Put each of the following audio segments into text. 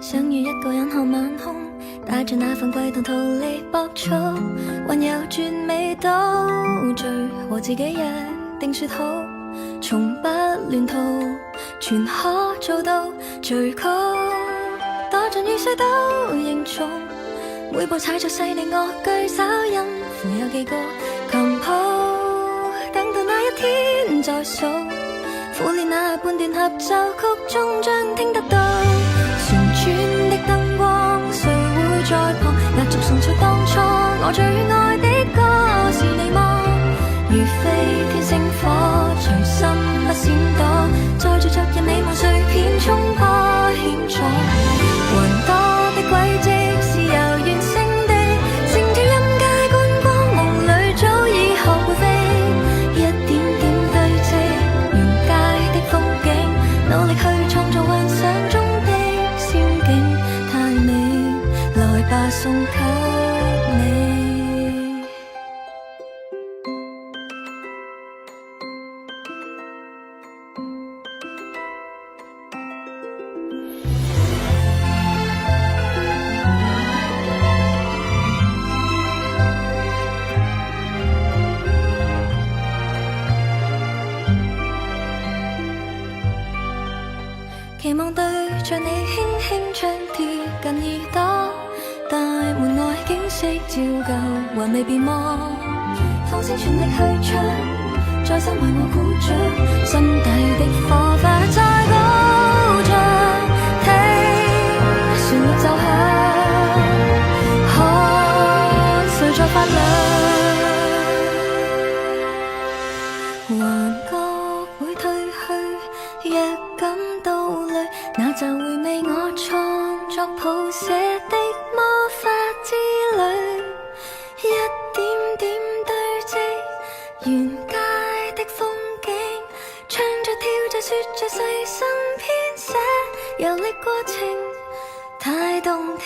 想遇一個人看晚空，帶着那份悸動逃離搏躁，還有絕美到最和自己約定說好，從不亂套，全可做到最高，躲進雨水都凝重，每步踩着細膩樂句找音符有幾個琴譜，等到那一天再數，苦練那半段合奏曲終將聽得到，旋轉的燈光誰會在旁壓軸送出當初我最愛的歌是你嗎？如飛天星火隨心不閃躲，載着昨日美夢碎片衝破險阻，還多的軌跡是遙遠星地，乘着音階觀光夢裏早已學會飛，一點點堆積沿街的風景，努力去創造幻想中的仙境，太美，來吧送給你。期望對着你輕輕將貼近耳朵，大門外景色照舊還未變忘，放聲全力去唱，在心為我鼓掌，心底的火花在高漲，聽旋律奏響，看誰在發亮，幻覺會退去，若感到累，那就回味我創作譜寫的魔法之旅，一點點堆積沿街的風景，唱着跳着說着細心編寫，遊歷過程太動聽。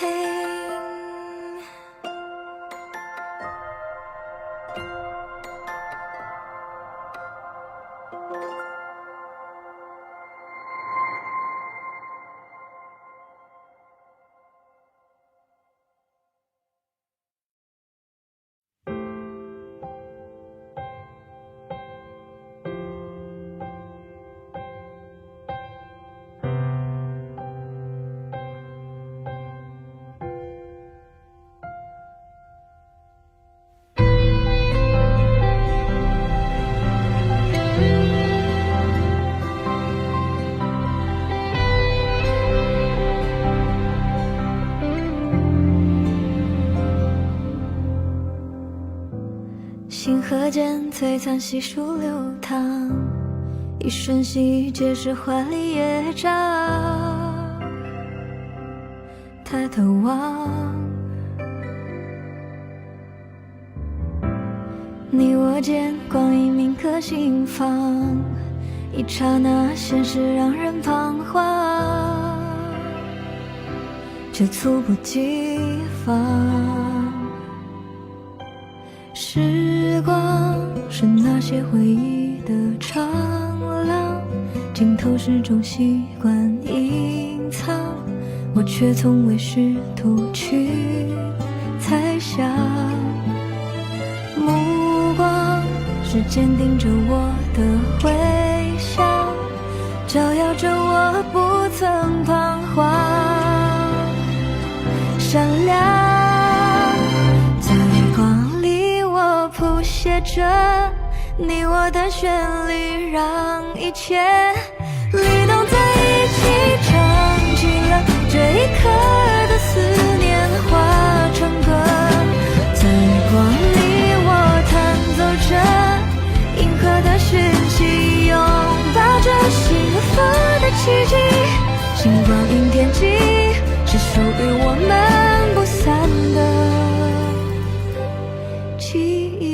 星河间璀璨细数流淌，一瞬息皆是华丽乐章，抬头望，你我间光阴铭刻心房，一刹那现实让人彷徨，却猝不及防。时光是那些回忆的长廊，镜头始终习惯隐藏，我却从未试图去猜想。目光是坚定着我的回响，照耀着我不曾彷徨。闪亮谱写着你我的旋律，让一切律动在一起，唱起了这一刻的思念化成歌，在光里我弹奏着银河的讯息，拥抱着幸福的奇迹，星光映天际是属于我们不散的记忆。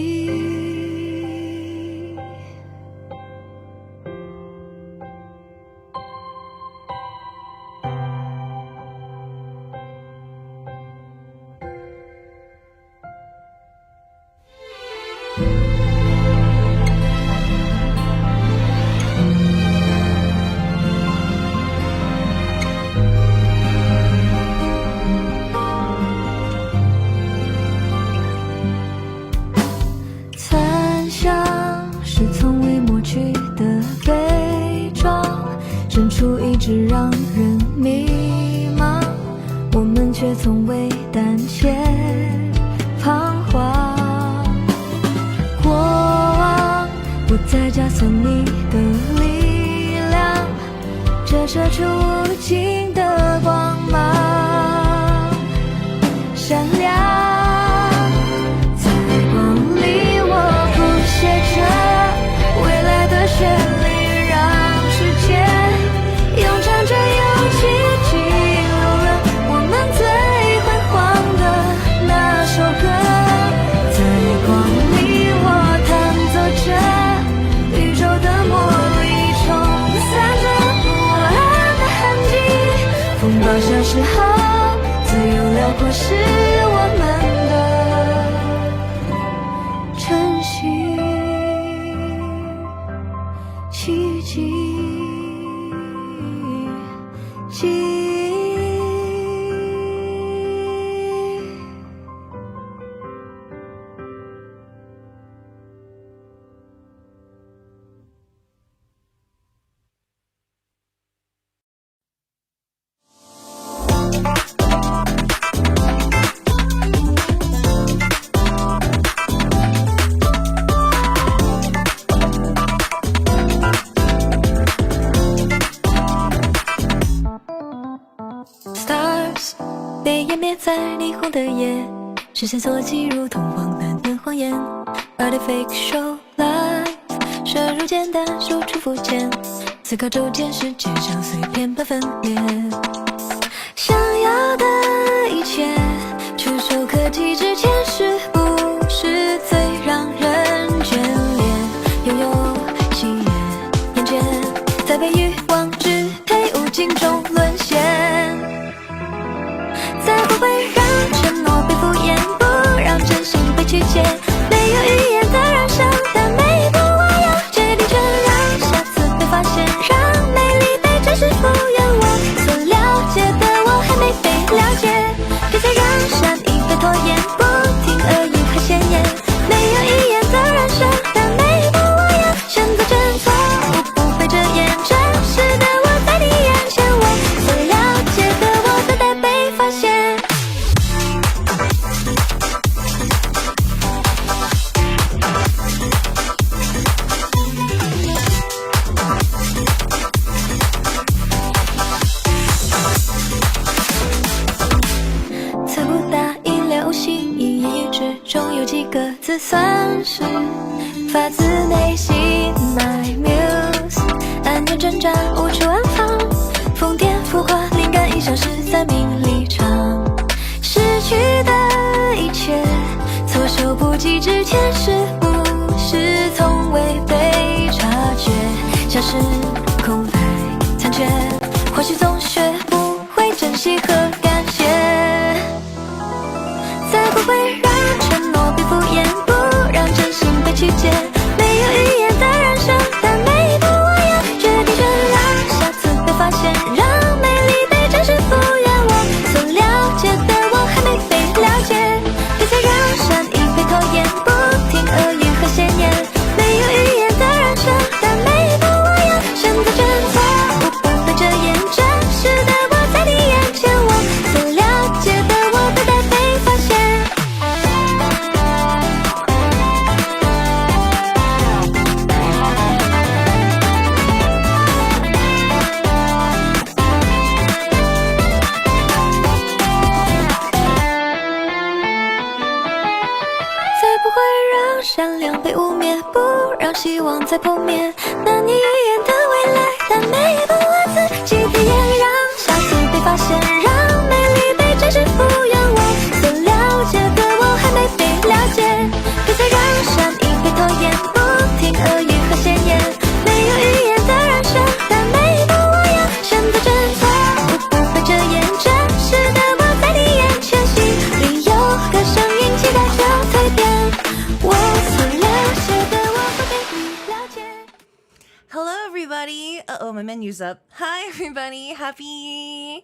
却从未胆怯彷徨。过往不再枷锁你的力量，折射出无尽的光芒，闪亮。在光里我谱写着未来的旋律，让世界咏唱着勇气，记录了我们最辉煌的那首歌。在光里我弹奏着宇宙的魔力，冲散着不安的痕迹。风暴消失后，自由辽阔是我们的晨曦，奇迹，记忆。Stars 被湮灭在霓虹的夜，视线所及如同荒诞的谎言。Artifact show life 摄入简单，输出肤浅，思考周间世界像碎片般分裂。想要的一切，触手可及之前，是不是最让人眷恋？拥有喜悦，眼前在被欲望支配，无尽中沦陷。才不会让承诺被敷衍，不让真心被曲解。没有语言的燃烧，但每一步我要决定，却让下次被发现，让美丽被真实复原。我所了解的我还没被了解，别再让善意被拖延，不听耳语和鲜艳。没有语言的燃烧，但每一步我要选择真错误，不被遮掩。真实的我在你眼前，我所了解的我等待被发现。测不大意料心意，言语之中有几个字算是发自内心。My muse 暗恋挣扎无处安放，疯癫浮夸灵感已消失在名利场。失去的一切措手不及之前，是不是从未被察觉？像是空白残缺，或许总学不会珍惜和感谢。才不会让承诺被敷衍，不让真心被曲解。没有语言的燃烧，但每一步我要决定，却让下次被发现，让美丽被真实复原。我所了解的我还没被了解，别再让善意被拖延，不听耳语和鲜艳。没有语言的燃烧，但每一步我要选择真错误，不被遮掩。真实的我在你眼前，我所了解的我等待被发现。才不会让善良被污蔑，不让希望再破灭。难以预言的未来，但每一步我自己体验，让下次被发现，让美丽被真实复原。我所了解的我还没被了解，别再让善意被拖延，不听耳语和鲜艳。没有语言的燃烧，但每一步我要选择真错误，不被遮掩。真实的我在你眼前，心里有个声音期待着蜕变。我所了解的我会被你了解。Hello, everybody. Uh-oh, my menu's up. Hi, everybody. Happy...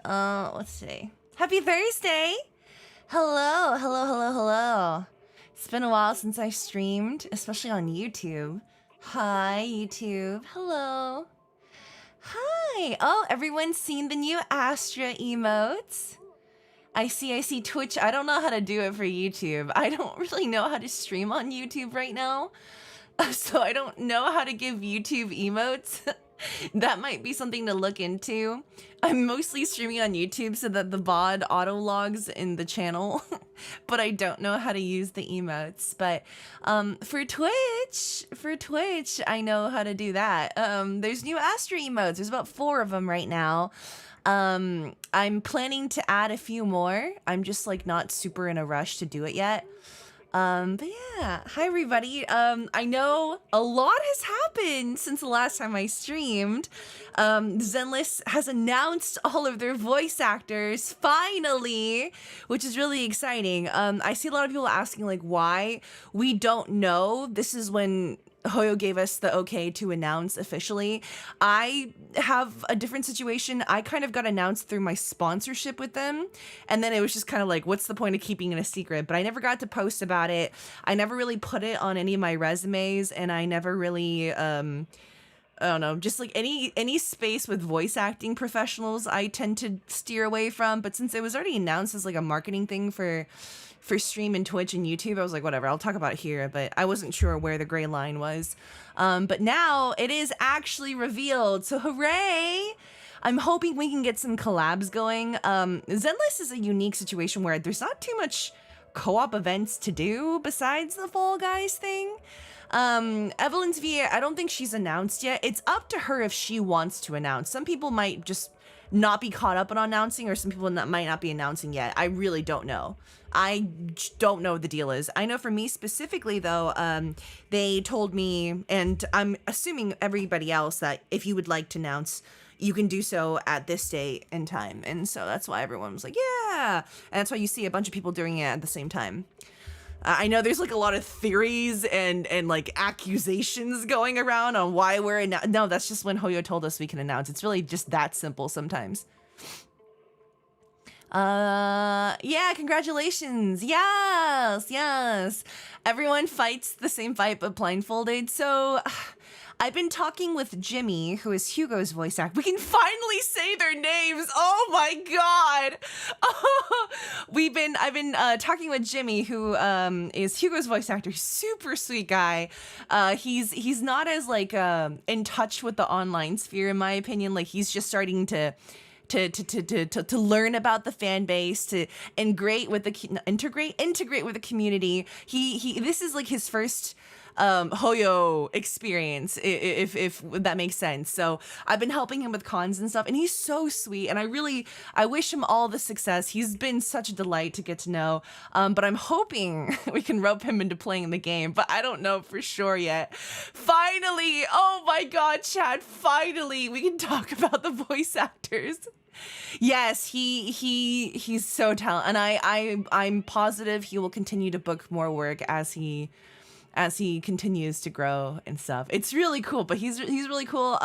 what's today? Happy Thursday. Hello, hello, hello, hello. It's been a while since I streamed, especially on YouTube. Hi, YouTube. Hello. Hi. Oh, everyone's seen the new Astra emotes? I see Twitch. I don't know how to do it for YouTube. I don't really know how to stream on YouTube right now. So I don't know how to give YouTube emotes. That might be something to look into. I'm mostly streaming on YouTube so that the VOD auto logs in the channel, but I don't know how to use the emotes. But for Twitch, I know how to do that. There's new Astra emotes. There's about 4 of them right now. I'm planning to add a few more. I'm just like not super in a rush to do it yet. But yeah, hi everybody. I know a lot has happened since the last time I streamed. Zenless has announced all of their voice actors finally, which is really exciting. I see a lot of people asking like why. We don't know. This is when Hoyo gave us the okay to announce officially. I have a different situation. I kind of got announced through my sponsorship with them, and then it was just kind of like, what's the point of keeping it a secret? But I never got to post about it. I never really put it on any of my resumes, and I never really I don't know, just like any space with voice acting professionals I tend to steer away from. But since it was already announced as like a marketing thing for stream and Twitch and YouTube, I was like, whatever, I'll talk about it here. But I wasn't sure where the gray line was. But now it is actually revealed. So hooray! I'm hoping we can get some collabs going. Zenless is a unique situation where there's not too much co-op events to do besides the Fall Guys thing. Evelyn's VA, I don't think she's announced yet. It's up to her if she wants to announce. Some people might just not be caught up on announcing, or some people might not be announcing yet. I really don't know. I don't know what the deal is. I know for me specifically though, they told me, and I'm assuming everybody else, that if you would like to announce, you can do so at this date and time. And so that's why everyone was like, yeah. And that's why you see a bunch of people doing it at the same time. I know there's like a lot of theories and like accusations going around on why we're no, that's just when Hoyo told us we can announce. It's really just that simple sometimes. Yeah, congratulations. Yes. Everyone fights the same fight but blindfolded. So I've been talking with Jimmy, who is Hugo's voice actor. We can finally say their names. Oh my god. I've been talking with Jimmy, who is Hugo's voice actor. He's super sweet guy. He's not as like in touch with the online sphere, in my opinion. Like he's just starting to learn about the fan base, to integrate with the community. This is like his first Hoyo experience, if that makes sense. So I've been helping him with cons and stuff, and he's so sweet, and I wish him all the success. He's been such a delight to get to know, but I'm hoping we can rope him into playing the game, but I don't know for sure yet. Finally, oh my god, chat, finally we can talk about the voice actors. Yes, he's so talented, and I'm positive he will continue to book more work as he continues to grow and stuff. It's really cool, but he's really cool.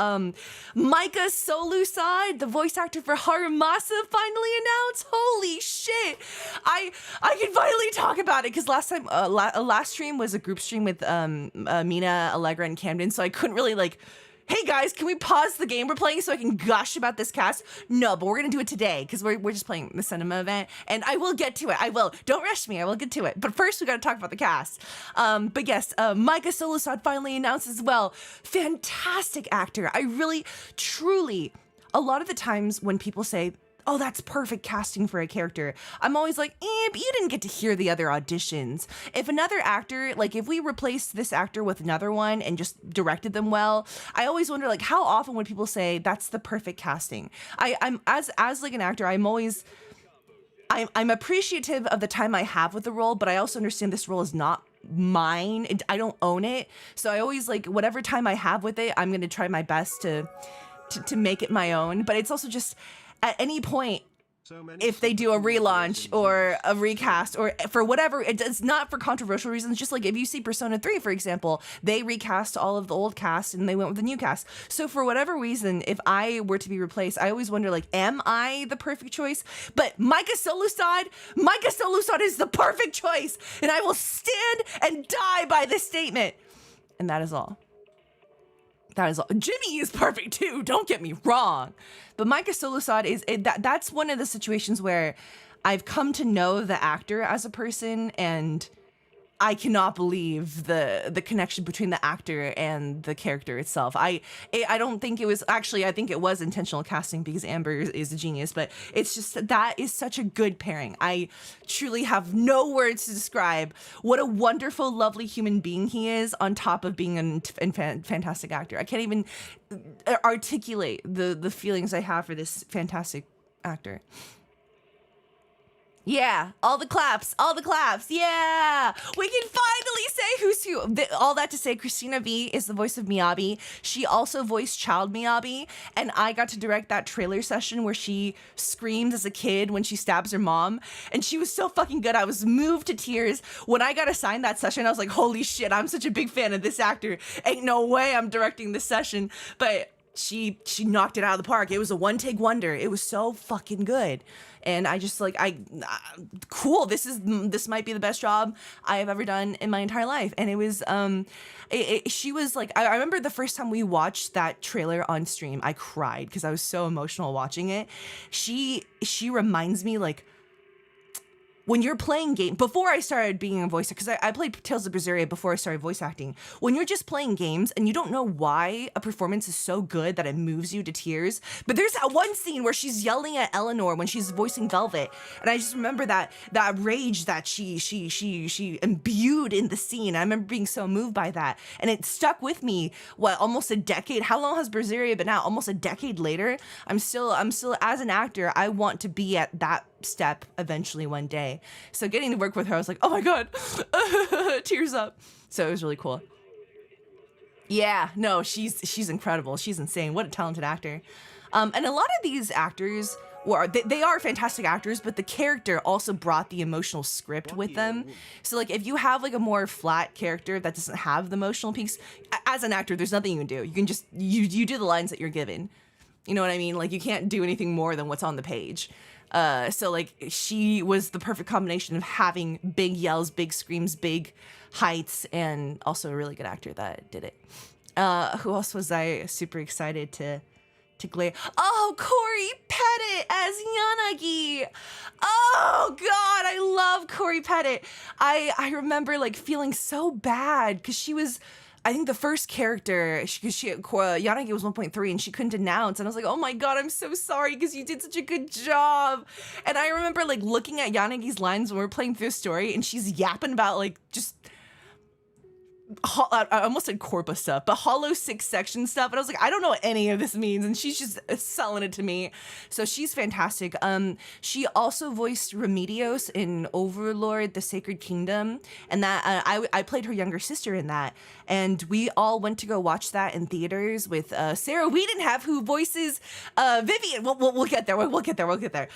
Micah Soluside, the voice actor for Harumasa, finally announced. Holy shit! I can finally talk about it because last time, last stream was a group stream with Mina, Allegra, and Camden, so I couldn't really like, hey guys, can we pause the game we're playing so I can gush about this cast? No, but we're gonna do it today because we're just playing the cinema event, and I will get to it. I will. Don't rush me. I will get to it. But first, we gotta talk about the cast. But yes, Micah Solusad finally announced as well. Fantastic actor. I really, truly, a lot of the times when people say, oh, that's perfect casting for a character, I'm always like, but you didn't get to hear the other auditions. If another actor, like if we replaced this actor with another one and just directed them well, I always wonder like how often would people say that's the perfect casting? I'm as like an actor, I'm appreciative of the time I have with the role, but I also understand this role is not mine. I don't own it. So I always like whatever time I have with it, I'm gonna try my best to make it my own. But it's also just at any point, if they do a relaunch or a recast or for whatever, it's not for controversial reasons. Just like if you see Persona 3, for example, they recast all of the old cast and they went with the new cast. So for whatever reason, if I were to be replaced, I always wonder, like, am I the perfect choice? But Micah Solusad is the perfect choice. And I will stand and die by this statement. And that is all. That is all. Jimmy is perfect too, don't get me wrong. But Micah Solusad that's one of the situations where I've come to know the actor as a person, and I cannot believe the connection between the actor and the character itself. I don't think it was actually, I think it was intentional casting because Amber is a genius, but it's just that is such a good pairing. I truly have no words to describe what a wonderful, lovely human being he is on top of being a fantastic actor. I can't even articulate the feelings I have for this fantastic actor. Yeah, all the claps, yeah! We can finally say who's who. All that to say, Christina V is the voice of Miyabi. She also voiced Child Miyabi, and I got to direct that trailer session where she screams as a kid when she stabs her mom, and she was so fucking good. I was moved to tears. When I got assigned that session, I was like, holy shit, I'm such a big fan of this actor. Ain't no way I'm directing this session. But she knocked it out of the park. It was a one-take wonder. It was so fucking good. And I just like, cool. This might be the best job I have ever done in my entire life. And it was, she was like, I remember the first time we watched that trailer on stream, I cried because I was so emotional watching it. She reminds me like, when you're playing game, before I started being a voice actor, because I played Tales of Berseria before I started voice acting. When you're just playing games and you don't know why a performance is so good that it moves you to tears, but there's that one scene where she's yelling at Eleanor when she's voicing Velvet, and I just remember that rage that she imbued in the scene. I remember being so moved by that, and it stuck with me. What, almost a decade? How long has Berseria been out? Almost a decade later. I'm still as an actor, I want to be at that step eventually one day. So getting to work with her, I was like, oh my god, tears up. So it was really cool. Yeah, no, she's incredible. She's insane. What a talented actor. And a lot of these actors they are fantastic actors, but the character also brought the emotional script with them. So like if you have like a more flat character that doesn't have the emotional peaks, as an actor, there's nothing you can do. You can just you do the lines that you're given. You know what I mean? Like you can't do anything more than what's on the page. So like she was the perfect combination of having big yells, big screams, big heights, and also a really good actor that did it. Who else was I super excited to glare? Oh, Corey Pettit as Yanagi. Oh God, I love Corey Pettit. I remember like feeling so bad because she was, I think the first character, Yanagi was 1.3 and she couldn't announce. And I was like, oh my God, I'm so sorry because you did such a good job. And I remember like looking at Yanagi's lines when we were playing through a story and she's yapping about like just, I almost said corpus stuff, but hollow 6 section stuff. And I was like, I don't know what any of this means. And she's just selling it to me. So she's fantastic. She also voiced Remedios in Overlord, The Sacred Kingdom. And that I played her younger sister in that. And we all went to go watch that in theaters with Sarah Wiedenheft, who voices Vivian. We'll get there. We'll get there.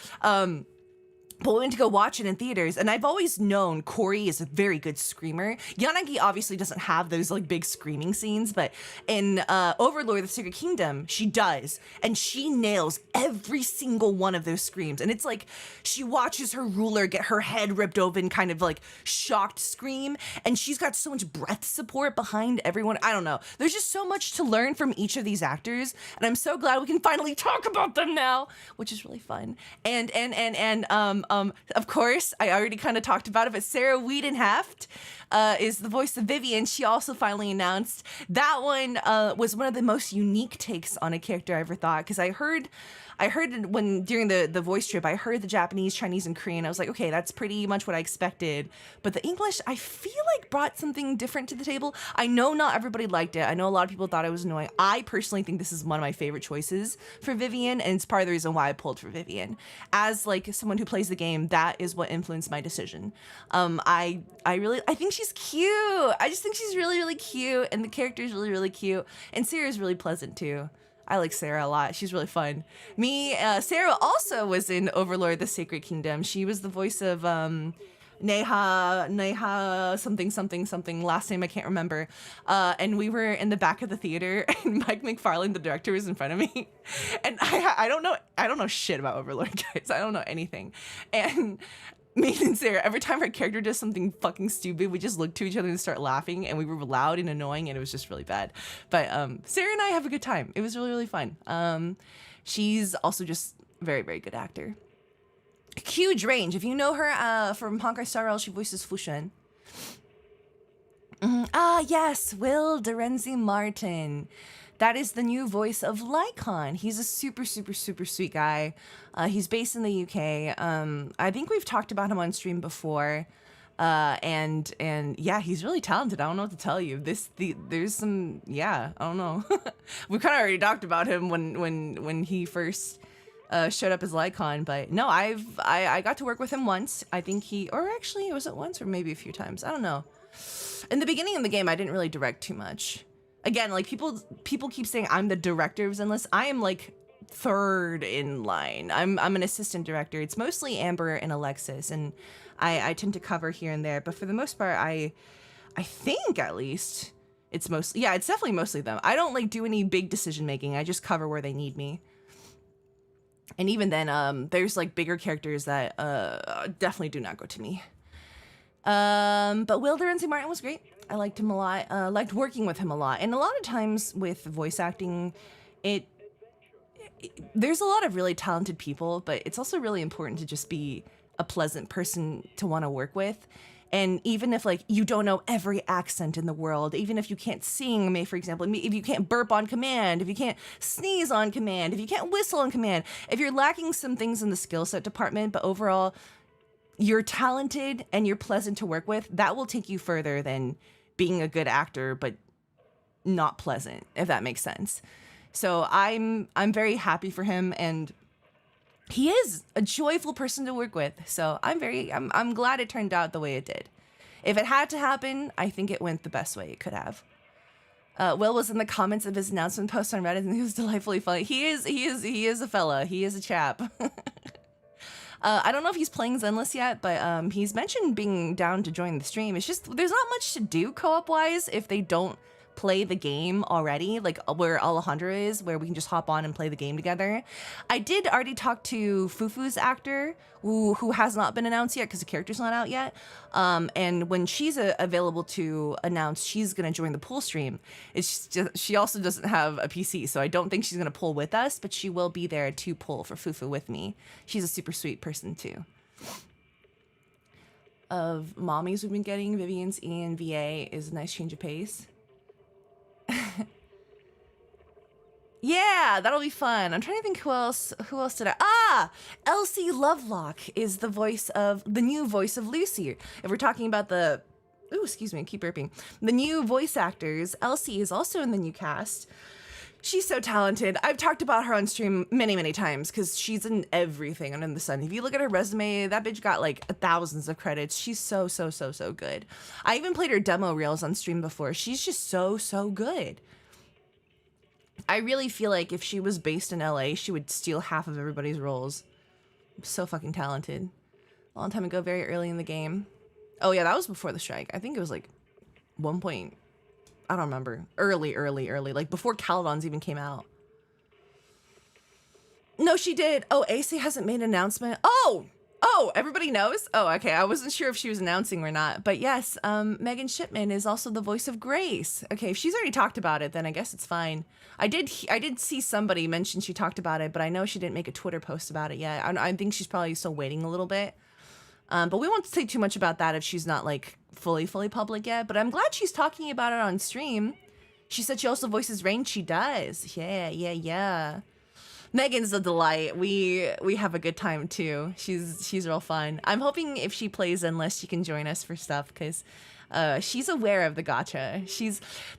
But we went to go watch it in theaters, and I've always known Corey is a very good screamer. Yanagi obviously doesn't have those like big screaming scenes, but in Overlord, The Sacred Kingdom, she does, and she nails every single one of those screams. And it's like she watches her ruler get her head ripped open, kind of like shocked scream, and she's got so much breath support behind everyone. I don't know. There's just so much to learn from each of these actors, and I'm so glad we can finally talk about them now, which is really fun. And of course, I already kind of talked about it, but Sarah Wiedenheft is the voice of Vivian. She also finally announced that one was one of the most unique takes on a character I ever thought, because I heard when during the voice trip, I heard the Japanese, Chinese, and Korean. I was like, okay, that's pretty much what I expected. But the English, I feel like brought something different to the table. I know not everybody liked it. I know a lot of people thought it was annoying. I personally think this is one of my favorite choices for Vivian, and it's part of the reason why I pulled for Vivian. As like someone who plays the game, that is what influenced my decision. I think she's cute. I just think she's really, really cute, and the character is really, really cute. And Sarah's really pleasant too. I like Sarah a lot. She's really fun. Sarah also was in Overlord, The Sacred Kingdom. She was the voice of Neha something. Last name I can't remember. And we were in the back of the theater, and Mike McFarlane, the director, was in front of me. And I don't know shit about Overlord, guys. I don't know anything. And me and Sarah, every time her character does something fucking stupid, we just look to each other and start laughing, and we were loud and annoying, and it was just really bad. But Sarah and I have a good time. It was really, really fun. She's also just a very, very good actor. Huge range. If you know her from Honkai Star Rail, she voices Fushen. Yes, Will Dorenzi Martin. That is the new voice of Lycon. He's a super, super, super sweet guy. He's based in the UK. I think we've talked about him on stream before. And yeah, he's really talented. I don't know what to tell you. There's some, yeah, I don't know. We kind of already talked about him when he first showed up as Lycon, but no, I got to work with him once. I think or actually, was it once or maybe a few times? I don't know. In the beginning of the game, I didn't really direct too much. Again, like people keep saying I'm the director of Zenless. I am like third in line. I'm an assistant director. It's mostly Amber and Alexis, and I tend to cover here and there. But for the most part, I think at least it's mostly, yeah, it's definitely mostly them. I don't like do any big decision making. I just cover where they need me. And even then, there's like bigger characters that definitely do not go to me. But Will Dorenzi Martin was great. I liked him a lot. Liked working with him a lot. And a lot of times with voice acting, there's a lot of really talented people, but it's also really important to just be a pleasant person to want to work with. And even if like you don't know every accent in the world, even if you can't sing, for example, if you can't burp on command, if you can't sneeze on command, if you can't whistle on command, if you're lacking some things in the skill set department, but overall you're talented and you're pleasant to work with, that will take you further than being a good actor but not pleasant, if that makes sense. So I'm very happy for him, and he is a joyful person to work with. So I'm glad it turned out the way it did. If it had to happen, I think it went the best way it could have. Will was in the comments of his announcement post on Reddit, and he was delightfully funny. He is a fella. He is a chap. I don't know if he's playing Zenless yet, but he's mentioned being down to join the stream. It's just there's not much to do co-op wise if they don't play the game already, like where Alejandra is, where we can just hop on and play the game together. I did already talk to Fufu's actor, who has not been announced yet because the character's not out yet. And when she's available to announce, she's gonna join the pool stream. It's just, she also doesn't have a PC, so I don't think she's gonna pull with us, but she will be there to pull for Fufu with me. She's a super sweet person too. Of mommies we've been getting, Vivian's Ian VA is a nice change of pace. Yeah, that'll be fun. I'm trying to think who else did Elsie Lovelock is the new voice of Lucy. If we're talking about the excuse me, I keep burping. The new voice actors, Elsie is also in the new cast. She's so talented. I've talked about her on stream many, many times because she's in everything under the sun. If you look at her resume, that bitch got like thousands of credits. She's so good. I even played her demo reels on stream before. She's just so good. I really feel like if she was based in LA, she would steal half of everybody's roles. So fucking talented. A long time ago, very early in the game. Oh yeah, that was before the strike. I think it was like 1 point. I don't remember. Early. Like before Caledons even came out. No, she did. Oh, AC hasn't made an announcement. Oh, everybody knows? Oh, okay. I wasn't sure if she was announcing or not. But yes, Megan Shipman is also the voice of Grace. Okay, if she's already talked about it, then I guess it's fine. I did see somebody mention she talked about it, but I know she didn't make a Twitter post about it yet. I think she's probably still waiting a little bit. But we won't say too much about that if she's not like fully public yet. But I'm glad she's talking about it on stream. She said she also voices Rain. She does. Yeah. Megan's a delight. We have a good time too. She's real fun. I'm hoping if she plays Endless, she can join us for stuff because she's aware of the gacha.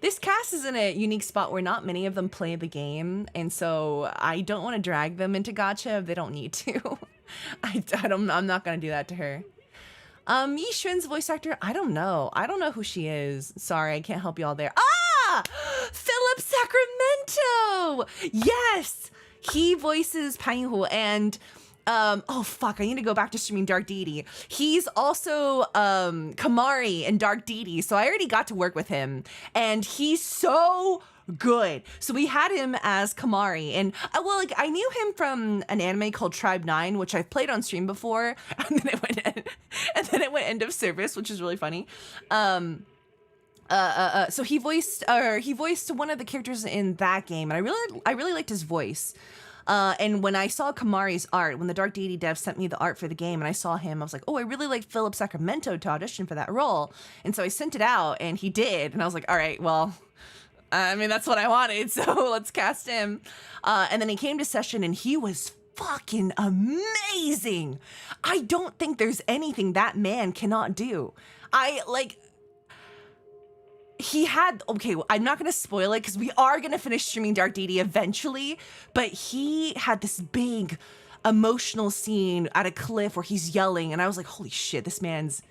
This cast is in a unique spot where not many of them play the game, and so I don't want to drag them into gacha if they don't need to. I'm not gonna do that to her. Yi Xuan's voice actor, I don't know who she is. Sorry, I can't help you all there. Philip Sacramento. Yes. He voices Panyhu, and oh fuck, I need to go back to streaming Dark Deity. He's also Kamari in Dark Deity, so I already got to work with him, and he's so good. So we had him as Kamari, and I knew him from an anime called Tribe 9, which I've played on stream before, and then it went end of service, which is really funny. So he voiced one of the characters in that game, and I really liked his voice. And when I saw Kamari's art, when the Dark Deity dev sent me the art for the game and I saw him, I was like, oh, I really like Philip Sacramento to audition for that role. And so I sent it out and he did. And I was like, all right, well, I mean, that's what I wanted. So let's cast him. And then he came to session and he was fucking amazing. I don't think there's anything that man cannot do. He had, okay, I'm not going to spoil it because we are going to finish streaming Dark Deity eventually, but he had this big emotional scene at a cliff where he's yelling, and I was like, holy shit, this man's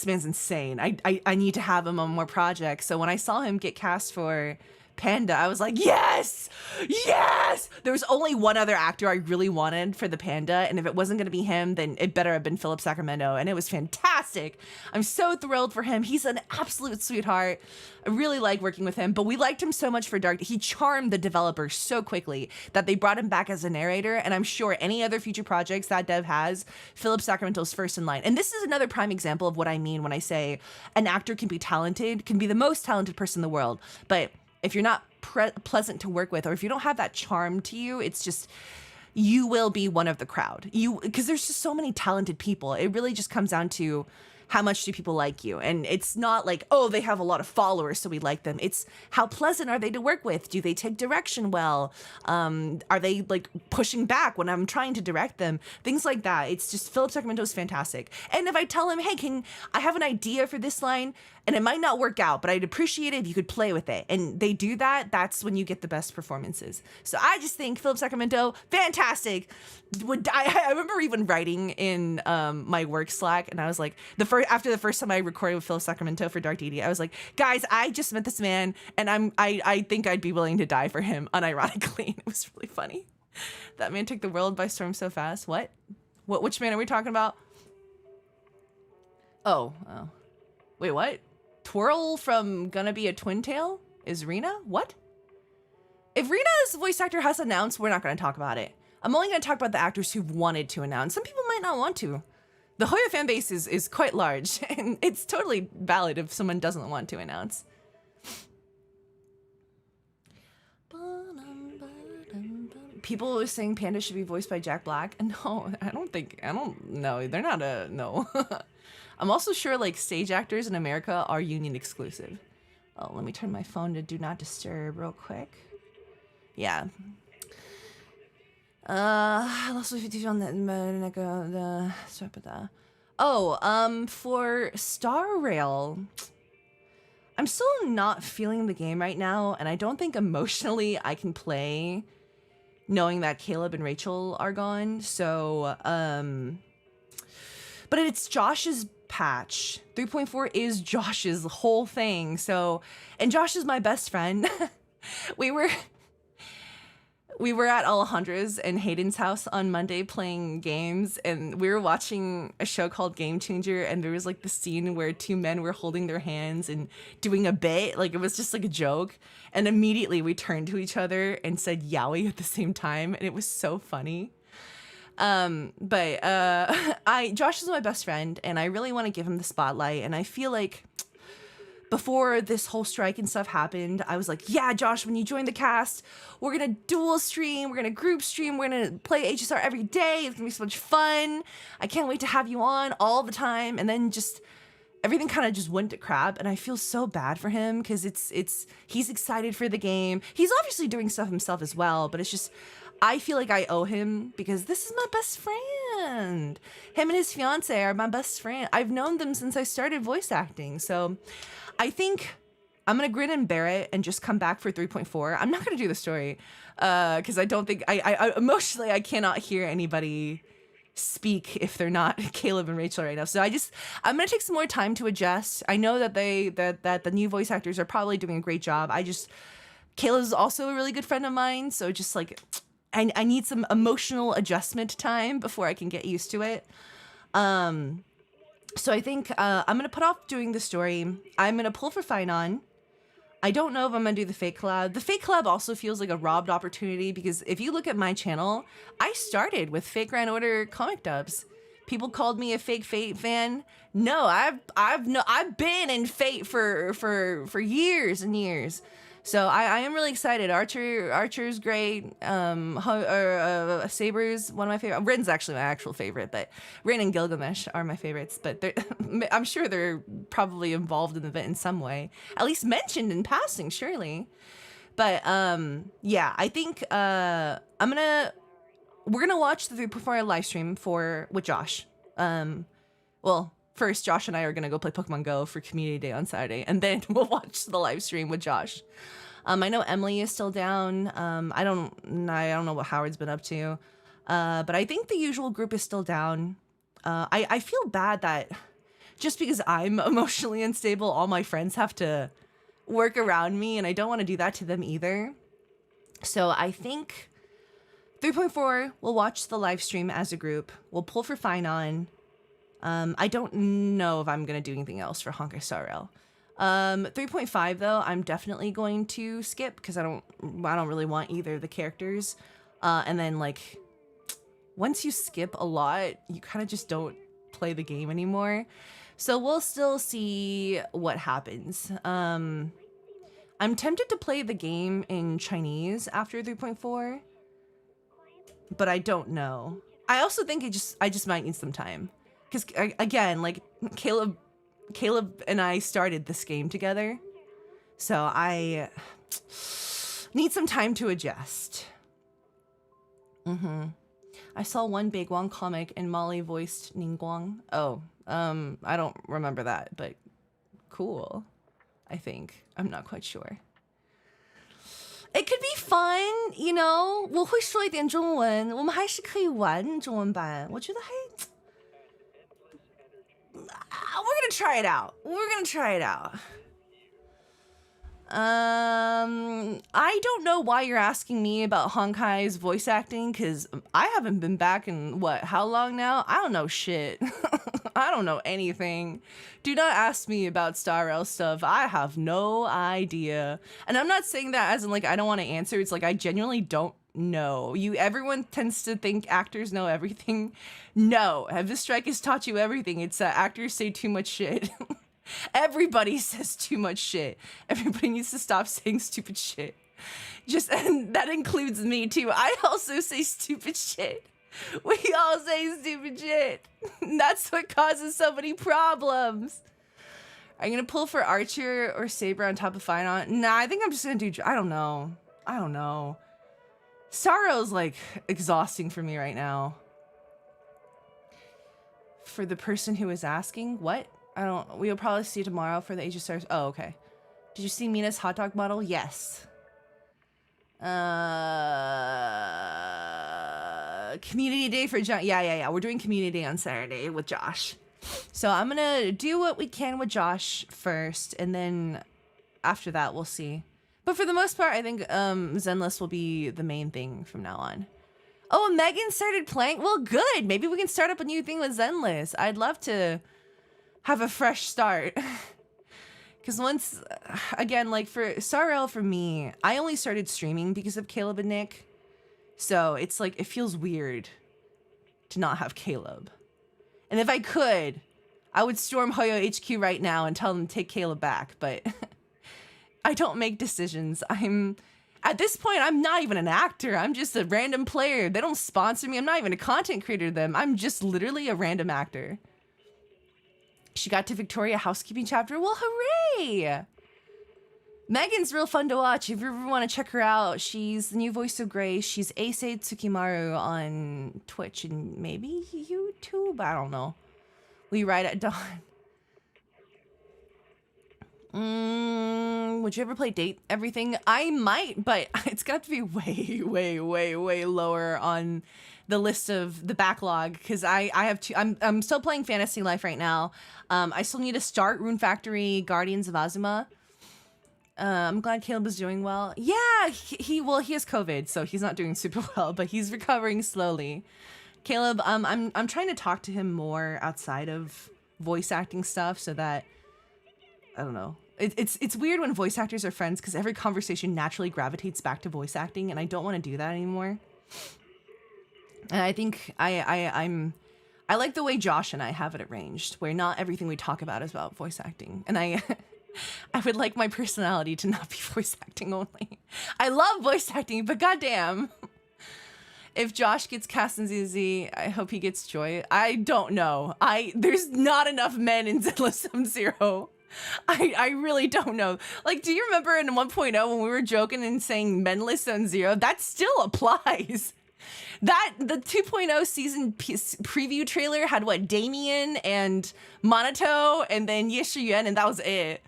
insane. I need to have him on more projects. So when I saw him get cast for Panda, I was like, yes, yes. There was only one other actor I really wanted for the Panda, and if it wasn't going to be him, then it better have been Philip Sacramento, and it was fantastic. I'm so thrilled for him. He's an absolute sweetheart. I really like working with him, but we liked him so much for Dark. He charmed the developers so quickly that they brought him back as a narrator, and I'm sure any other future projects that dev has, Philip Sacramento's first in line. And this is another prime example of what I mean when I say an actor can be talented, can be the most talented person in the world, but if you're not pleasant to work with, or if you don't have that charm to you, it's just, you will be one of the crowd. Because there's just so many talented people. It really just comes down to how much do people like you? And it's not like, oh, they have a lot of followers, so we like them. It's how pleasant are they to work with? Do they take direction well? Are they like pushing back when I'm trying to direct them? Things like that. It's just, Philip Sacramento is fantastic. And if I tell him, hey, I have an idea for this line, and it might not work out, but I'd appreciate it if you could play with it. And they do that, that's when you get the best performances. So I just think Philip Sacramento, fantastic. I remember even writing in my work Slack, and I was like, after the first time I recorded with Philip Sacramento for Dark Deity, I was like, guys, I just met this man, and I think I'd be willing to die for him, unironically. It was really funny. That man took the world by storm so fast. What? Which man are we talking about? Oh. Wait, what? Twirl from Gonna Be a Twin Tail is Rena? What? If Rena's voice actor has announced, we're not going to talk about it. I'm only going to talk about the actors who've wanted to announce. Some people might not want to. The Hoya fan base is quite large, and it's totally valid if someone doesn't want to announce. People are saying Panda should be voiced by Jack Black. No, no, they're not no. I'm also sure like stage actors in America are union exclusive. Oh, let me turn my phone to do not disturb real quick. Yeah. For Star Rail, I'm still not feeling the game right now, and I don't think emotionally I can play knowing that Caleb and Rachel are gone. So, but it's Josh's patch. 3.4 is Josh's whole thing. So, and Josh is my best friend. We were at Alejandra's and Hayden's house on Monday playing games, and we were watching a show called Game Changer, and there was like the scene where two men were holding their hands and doing a bit, like it was just like a joke, and immediately we turned to each other and said yowie at the same time, and it was so funny. Josh is my best friend, and I really want to give him the spotlight, and I feel like before this whole strike and stuff happened, I was like, yeah, Josh, when you join the cast, we're going to dual stream, we're going to group stream, we're going to play HSR every day. It's going to be so much fun. I can't wait to have you on all the time. And then just everything kind of just went to crap. And I feel so bad for him because he's excited for the game. He's obviously doing stuff himself as well, but it's just, I feel like I owe him because this is my best friend. Him and his fiance are my best friend. I've known them since I started voice acting. So I think I'm going to grin and bear it and just come back for 3.4. I'm not going to do the story because I don't think I emotionally I cannot hear anybody speak if they're not Caleb and Rachel right now. So I'm going to take some more time to adjust. I know that that the new voice actors are probably doing a great job. Caleb's also a really good friend of mine. So just like, I need some emotional adjustment time before I can get used to it. So I think I'm going to put off doing the story. I'm going to pull for Finon. I don't know if I'm going to do the fake collab. The fake collab also feels like a robbed opportunity because if you look at my channel, I started with fake Grand Order comic dubs. People called me a fake Fate fan. No, I've been in Fate for years and years. So I am really excited. Archer's great. Saber's one of my favorite. Rin's actually my actual favorite, but Rin and Gilgamesh are my favorites. But I'm sure they're probably involved in the event in some way, at least mentioned in passing, surely. But yeah, I think we're gonna watch the 3.4 live stream with Josh. Well, first Josh and I are gonna go play Pokemon Go for Community Day on Saturday, and then we'll watch the live stream with Josh. I know Emily is still down. I don't know what Howard's been up to, but I think the usual group is still down. I feel bad that just because I'm emotionally unstable, all my friends have to work around me, and I don't want to do that to them either. So I think 3.4 we'll watch the live stream as a group. We'll pull for Finon. I don't know if I'm gonna do anything else for Honkai Star Rail. 3.5 though, I'm definitely going to skip because I don't really want either of the characters. And then like once you skip a lot, you kind of just don't play the game anymore. So we'll still see what happens. I'm tempted to play the game in Chinese after 3.4, but I don't know. I also think I just might need some time. Because again, like Caleb and I started this game together, so I need some time to adjust. I saw one Big Wong comic and Molly voiced Ningguang. Oh, I don't remember that, but cool. I think I'm not quite sure. It could be fun, you know. 我会说一点中文，我们还是可以玩中文版。我觉得还。We're gonna try it out. I don't know why you're asking me about Honkai's voice acting, because I haven't been back in how long now? I don't know shit. I don't know anything. Do not ask me about Star Rail stuff. I have no idea. And I'm not saying that as in like I don't want to answer. It's like I genuinely don't know. Everyone tends to think actors know everything. No, have this strike has taught you everything. It's that actors say too much shit. Everybody says too much shit. Everybody needs to stop saying stupid shit. And that includes me too. I also say stupid shit. We all say stupid shit. That's what causes so many problems. Are you gonna pull for Archer or Saber on top of Finon? Nah, I think I'm just gonna do. I don't know. Sorrow's like exhausting for me right now. For the person who is asking, what? We'll probably see tomorrow for the HSR. Oh, okay. Did you see Mina's hot dog model? Yes. Community day for John. Yeah. We're doing community day on Saturday with Josh. So I'm gonna do what we can with Josh first, and then after that we'll see. But for the most part, I think Zenless will be the main thing from now on. Oh, Megan started playing? Well, good. Maybe we can start up a new thing with Zenless. I'd love to have a fresh start. Because once, again, like for Star Rail for me, I only started streaming because of Caleb and Nick. So it's like, it feels weird to not have Caleb. And if I could, I would storm Hoyo HQ right now and tell them to take Caleb back. But I don't make decisions. At this point, I'm not even an actor. I'm just a random player. They don't sponsor me. I'm not even a content creator to them. I'm just literally a random actor. She got to Victoria housekeeping chapter. Well, hooray! Megan's real fun to watch. If you ever want to check her out, she's the new voice of Grace. She's Ace Tsukimaru on Twitch and maybe YouTube. I don't know. We ride at dawn. Would you ever play Date Everything? I might, but it's got to be way lower on the list of the backlog, because I have two. I'm still playing Fantasy Life right now. I still need to start Rune Factory Guardians of Azuma. I'm glad Caleb is doing well. Yeah, he has COVID, so he's not doing super well, but he's recovering slowly. Caleb, I'm trying to talk to him more outside of voice acting stuff, so that I don't know. It's weird when voice actors are friends, because every conversation naturally gravitates back to voice acting, and I don't want to do that anymore. And I think I like the way Josh and I have it arranged, where not everything we talk about is about voice acting. And I would like my personality to not be voice acting only. I love voice acting, but goddamn. If Josh gets cast in ZZ, I hope he gets Joy. I don't know. There's not enough men in ZZZ Zero. I really don't know. Like, do you remember in 1.0 when we were joking and saying menless on Zero? That still applies. The 2.0 season preview trailer had what, Damien and Monato and then Yeshiyuan, and that was it.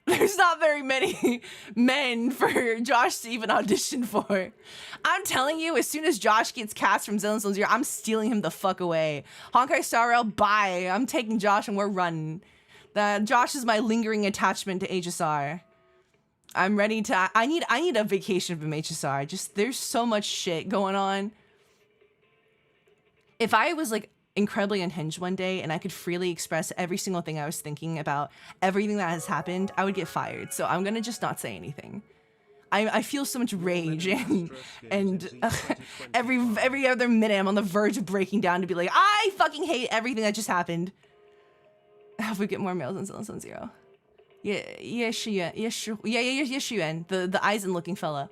There's not very many men for Josh to even audition for. I'm telling you, as soon as Josh gets cast from ZZZ Zero, I'm stealing him the fuck away. Honkai Star Rail, bye. I'm taking Josh and we're running. Josh is my lingering attachment to HSR. I'm ready to. I need a vacation from HSR. Just there's so much shit going on. If I was like incredibly unhinged one day and I could freely express every single thing I was thinking about everything that has happened, I would get fired. So I'm gonna just not say anything. I feel so much rage and every other minute I'm on the verge of breaking down to be like, I fucking hate everything that just happened. I hope we get more males in ZZZ Zero. Yeshiyuan, the Aizen looking fella.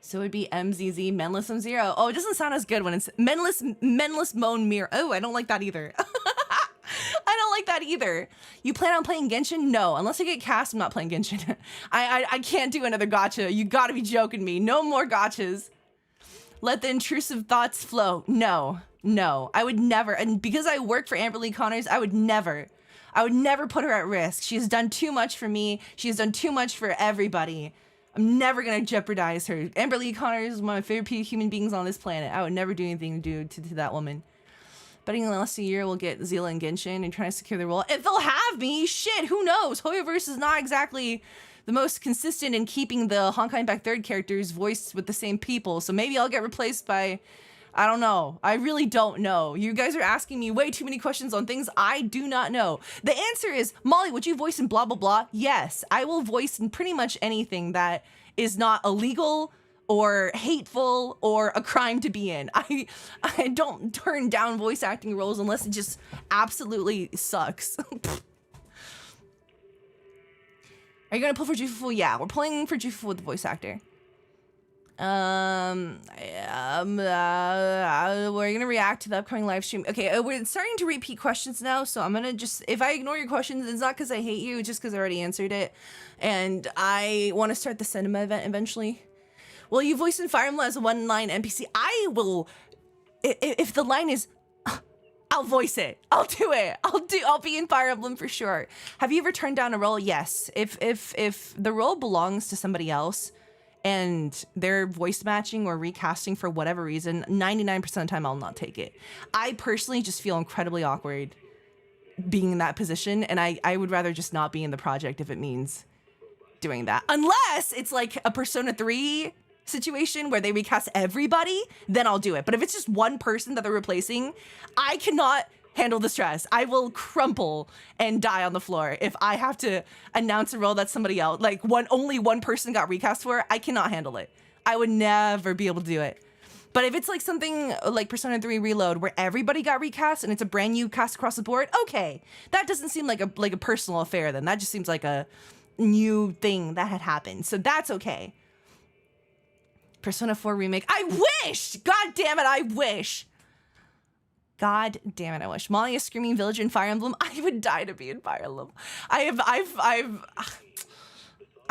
So it would be MZZ, Menless on Zero. Oh, it doesn't sound as good when it's Menless Moan Mirror. Oh, I don't like that either. I don't like that either. You plan on playing Genshin? No, unless I get cast, I'm not playing Genshin. I can't do another gacha. You gotta be joking me. No more gachas. Let the intrusive thoughts flow. No, I would never. And because I work for Amberly Connors, I would never put her at risk. She has done too much for me. She has done too much for everybody. I'm never gonna jeopardize her. Amberly Connors is one of my favorite human beings on this planet. I would never do anything to that woman. Betting in the last year we'll get Zila and Genshin and trying to secure the role. If they'll have me, shit, who knows? Hoyoverse is not exactly the most consistent in keeping the Honkai Impact 3rd characters voiced with the same people. So maybe I'll get replaced by, I don't know. I really don't know. You guys are asking me way too many questions on things I do not know. The answer is, Molly, would you voice in blah, blah, blah? Yes, I will voice in pretty much anything that is not illegal or hateful or a crime to be in. I don't turn down voice acting roles unless it just absolutely sucks. Are you gonna pull for Jufufu? Yeah, we're pulling for Jufufu with the voice actor. We're gonna react to the upcoming live stream. Okay, we're starting to repeat questions now, so I'm gonna just, if I ignore your questions, it's not because I hate you, it's just because I already answered it. And I want to start the cinema event eventually. Will you voice in Fire Emblem as a one-line NPC? I will, if the line is, I'll voice it. I'll do it. I'll be in Fire Emblem for sure. Have you ever turned down a role? Yes. If the role belongs to somebody else and they're voice matching or recasting for whatever reason, 99% of the time I'll not take it. I personally just feel incredibly awkward being in that position, and I would rather just not be in the project if it means doing that. Unless it's like a Persona 3 situation where they recast everybody, then I'll do it. But if it's just one person that they're replacing, I cannot handle the stress. I will crumple and die on the floor if I have to announce a role that somebody else, like only one person got recast for. I cannot handle it. I would never be able to do it. But if it's like something like Persona 3 Reload where everybody got recast and it's a brand new cast across the board, okay, that doesn't seem like a personal affair. Then that just seems like a new thing that had happened. So that's okay. Persona 4 remake. I wish! God damn it, I wish. God damn it, I wish. Molly is screaming villager in Fire Emblem. I would die to be in Fire Emblem. I've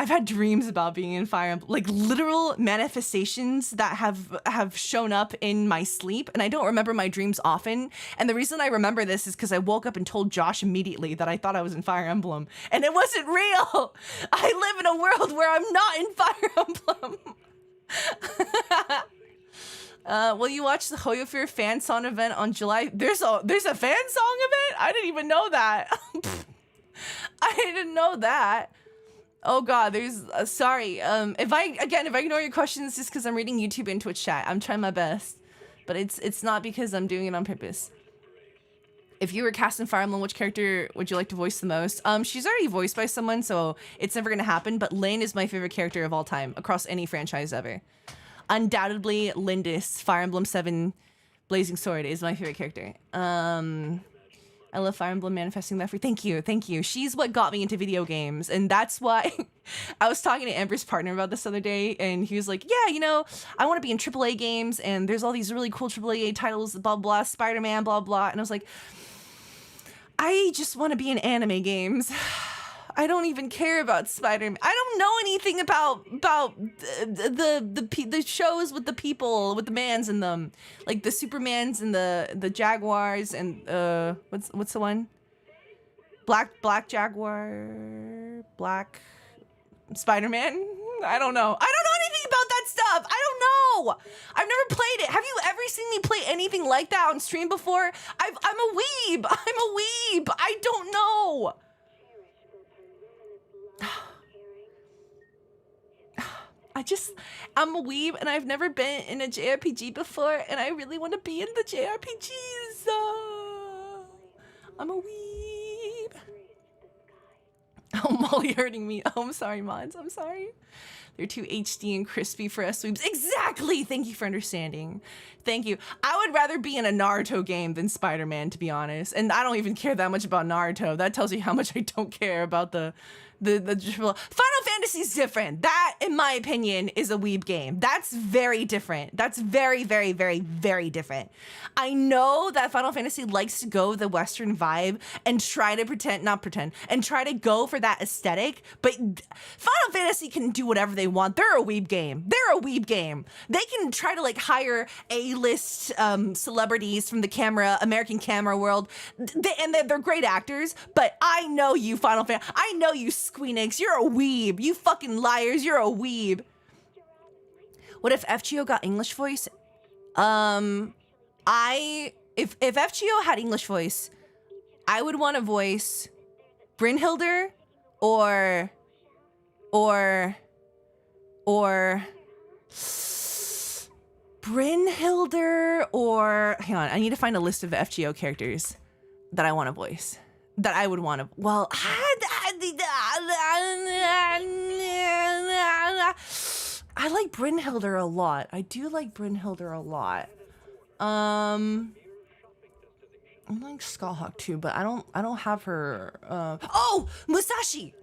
had dreams about being in Fire Emblem, like literal manifestations that have shown up in my sleep, and I don't remember my dreams often. And the reason I remember this is because I woke up and told Josh immediately that I thought I was in Fire Emblem, and it wasn't real. I live in a world where I'm not in Fire Emblem. Will you watch the Hoyofer fan song event on July? There's a fan song event? I didn't even know that. I didn't know that. Oh god, there's sorry. If I ignore your questions just because I'm reading YouTube and Twitch chat, I'm trying my best, but it's not because I'm doing it on purpose. If you were cast in Fire Emblem, which character would you like to voice the most? She's already voiced by someone, so it's never gonna happen, but Lynn is my favorite character of all time across any franchise ever. Undoubtedly, Lindis, Fire Emblem 7 Blazing Sword is my favorite character. I'm I love Fire Emblem manifesting that for. Thank you. She's what got me into video games, and that's why I was talking to Amber's partner about this other day, and he was like, "Yeah, you know, I want to be in AAA games, and there's all these really cool AAA titles, blah blah, Spider-Man, blah blah." And I was like, "I just want to be in anime games. I don't even care about Spider-Man. I don't know anything about the shows with the people, with the mans in them, like the Supermans and the Jaguars and what's the one? Black Jaguar, Black Spider-Man. I don't know. I don't know anything about that stuff. I don't know. I've never played it. Have you ever seen me play anything like that on stream before? I'm a weeb. I don't know." I'm a weeb, and I've never been in a JRPG before, and I really want to be in the JRPGs. I'm a weeb. Oh, Molly hurting me. Oh, I'm sorry, mods. I'm sorry. They're too HD and crispy for us weebs. Exactly. Thank you for understanding. Thank you. I would rather be in a Naruto game than Spider-Man, to be honest. And I don't even care that much about Naruto. That tells you how much I don't care about the Final Fantasy is different. That, in my opinion, is a weeb game. That's very different. That's very, very, very, very different. I know that Final Fantasy likes to go the Western vibe and try to and try to go for that aesthetic, but Final Fantasy can do whatever they want. They're a weeb game. They can try to like hire A-list celebrities from the American camera world, and they're great actors, but I know you, Final Fantasy. I know you, Squeenix, you're a weeb. You fucking liars, you're a weeb. What if FGO got English voice? If FGO had English voice, I would want to voice Brynhilder or Brynhilder or hang on, I need to find a list of FGO characters that I want to voice. That I would want to, well, I like Brynhilder a lot. I do like Brynhilder a lot. I like Skullhawk too, but I don't have her. Oh, Musashi.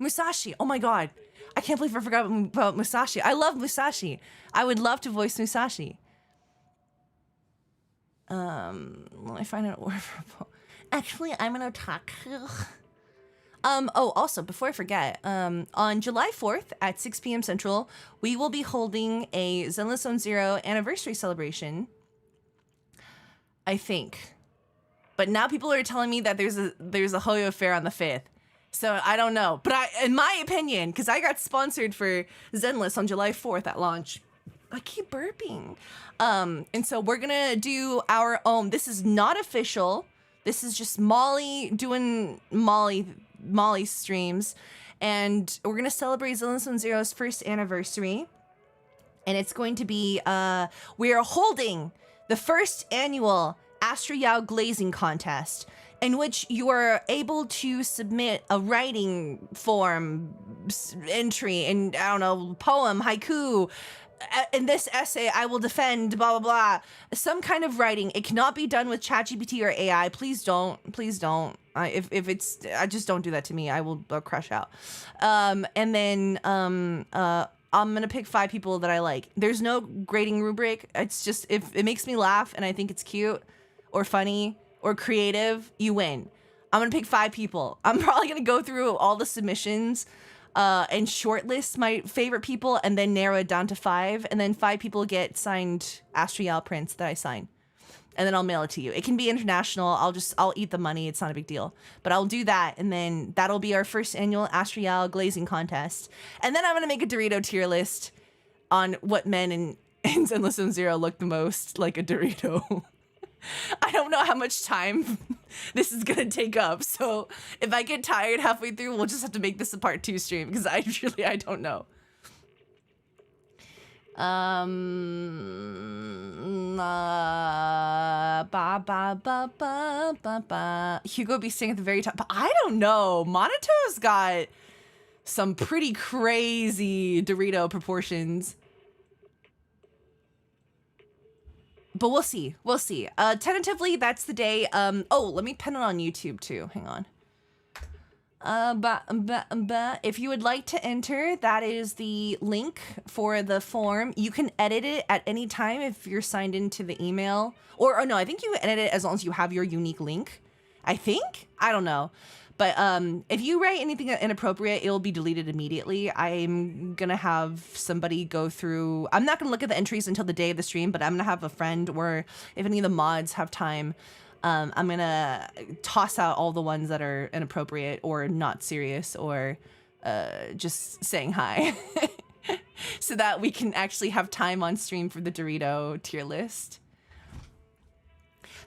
Oh my god, I can't believe I forgot about Musashi. I love Musashi. I would love to voice Musashi. Let me find out where. Actually, I'm an otaku. Oh, also, before I forget, on July 4th at 6 p.m. Central, we will be holding a Zenless Zone Zero anniversary celebration, I think. But now people are telling me that there's a Hoyo fair on the 5th. So I don't know. But in my opinion, because I got sponsored for Zenless on July 4th at launch, I keep burping. And so we're going to do our own. This is not official. This is just Molly doing Molly streams, and we're gonna celebrate Zenless Zone Zero's first anniversary, and it's going to be we are holding the first annual Astra Yao glazing contest, in which you are able to submit a writing form entry and I don't know, poem, haiku. In this essay, I will defend blah, blah, blah. Some kind of writing. It cannot be done with ChatGPT or AI. Please don't. If it's, I just don't do that to me. I will crash out. And then I'm going to pick 5 people that I like. There's no grading rubric. It's just, if it makes me laugh and I think it's cute or funny or creative, you win. I'm going to pick 5 people. I'm probably going to go through all the submissions and shortlist my favorite people and then narrow it down to 5. And then 5 people get signed Astrial prints that I sign. And then I'll mail it to you. It can be international. I'll eat the money. It's not a big deal. But I'll do that. And then that'll be our first annual Astrial glazing contest. And then I'm going to make a Dorito tier list on what men in Zenless Zone Zero look the most like a Dorito. I don't know how much time this is gonna take up, so if I get tired halfway through, we'll just have to make this a part 2 stream because I don't know. Hugo be staying at the very top, but I don't know. Monito's got some pretty crazy Dorito proportions. but we'll see. We'll see. Tentatively, that's the day. Oh, let me pin it on YouTube too. Hang on. If you would like to enter, that is the link for the form. You can edit it at any time if you're signed into the email. Or no, I think you edit it as long as you have your unique link. I think? I don't know. But if you write anything inappropriate, it'll be deleted immediately. I'm going to have somebody go through... I'm not going to look at the entries until the day of the stream, but I'm going to have a friend, or if any of the mods have time, I'm going to toss out all the ones that are inappropriate or not serious or just saying hi. So that we can actually have time on stream for the Dorito tier list.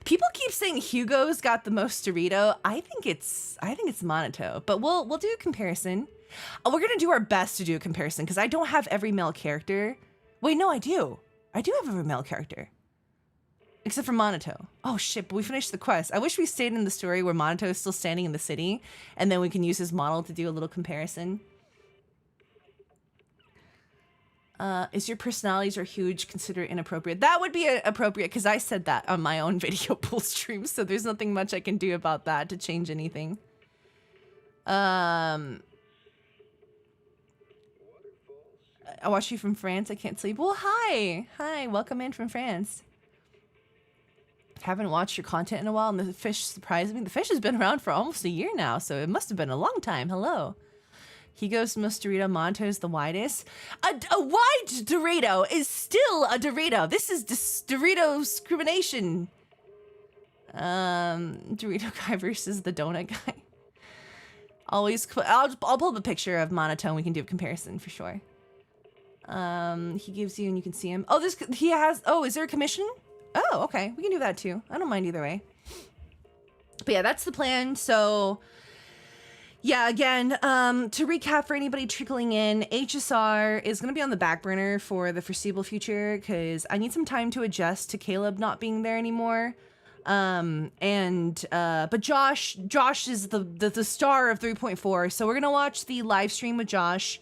People keep saying Hugo's got the most Dorito. I think it's Monato, but we'll do a comparison. We're gonna do our best to do a comparison because I don't have every male character. Wait, no, I do. I do have every male character, except for Monato. Oh shit! But we finished the quest. I wish we stayed in the story where Monato is still standing in the city, and then we can use his model to do a little comparison. Is your personalities are huge considered inappropriate? That would be appropriate because I said that on my own video pool stream, so there's nothing much I can do about that to change anything. I watch you from France. I can't sleep. Well, hi, welcome in from France. Haven't watched your content in a while, and the fish surprised me. The fish has been around for almost a year now, so it must have been a long time. Hello. He goes most Dorito. Monato is the widest. A wide Dorito is still a Dorito. This is Dorito discrimination. Dorito guy versus the donut guy. Always, I'll pull up a picture of Monato and we can do a comparison for sure. He gives you and you can see him. Oh, he has. Oh, is there a commission? Oh, okay. We can do that too. I don't mind either way. But yeah, that's the plan. So. Yeah, again, to recap for anybody trickling in, HSR is going to be on the back burner for the foreseeable future because I need some time to adjust to Caleb not being there anymore. But Josh is the star of 3.4, so we're going to watch the live stream with Josh.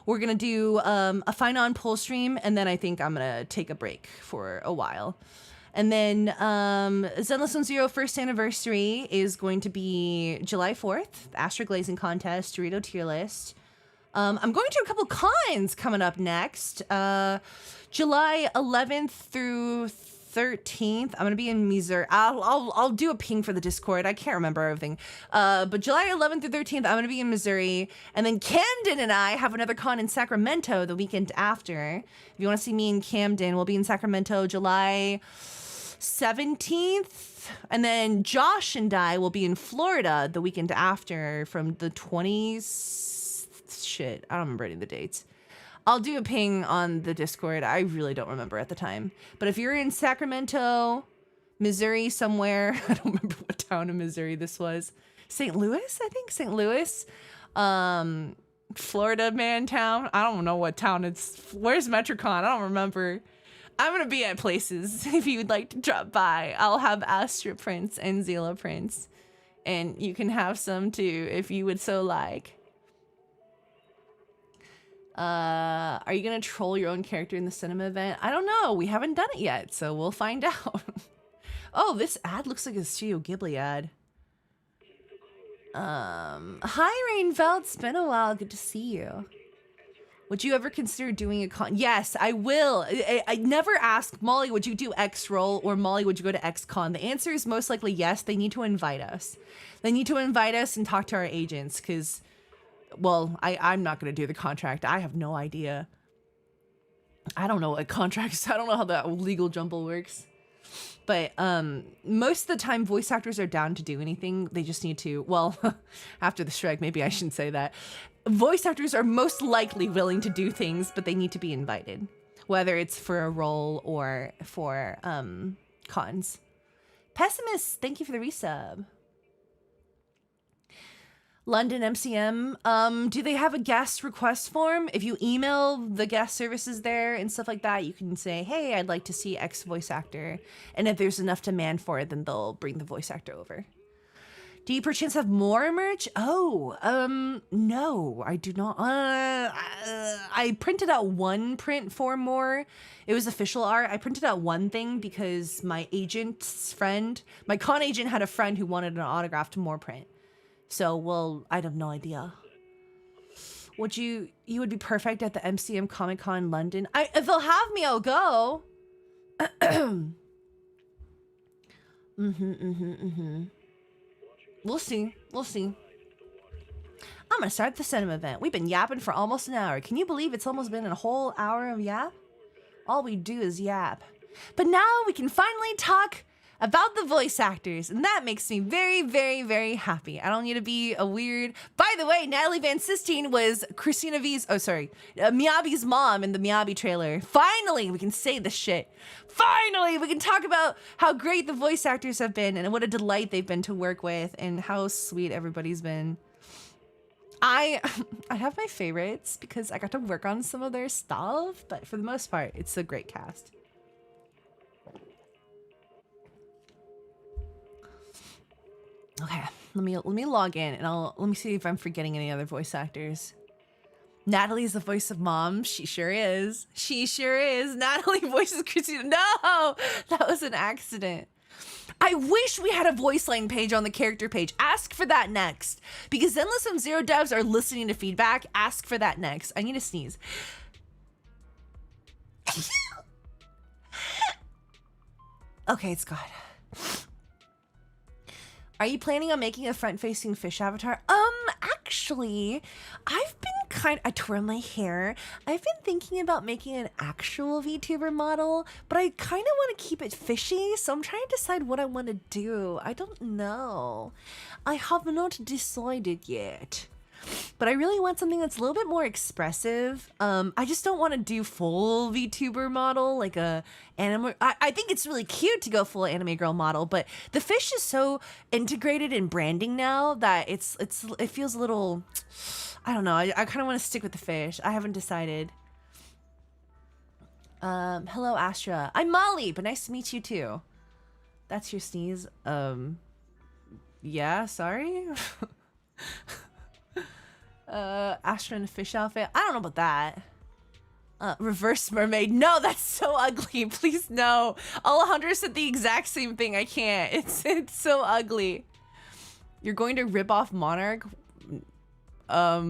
We're going to do a Fine On pull stream, and then I think I'm going to take a break for a while. And then Zenless 10 first anniversary is going to be July 4th, the Astra Glazing Contest, Dorito tier list. I'm going to a couple cons coming up next. July 11th through 13th, I'm going to be in Missouri. I'll do a ping for the Discord. I can't remember everything. But July 11th through 13th, I'm going to be in Missouri. And then Camden and I have another con in Sacramento the weekend after. If you want to see me in Camden, we'll be in Sacramento July 17th, and then Josh and I will be in Florida the weekend after from the 20s. Shit, I don't remember any of the dates. I'll do a ping on the Discord. I really don't remember at the time. But if you're in Sacramento, Missouri somewhere, I don't remember what town in Missouri this was. St. Louis, I think. St. Louis. Florida man town. I don't know what town it's. Where's Metrocon? I don't remember. I'm going to be at places if you would like to drop by. I'll have Astra prints and Zila prints. And you can have some too if you would so like. Are you going to troll your own character in the cinema event? I don't know. We haven't done it yet, so we'll find out. Oh, this ad looks like a Studio Ghibli ad. Hi, Rainfeld. It's been a while. Good to see you. Would you ever consider doing a con? Yes, I will. I never ask Molly, would you do X roll, or Molly, would you go to X con? The answer is most likely yes. They need to invite us. They need to invite us and talk to our agents because, well, I'm not going to do the contract. I have no idea. I don't know what contracts. I don't know how that legal jumble works. But most of the time, voice actors are down to do anything. They just need to, well, after the strike, maybe I shouldn't say that. Voice actors are most likely willing to do things, but they need to be invited, whether it's for a role or for cons. Pessimist, thank you for the resub. London MCM, do they have a guest request form? If you email the guest services there and stuff like that, you can say, hey, I'd like to see X voice actor. And if there's enough demand for it, then they'll bring the voice actor over. Do you perchance have more merch? Oh, no, I do not. I printed out one print for more. It was official art. I printed out one thing because my agent's friend, my con agent had a friend who wanted an autographed more print. So, well, I have no idea. Would you would be perfect at the MCM Comic Con London. If they'll have me, I'll go. We'll see. We'll see. I'm gonna start the cinema event. We've been yapping for almost an hour. Can you believe it's almost been a whole hour of yap? All we do is yap. But now we can finally talk about the voice actors, and that makes me very, very, very happy. I don't need to be a weird... By the way, Natalie Van Sistine was Christina V's... Oh, sorry. Miyabi's mom in the Miyabi trailer. Finally, we can say this shit. Finally, we can talk about how great the voice actors have been and what a delight they've been to work with and how sweet everybody's been. I have my favorites because I got to work on some of their stuff, but for the most part, it's a great cast. Okay, let me log in and let me see if I'm forgetting any other voice actors. Natalie's the voice of Mom. She sure is. She sure is. Natalie voices Christina. No, that was an accident. I wish we had a voice line page on the character page. Ask for that next. Because then some Zero devs are listening to feedback. Ask for that next. I need to sneeze. Okay, it's gone. Are you planning on making a front-facing fish avatar? Actually, I've been I twirl my hair. I've been thinking about making an actual VTuber model, but I kind of want to keep it fishy, so I'm trying to decide what I want to do. I don't know. I have not decided yet. But I really want something that's a little bit more expressive. I just don't want to do full VTuber model, like a anime. I think it's really cute to go full anime girl model, but the fish is so integrated in branding now that it feels a little, I don't know. I kind of want to stick with the fish. I haven't decided. Hello, Astra. I'm Molly, but nice to meet you too. That's your sneeze. Yeah, sorry. Astra in a fish outfit. I don't know about that. Reverse mermaid. No, that's so ugly. Please no. Alejandra said the exact same thing. I can't. It's so ugly. You're going to rip off Monarch? I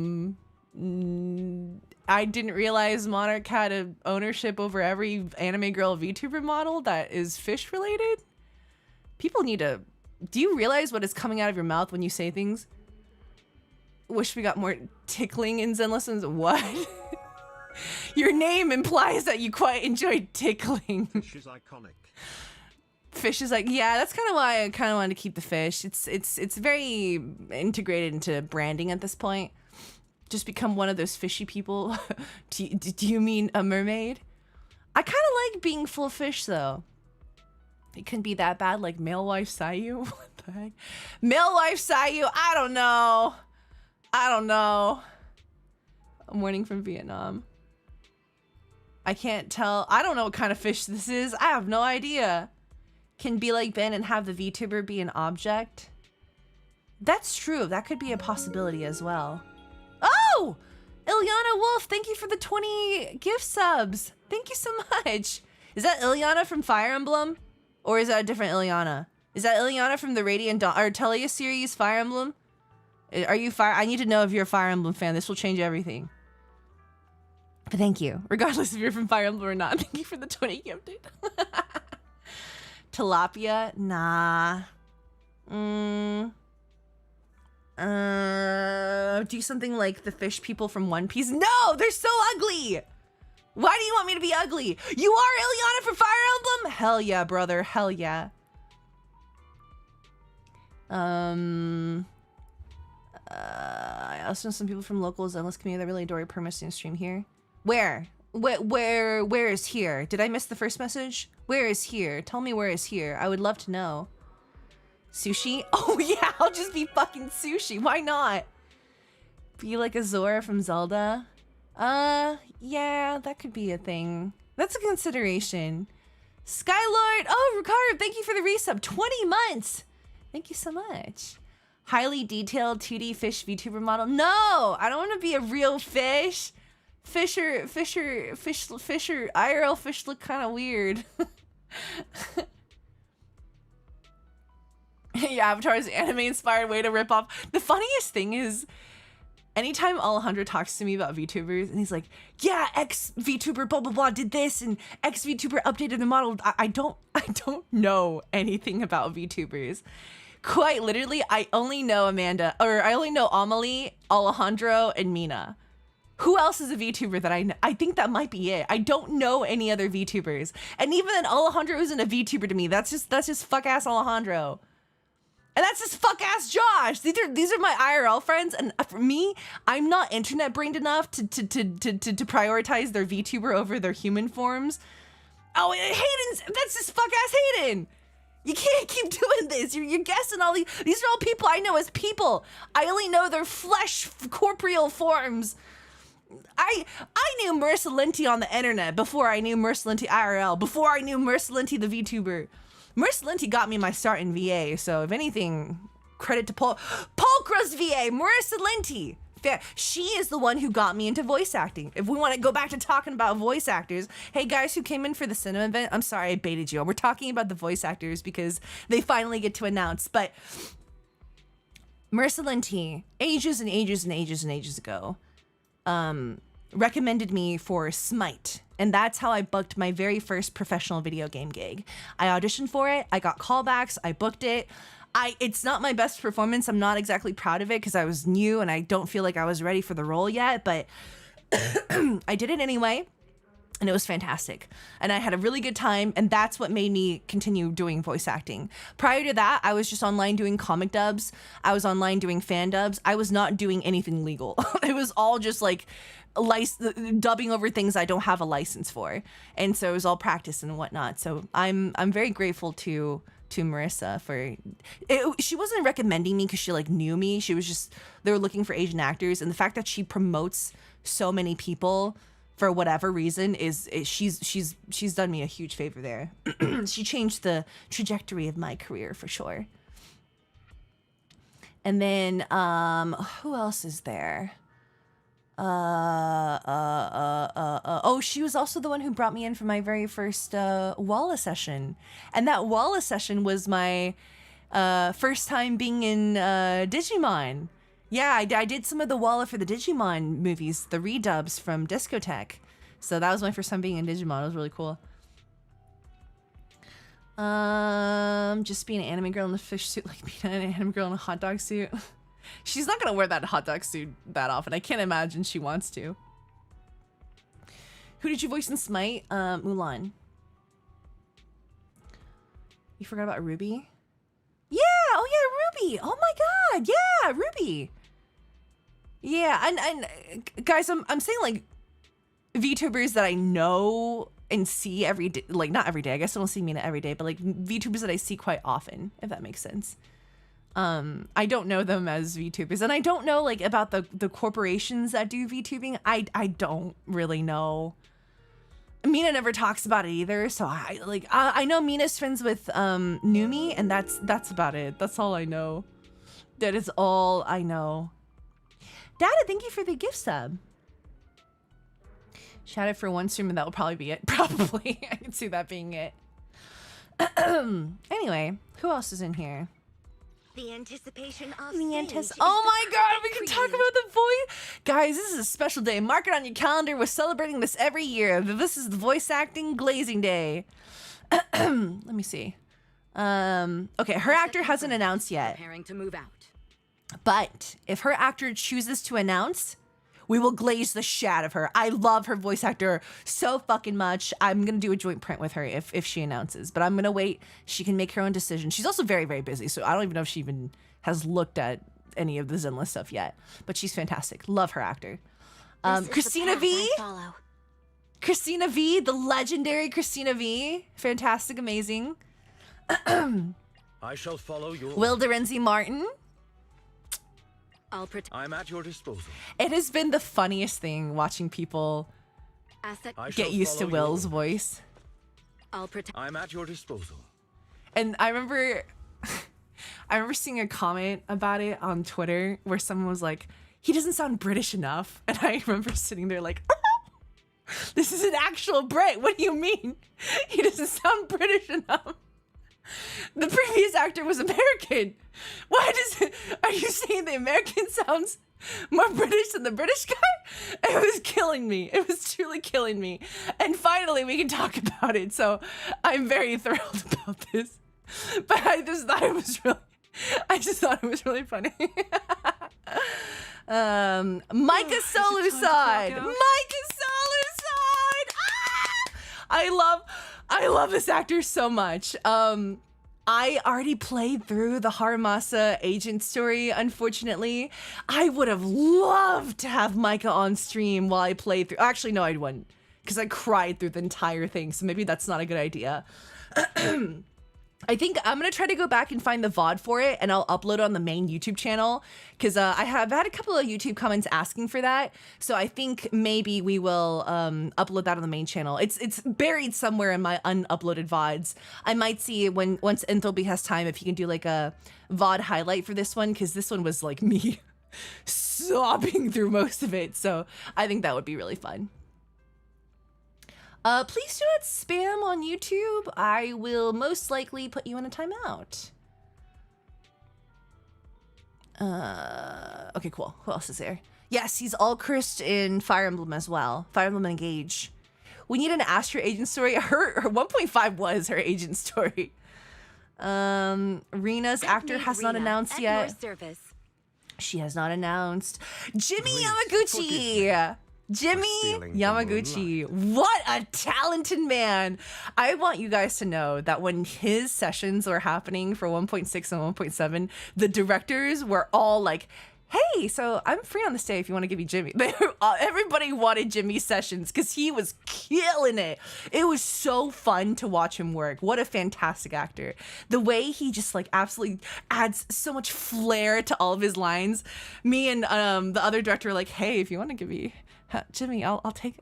didn't realize Monarch had a ownership over every anime girl VTuber model that is fish related. People need to... Do you realize what is coming out of your mouth when you say things? Wish we got more tickling in Zen lessons. What? Your name implies that you quite enjoy tickling. Fish is iconic. Fish is like, yeah, that's kind of why I kind of wanted to keep the fish. It's very integrated into branding at this point. Just become one of those fishy people. Do you mean a mermaid? I kind of like being full fish though. It couldn't be that bad, like male wife Sayu. What the heck? Male wife Sayu. I don't know. I'm warning from Vietnam. I can't tell. I don't know what kind of fish this is. I have no idea. Can be like Ben and have the VTuber be an object? That's true. That could be a possibility as well. Oh! Ilyana Wolf, thank you for the 20 gift subs. Thank you so much. Is that Ilyana from Fire Emblem? Or is that a different Ilyana? Is that Ilyana from the Radiant Dawn or Telia series Fire Emblem? Are you Fire? I need to know if you're a Fire Emblem fan. This will change everything. But thank you. Regardless if you're from Fire Emblem or not. Thank you for the 20 gifted. Tilapia? Nah. Do something like the fish people from One Piece? No! They're so ugly! Why do you want me to be ugly? You are Ilyana from Fire Emblem? Hell yeah, brother. Hell yeah. I also know some people from local Zenless community that really adore your permission stream here. Where is here? Did I miss the first message? Where is here? Tell me where is here. I would love to know. Sushi? Oh yeah, I'll just be fucking sushi. Why not? Be like a Zora from Zelda? Yeah, that could be a thing. That's a consideration. Skylord! Oh, Ricardo, thank you for the resub. 20 months! Thank you so much. Highly detailed 2D fish VTuber model. No, I don't want to be a real fish. Fisher, IRL fish look kind of weird. Yeah, Avatar's anime-inspired way to rip off. The funniest thing is, anytime Alejandro talks to me about VTubers, and he's like, yeah, X VTuber blah blah blah did this, and X VTuber updated the model. I don't know anything about VTubers. Quite literally, I only know Amanda, or I only know Amelie, Alejandro, and Mina. Who else is a VTuber that I know? I think that might be it. I don't know any other VTubers. And even then, Alejandro isn't a VTuber to me. That's just fuck ass Alejandro. And that's just fuck ass Josh. These are my IRL friends, and for me, I'm not internet brained enough to prioritize their VTuber over their human forms. Oh, Hayden's, that's just fuck ass Hayden. You can't keep doing this. You're guessing all these are all people I know as people. I only know their flesh corporeal forms. I knew Marissa Linty on the internet before I knew Marissa Linty IRL, before I knew Marissa Linty the VTuber. Marissa Linty got me my start in VA, so if anything, credit to Pulchra's VA, Marissa Linty. She is the one who got me into voice acting. If we want to go back to talking about voice actors, hey guys who came in for the cinema event, I'm sorry I baited you. We're talking about the voice actors because they finally get to announce, but Marissa Linty, ages and ages and ages and ages ago, recommended me for Smite. And that's how I booked my very first professional video game gig. I auditioned for it. I got callbacks. I booked it. It's not my best performance. I'm not exactly proud of it because I was new and I don't feel like I was ready for the role yet, but I did it anyway. And it was fantastic. And I had a really good time. And that's what made me continue doing voice acting. Prior to that, I was just online doing comic dubs. I was online doing fan dubs. I was not doing anything legal. It was all just like dubbing over things I don't have a license for. And so it was all practice and whatnot. So I'm very grateful to Marissa for it. She wasn't recommending me because she like knew me. She was just, they were looking for Asian actors. And the fact that she promotes so many people for whatever reason is she's done me a huge favor there. She changed the trajectory of my career for sure. And then who else is there? Oh, she was also the one who brought me in for my very first Walla session. And that Walla session was my first time being in Digimon. Yeah, I did some of the Walla for the Digimon movies, the redubs from Discotheque. So that was my first time being in Digimon. It was really cool. Just being an anime girl in a fish suit, like being an anime girl in a hot dog suit. She's not gonna wear that hot dog suit that often. I can't imagine she wants to. Who did you voice in Smite? Mulan. You forgot about Ruby? Yeah, oh yeah, Ruby. Oh my god, yeah, Ruby. Yeah, and guys, I'm saying like VTubers that I know and see every day, like not every day. I guess I don't see Mina every day, but like VTubers that I see quite often, if that makes sense. I don't know them as VTubers, and I don't know like about the corporations that do VTubing. I don't really know. Mina never talks about it either, so I know Mina's friends with Numi, and that's about it. That's all I know. That is all I know. Dada, thank you for the gift sub. Shout out for one stream, and that will probably be it. Probably, I can see that being it. Anyway, who else is in here? The anticipation of oh my god, we can talk about the voice. Guys, this is a special day. Mark it on your calendar. We're celebrating this every year. This is the voice acting glazing day. Let me see. Okay, her actor hasn't announced yet. Preparing to move out. But if her actor chooses to announce, we will glaze the shit out of her. I love her voice actor so fucking much. I'm going to do a joint print with her if she announces. But I'm going to wait. She can make her own decision. She's also very, very busy. So I don't even know if she even has looked at any of the Zenless stuff yet. But she's fantastic. Love her actor. Christina V. Christina V. The legendary Christina V. Fantastic. Amazing. I shall follow your Will Dorenzi Martin. I'm at your disposal. It has been the funniest thing watching people get used to Will's voice. I'm at your disposal. And I remember I remember seeing a comment about it on Twitter where someone was like, he doesn't sound British enough. And I remember sitting there like, this is an actual Brit. What do you mean? He doesn't sound British enough. The previous actor was American. Are you saying the American sounds more British than the British guy? It was killing me. It was truly killing me. And finally we can talk about it. So I'm very thrilled about this. But I just thought it was really funny. Micah Soluside. Micah Soluside. Ah! I love this actor so much. I already played through the Haramasa agent story, unfortunately. I would have loved to have Micah on stream while I played through. Actually, no, I wouldn't, because I cried through the entire thing, so maybe that's not a good idea. I think I'm going to try to go back and find the VOD for it, and I'll upload it on the main YouTube channel, because I have had a couple of YouTube comments asking for that, so I think maybe we will upload that on the main channel. It's buried somewhere in my unuploaded VODs. I might see once Enthalpy has time if he can do like a VOD highlight for this one, because this one was like me sobbing through most of it, so I think that would be really fun. Please do not spam on YouTube. I will most likely put you in a timeout. Okay, cool. Who else is there? Yes, he's all cursed in Fire Emblem as well. Fire Emblem Engage. We need an Astra agent story. Her 1.5 was her agent story. Rena's actor has not announced yet. Your service. She has not announced. Jimmy Yamaguchi. Jimmy Yamaguchi, what a talented man. I want you guys to know that when his sessions were happening for 1.6 and 1.7, the directors were all like, hey, so I'm free on this day if you want to give me Jimmy. Everybody wanted Jimmy's sessions because he was killing it. It was so fun to watch him work. What a fantastic actor. The way he just like absolutely adds so much flair to all of his lines. Me and the other director were like, hey, if you want to give me Jimmy, I'll take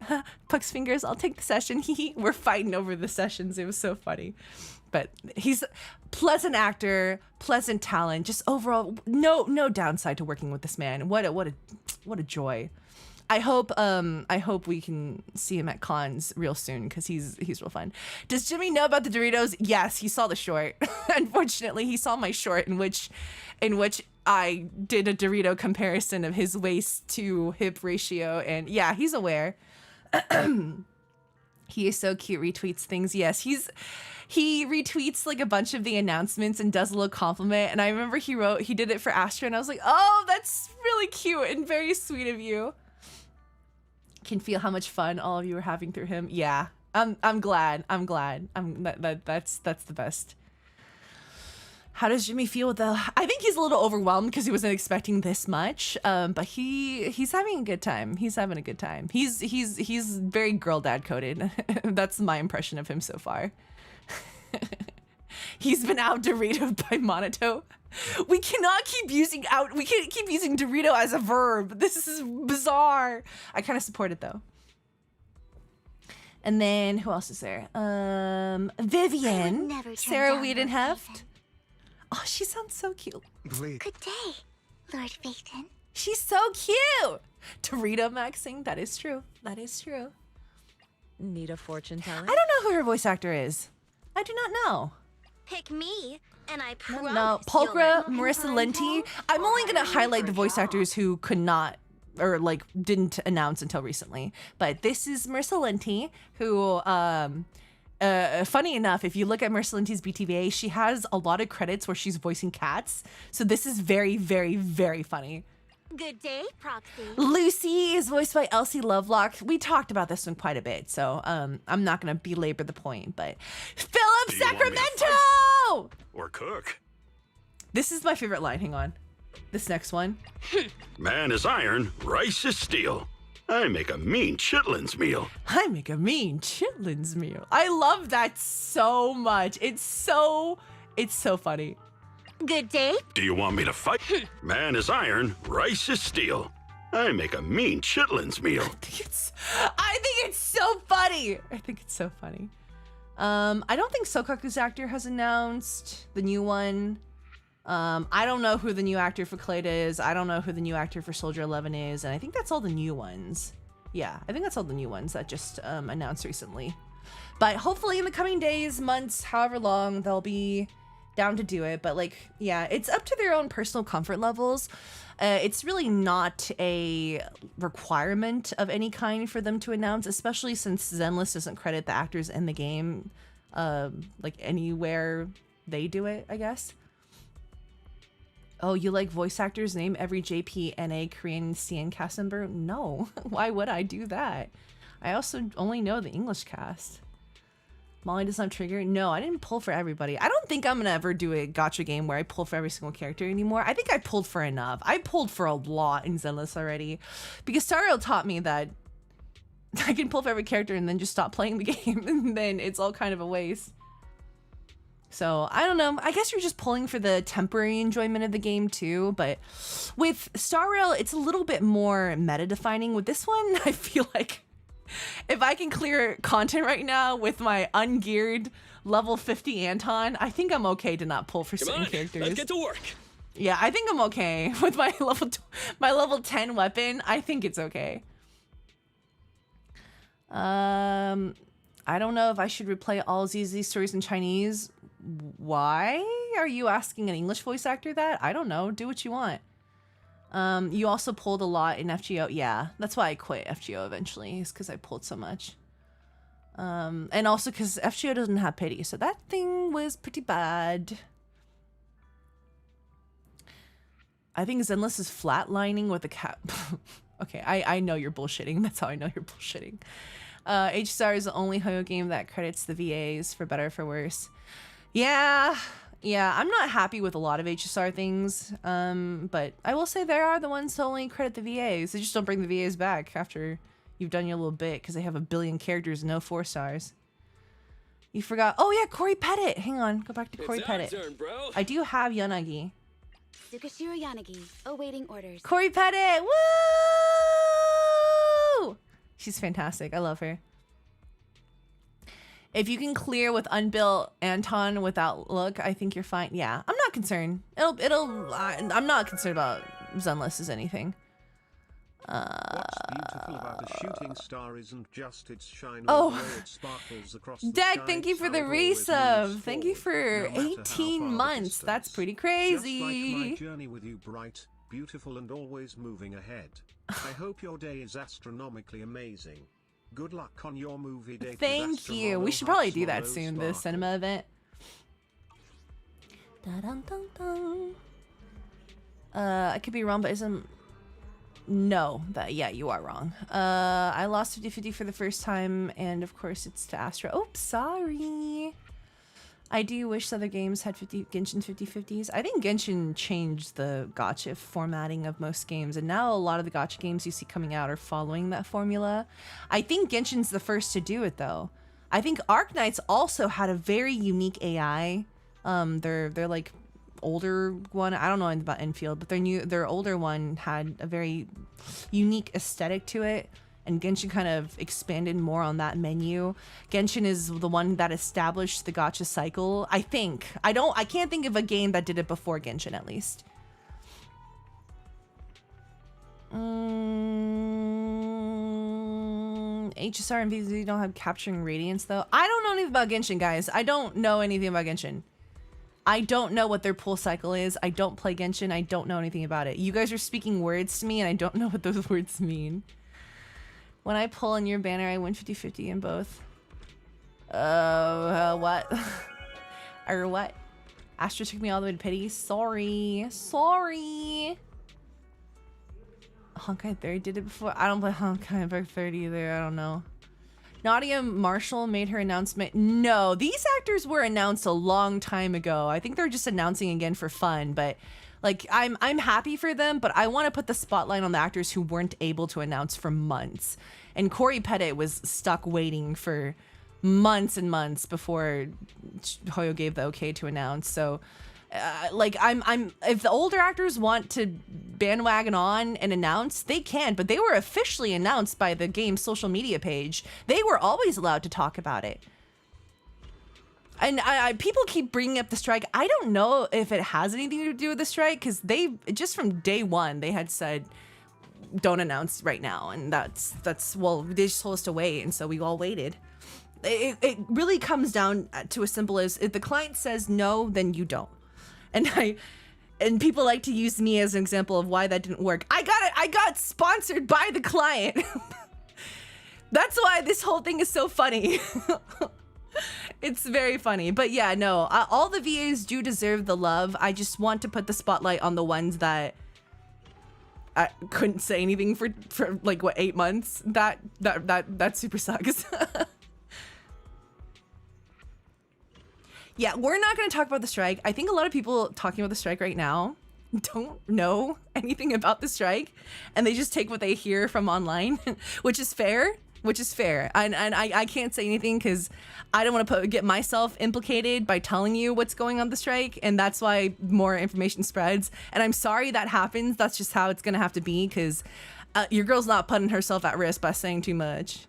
Puck's fingers. I'll take the session. We're fighting over the sessions. It was so funny. But he's a pleasant actor, pleasant talent. Just overall, no downside to working with this man. What a joy. I hope we can see him at cons real soon because he's real fun. Does Jimmy know about the Doritos? Yes, he saw the short. Unfortunately, he saw my short in which I did a Dorito comparison of his waist to hip ratio, and yeah, he's aware. He is so cute, retweets things. Yes, he retweets like a bunch of the announcements and does a little compliment. And I remember he did it for Astra, and I was like, oh, that's really cute and very sweet of you. Can feel how much fun all of you are having through him. Yeah, I'm glad. That's the best. How does Jimmy feel with the? I think he's a little overwhelmed because he wasn't expecting this much. But he's having a good time. He's having a good time. He's very girl dad coded. That's my impression of him so far. He's been out Dorito by Monato. We can't keep using Dorito as a verb. This is bizarre. I kind of support it though. And then who else is there? Vivian, Sarah Wiedenheft. Oh, she sounds so cute. Good day, Lord Phaeton. She's so cute. Dorito maxing. That is true. That is true. Need a fortune teller? I don't know who her voice actor is. I do not know. Pick me, and I promise. No, Pulchra, Marissa Lenti. I'm only gonna highlight the voice actors who could not or like didn't announce until recently. But this is Marissa Lenti, who funny enough, if you look at Marissa Lenti's BTVA, she has a lot of credits where she's voicing cats. So this is very, very, very funny. Good day, Proxy. Lucy is voiced by Elsie Lovelock. We talked about this one quite a bit, so I'm not going to belabor the point, but Philip Sacramento! Or cook? This is my favorite line. Hang on. This next one. Man is iron, rice is steel. I make a mean chitlins meal. I make a mean chitlins meal. I love that so much. It's so funny. Good day. Do you want me to fight? Man is iron, rice is steel. I make a mean chitlins meal. I think it's so funny. I don't think Sokaku's actor has announced the new one. I don't know who the new actor for Clayda is. I don't know who the new actor for Soldier 11 is. And I think that's all the new ones. Yeah, I think that's all the new ones that just announced recently. But hopefully in the coming days, months, however long, they'll be down to do it. But like, yeah, it's up to their own personal comfort levels. It's really not a requirement of any kind for them to announce, especially since Zenless doesn't credit the actors in the game like anywhere they do it, I guess. Oh, you like voice actors? Name every JPNA Korean CN cast member? No. Why would I do that? I also only know the English cast. Molly does not trigger? No, I didn't pull for everybody. I don't think I'm gonna ever do a gacha game where I pull for every single character anymore. I think I pulled for enough. I pulled for a lot in Zenless already. Because Sariel taught me that I can pull for every character and then just stop playing the game. And then it's all kind of a waste. So, I don't know. I guess you're just pulling for the temporary enjoyment of the game too, but with Star Rail, it's a little bit more meta-defining. With this one, I feel like if I can clear content right now with my ungeared level 50 Anton, I think I'm okay to not pull for certain characters. Let's get to work. Yeah, I think I'm okay with my level 10 weapon. I think it's okay. I don't know if I should replay all ZZ stories in Chinese. Why are you asking an English voice actor that? I don't know. Do what you want. You also pulled a lot in FGO. Yeah, that's why I quit FGO eventually, is because I pulled so much. And also because FGO doesn't have pity, so that thing was pretty bad. I think Zenless is flatlining with a cat. Okay, I know you're bullshitting. That's how I know you're bullshitting. HSR is the only Hoyo game that credits the VAs for better or for worse. Yeah, I'm not happy with a lot of HSR things, but I will say there are the ones that only credit the VAs. They just don't bring the VAs back after you've done your little bit because they have a billion characters, no 4 stars. You forgot. Oh yeah, Corey Pettit. Hang on, go back to Corey Pettit. Turn, bro. I do have Yanagi. Tsukashiro Yanagi, awaiting orders. Corey Pettit, woo! She's fantastic. I love her. If you can clear with unbuilt Anton without look, I think you're fine. Yeah, I'm not concerned. I'm not concerned about Zenless as anything. What's beautiful about a shooting star isn't just its shine, oh, it sparkles across the Deck, sky, thank you for the resub. Thank you for 18 months. That's pretty crazy. Just like my journey with you, bright, beautiful, and always moving ahead. I hope your day is astronomically amazing. Good luck on your movie date. Thank you. We should probably do that soon, the cinema event. I could be wrong, but isn't... No, yeah, you are wrong. I lost 50-50 for the first time, and of course it's to Astra. Oops, sorry. I do wish other games had Genshin 50-50s. I think Genshin changed the gacha formatting of most games, and now a lot of the gacha games you see coming out are following that formula. I think Genshin's the first to do it, though. I think Arknights also had a very unique AI. They're like older one. I don't know anything about Enfield, but their older one had a very unique aesthetic to it. And Genshin kind of expanded more on that menu. Genshin is the one that established the gacha cycle, I think. I can't think of a game that did it before Genshin, at least. HSR and VZ don't have capturing radiance, though. I don't know anything about Genshin, guys. I don't know anything about Genshin. I don't know what their pull cycle is. I don't play Genshin. I don't know anything about it. You guys are speaking words to me, and I don't know what those words mean. When I pull in your banner, I win 50-50 in both. What? Or what? Astra took me all the way to pity. Sorry. Sorry. Honkai 30 did it before. I don't play Honkai 30 either. I don't know. Nadia Marshall made her announcement. No, these actors were announced a long time ago. I think they're just announcing again for fun, but like I'm happy for them, but I want to put the spotlight on the actors who weren't able to announce for months. And Corey Pettit was stuck waiting for months and months before Hoyo gave the okay to announce. So like I'm if the older actors want to bandwagon on and announce, they can, but they were officially announced by the game's social media page. They were always allowed to talk about it. And people keep bringing up the strike. I don't know if it has anything to do with the strike, because they just from day one they had said don't announce right now, and that's well, they just told us to wait, and so we all waited. It really comes down to as simple as if the client says no, then you don't. And people like to use me as an example of why that didn't work. I got sponsored by the client. That's why this whole thing is so funny. It's very funny. But yeah, no, all the VAs do deserve the love. I just want to put the spotlight on the ones that I couldn't say anything for like, what, 8 months? That super sucks. Yeah, we're not going to talk about the strike. I think a lot of people talking about the strike right now don't know anything about the strike, and they just take what they hear from online, which is fair. And I can't say anything because I don't want to get myself implicated by telling you what's going on the strike, and that's why more information spreads. And I'm sorry that happens. That's just how it's going to have to be, because your girl's not putting herself at risk by saying too much.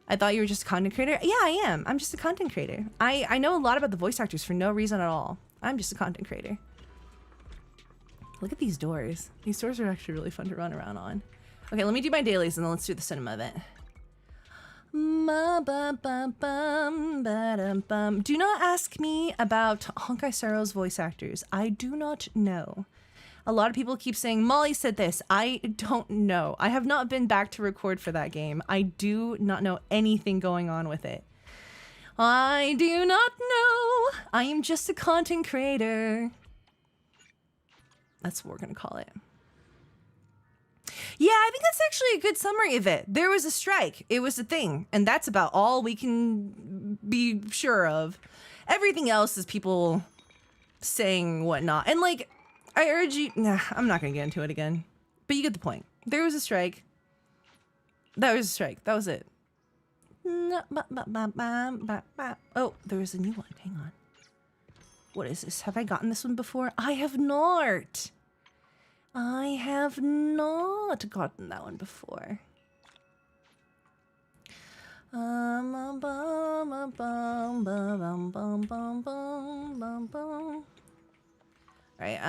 I thought you were just a content creator. Yeah, I am. I'm just a content creator. I know a lot about the voice actors for no reason at all. I'm just a content creator. Look at these doors. These doors are actually really fun to run around on. Okay, let me do my dailies and then let's do the cinema event. Do not ask me about Honkai Staro's voice actors. I do not know. A lot of people keep saying, Molly said this. I don't know. I have not been back to record for that game. I do not know anything going on with it. I do not know. I am just a content creator. That's what we're going to call it. Yeah, I think that's actually a good summary of it. There was a strike. It was a thing. And that's about all we can be sure of. Everything else is people saying whatnot. And like, I urge you, nah, I'm not going to get into it again. But you get the point. There was a strike. That was a strike. That was it. Oh, there was a new one. Hang on. What is this? Have I gotten this one before? I have not. I have not gotten that one before. Right,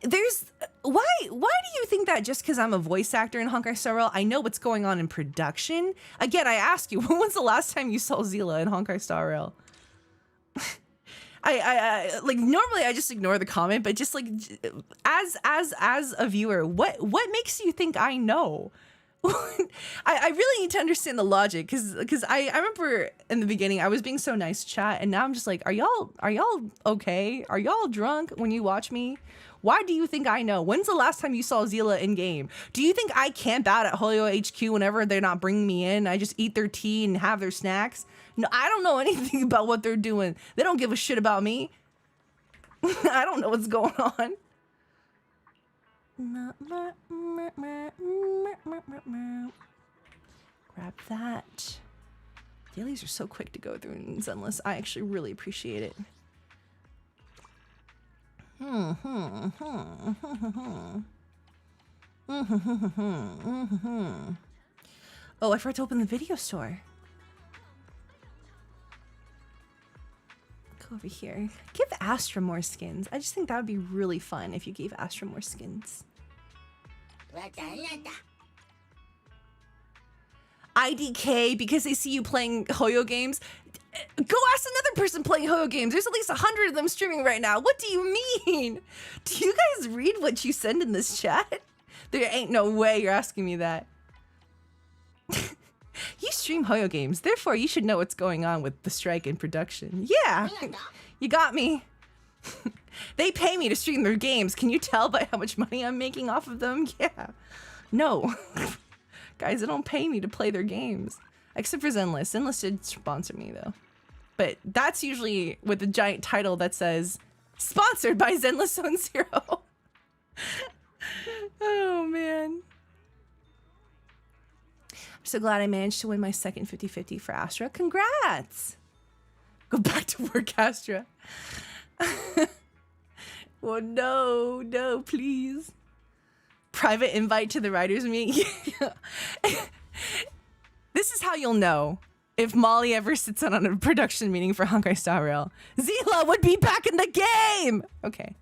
there's why do you think that just because I'm a voice actor in Honkai Star Rail, I know what's going on in production? Again, I ask you, when was the last time you saw Zila in Honkai Star Rail? I like, normally I just ignore the comment, but just like as a viewer, what makes you think I know? I really need to understand the logic, because I remember in the beginning I was being so nice chat, and now I'm just like, are y'all okay? Are y'all drunk when you watch me? Why do you think I know? When's the last time you saw Zila in game? Do you think I camp out at Hoyo HQ whenever they're not bringing me in? I just eat their tea and have their snacks? No, I don't know anything about what they're doing. They don't give a shit about me. I don't know what's going on. Grab that. Dailies are so quick to go through in Zenless. I actually really appreciate it. Oh, I forgot to open the video store. Go over here. Give Astra more skins. I just think that would be really fun if you gave Astra more skins. IDK because they see you playing Hoyo games. Go ask another person playing Hoyo games. There's at least 100 of them streaming right now. What do you mean? Do you guys read what you send in this chat? There ain't no way you're asking me that. You stream Hoyo games, therefore you should know what's going on with the strike in production. Yeah, you got me. They pay me to stream their games. Can you tell by how much money I'm making off of them? Yeah. No. Guys, they don't pay me to play their games. Except for Zenless. Zenless did sponsor me, though. But that's usually with a giant title that says, sponsored by Zenless Zone Zero. Oh, man. I'm so glad I managed to win my second 50-50 for Astra. Congrats! Go back to work, Astra. Well, no, please. Private invite to the writers meeting. This is how you'll know if Molly ever sits in on a production meeting for Honkai Star Rail. Zila would be back in the game! Okay.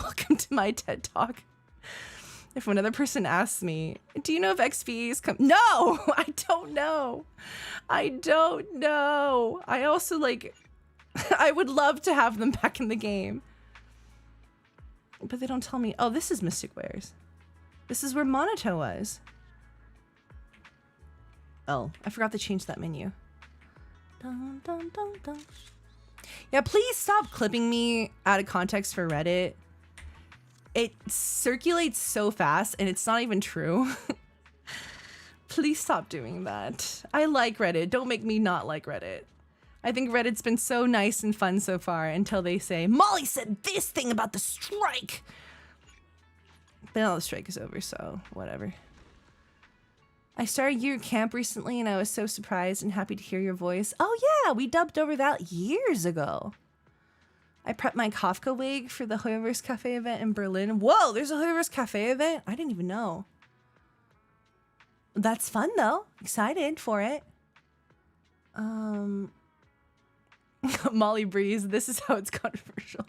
Welcome to my TED Talk. If another person asks me, do you know if XP is No! I don't know. I don't know. I also, like... I would love to have them back in the game. But they don't tell me. Oh, this is Mystic Wares. This is where Monato was. Oh, I forgot to change that menu. Dun, dun, dun, dun. Yeah, please stop clipping me out of context for Reddit. It circulates so fast and it's not even true. Please stop doing that. I like Reddit. Don't make me not like Reddit. I think Reddit's been so nice and fun so far until they say, Molly said this thing about the strike. But now the strike is over, so whatever. I started your camp recently and I was so surprised and happy to hear your voice. Oh yeah, we dubbed over that years ago. I prepped my Kafka wig for the Hoyoverse Cafe event in Berlin. Whoa, there's a Hoyoverse Cafe event? I didn't even know. That's fun though. Excited for it. Molly Breeze, this is how it's controversial.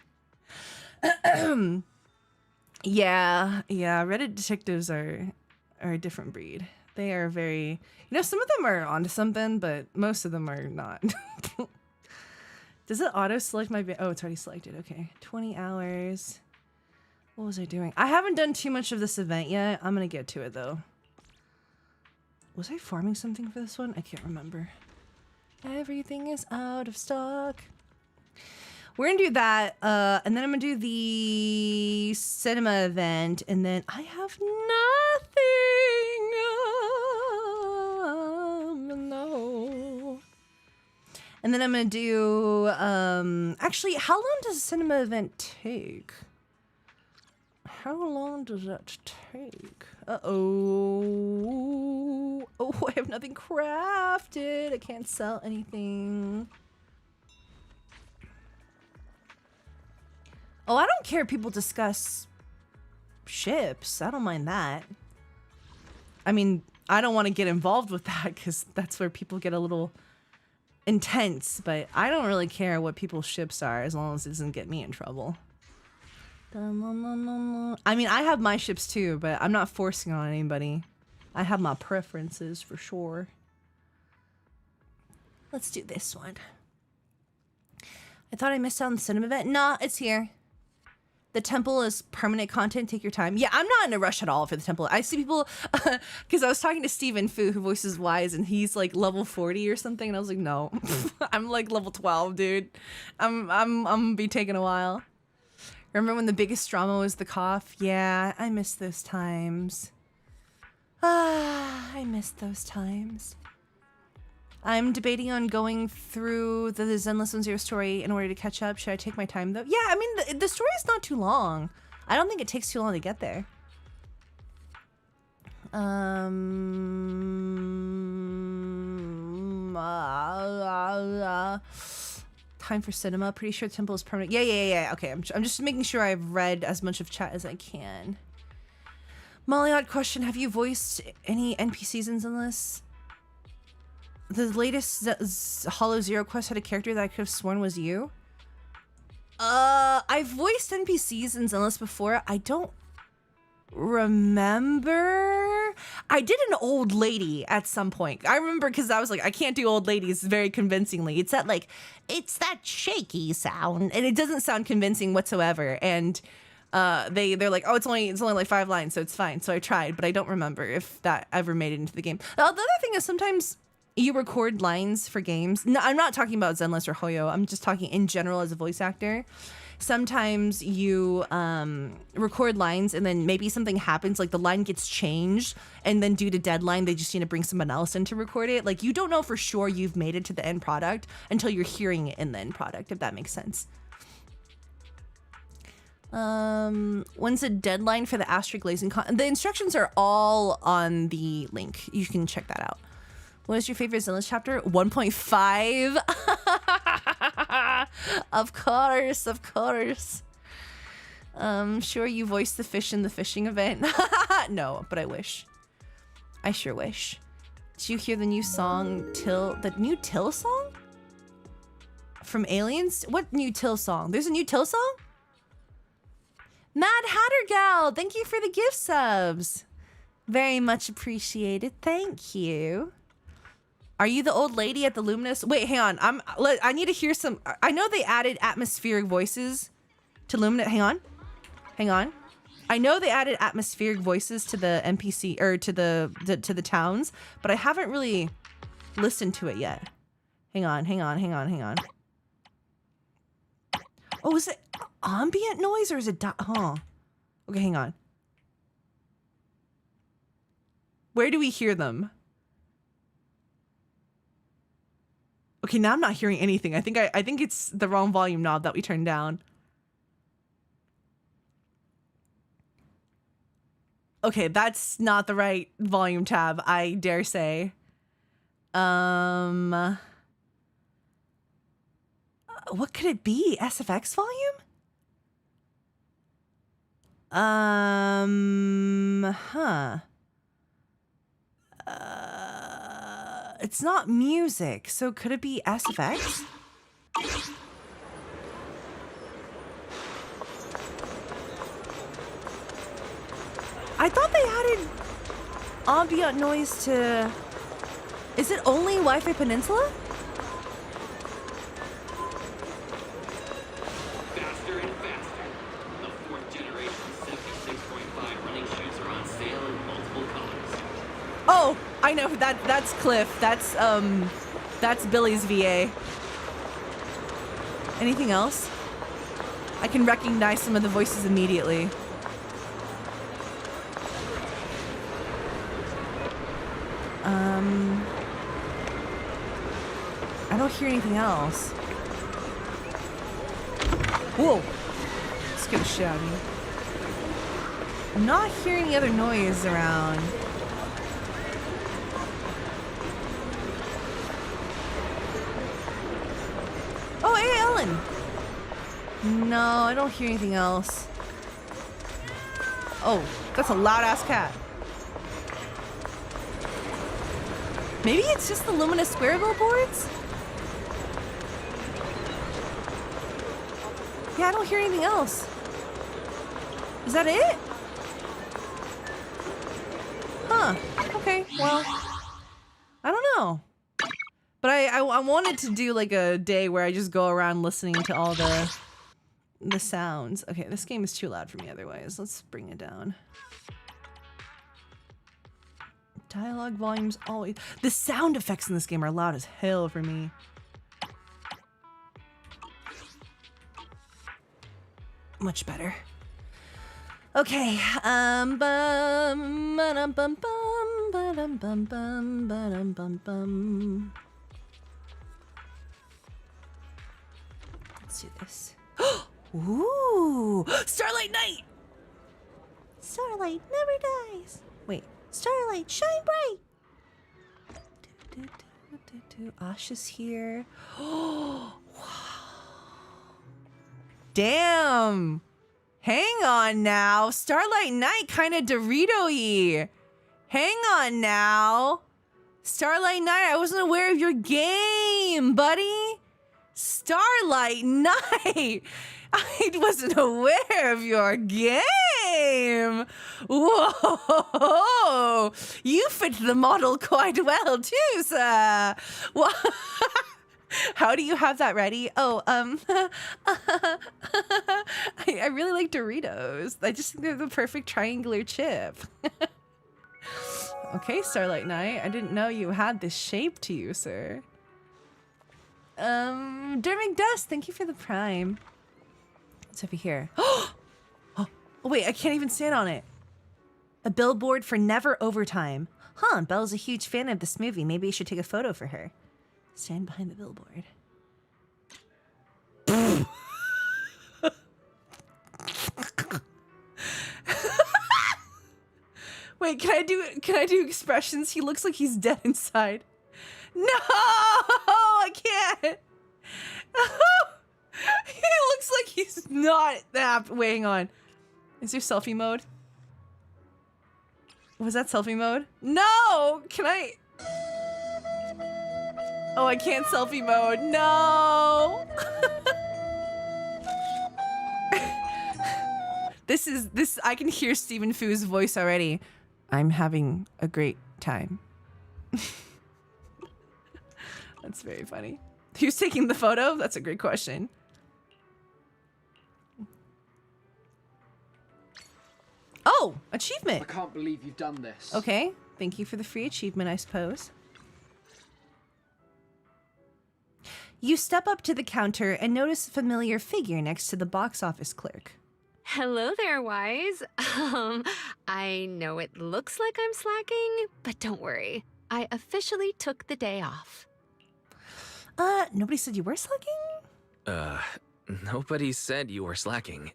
Yeah, Reddit detectives are a different breed. They are very, some of them are onto something, but most of them are not. Does it auto select my oh, it's already selected. Okay, 20 hours. What was I doing? I haven't done too much of this event yet. I'm gonna get to it though. Was I farming something for this one? I can't remember. Everything is out of stock. We're gonna do that, and then I'm gonna do the cinema event, and then I have nothing. No. And then I'm gonna do, actually, how long does a cinema event take? How long does that take? Uh-oh. Oh, I have nothing crafted. I can't sell anything. Oh, I don't care if people discuss ships. I don't mind that. I mean, I don't want to get involved with that because that's where people get a little intense, but I don't really care what people's ships are as long as it doesn't get me in trouble. I mean, I have my ships too, but I'm not forcing on anybody. I have my preferences for sure. Let's do this one. I thought I missed out on the cinema event. Nah, it's here. The temple is permanent content. Take your time. Yeah, I'm not in a rush at all for the temple. I see people, because I was talking to Steven Fu, who voices Wise, and he's like level 40 or something, and I was like, no, I'm like level 12, dude. I'm gonna be taking a while. Remember when the biggest drama was the cough? Yeah, I miss those times. I miss those times. I'm debating on going through the Zenless 1-0 story in order to catch up. Should I take my time though? Yeah, I mean, the story is not too long. I don't think it takes too long to get there. Time for cinema. Pretty sure the temple is permanent. Yeah. Okay, I'm just making sure I've read as much of chat as I can. Molly, odd question. Have you voiced any NPCs in Zenless? The latest Hollow Zero quest had a character that I could have sworn was you. I've voiced NPCs in Zenless before. I don't remember. I did an old lady at some point. I remember because I was like, I can't do old ladies very convincingly. It's that shaky sound, and it doesn't sound convincing whatsoever. And they're like, oh, it's only like 5 lines, so it's fine. So I tried, but I don't remember if that ever made it into the game. The other thing is sometimes you record lines for games. No, I'm not talking about Zenless or Hoyo. I'm just talking in general as a voice actor. Sometimes you record lines and then maybe something happens, like the line gets changed, and then due to deadline, they just need to bring someone else in to record it. Like, you don't know for sure you've made it to the end product until you're hearing it in the end product, if that makes sense. When's the deadline for the Astra glazing con? The instructions are all on the link. You can check that out. What is your favorite Zenless chapter? 1.5. Of course. Sure you voiced the fish in the fishing event. No, but I wish. I sure wish. Did you hear the new song Till? The new Till song? From Aliens? What new Till song? There's a new Till song? Mad Hatter Gal, thank you for the gift subs. Very much appreciated. Thank you. Are you the old lady at the Luminous? Wait, hang on. I need to hear some. I know they added atmospheric voices to Luminous. Hang on. Hang on. I know they added atmospheric voices to the NPC or to the towns, but I haven't really listened to it yet. Hang on. Oh, is it ambient noise or is it huh? Okay, hang on. Where do we hear them? Okay, now I'm not hearing anything. I think it's the wrong volume knob that we turned down. Okay, that's not the right volume tab, I dare say. What could it be? SFX volume? It's not music, so could it be SFX? I thought they added ambient noise to... Is it only Wi-Fi Peninsula? Faster and faster. The 4th generation 76.5 running shoes are on sale in multiple colors. Oh, I know, that's Cliff. That's Billy's VA. Anything else? I can recognize some of the voices immediately. I don't hear anything else. Whoa! Scared the shit out of me. I'm not hearing any other noise around. Oh, hey, Ellen! No, I don't hear anything else. Oh, that's a loud-ass cat. Maybe it's just the Luminous Square billboards? Yeah, I don't hear anything else. Is that it? Huh. Okay, well, I don't know. But I wanted to do like a day where I just go around listening to all the sounds. Okay, this game is too loud for me otherwise. Let's bring it down. Dialogue volumes always... The sound effects in this game are loud as hell for me. Much better. Okay. Let's do this. Ooh! Starlight Night! Starlight never dies. Wait. Starlight, shine bright. Asha's here. Oh, wow. Damn. Hang on now. Starlight Night kind of Dorito-y. Hang on now. Starlight Night, I wasn't aware of your game, buddy. Starlight Night. I wasn't aware of your game. Whoa, you fit the model quite well too, sir. How do you have that ready? Oh, I really like Doritos. I just think they're the perfect triangular chip. Okay, Starlight Night. I didn't know you had this shape to you, sir. Dermig Dust, thank you for the prime. What's over here? Oh, wait, I can't even stand on it. A billboard for Never Overtime. Huh, Belle's a huge fan of this movie. Maybe you should take a photo for her. Stand behind the billboard. Wait, can I do expressions? He looks like he's dead inside. No, I can't. He looks like he's not that. Wait, hang on. Is there selfie mode? Was that selfie mode? No! Can I? Oh, I can't selfie mode. No. This I can hear Stephen Fu's voice already. I'm having a great time. That's very funny. Who's taking the photo? That's a great question. Oh, achievement. I can't believe you've done this. Okay, thank you for the free achievement, I suppose. You step up to the counter and notice a familiar figure next to the box office clerk. Hello there, Wise. I know it looks like I'm slacking, but don't worry. I officially took the day off. Nobody said you were slacking? Nobody said you were slacking.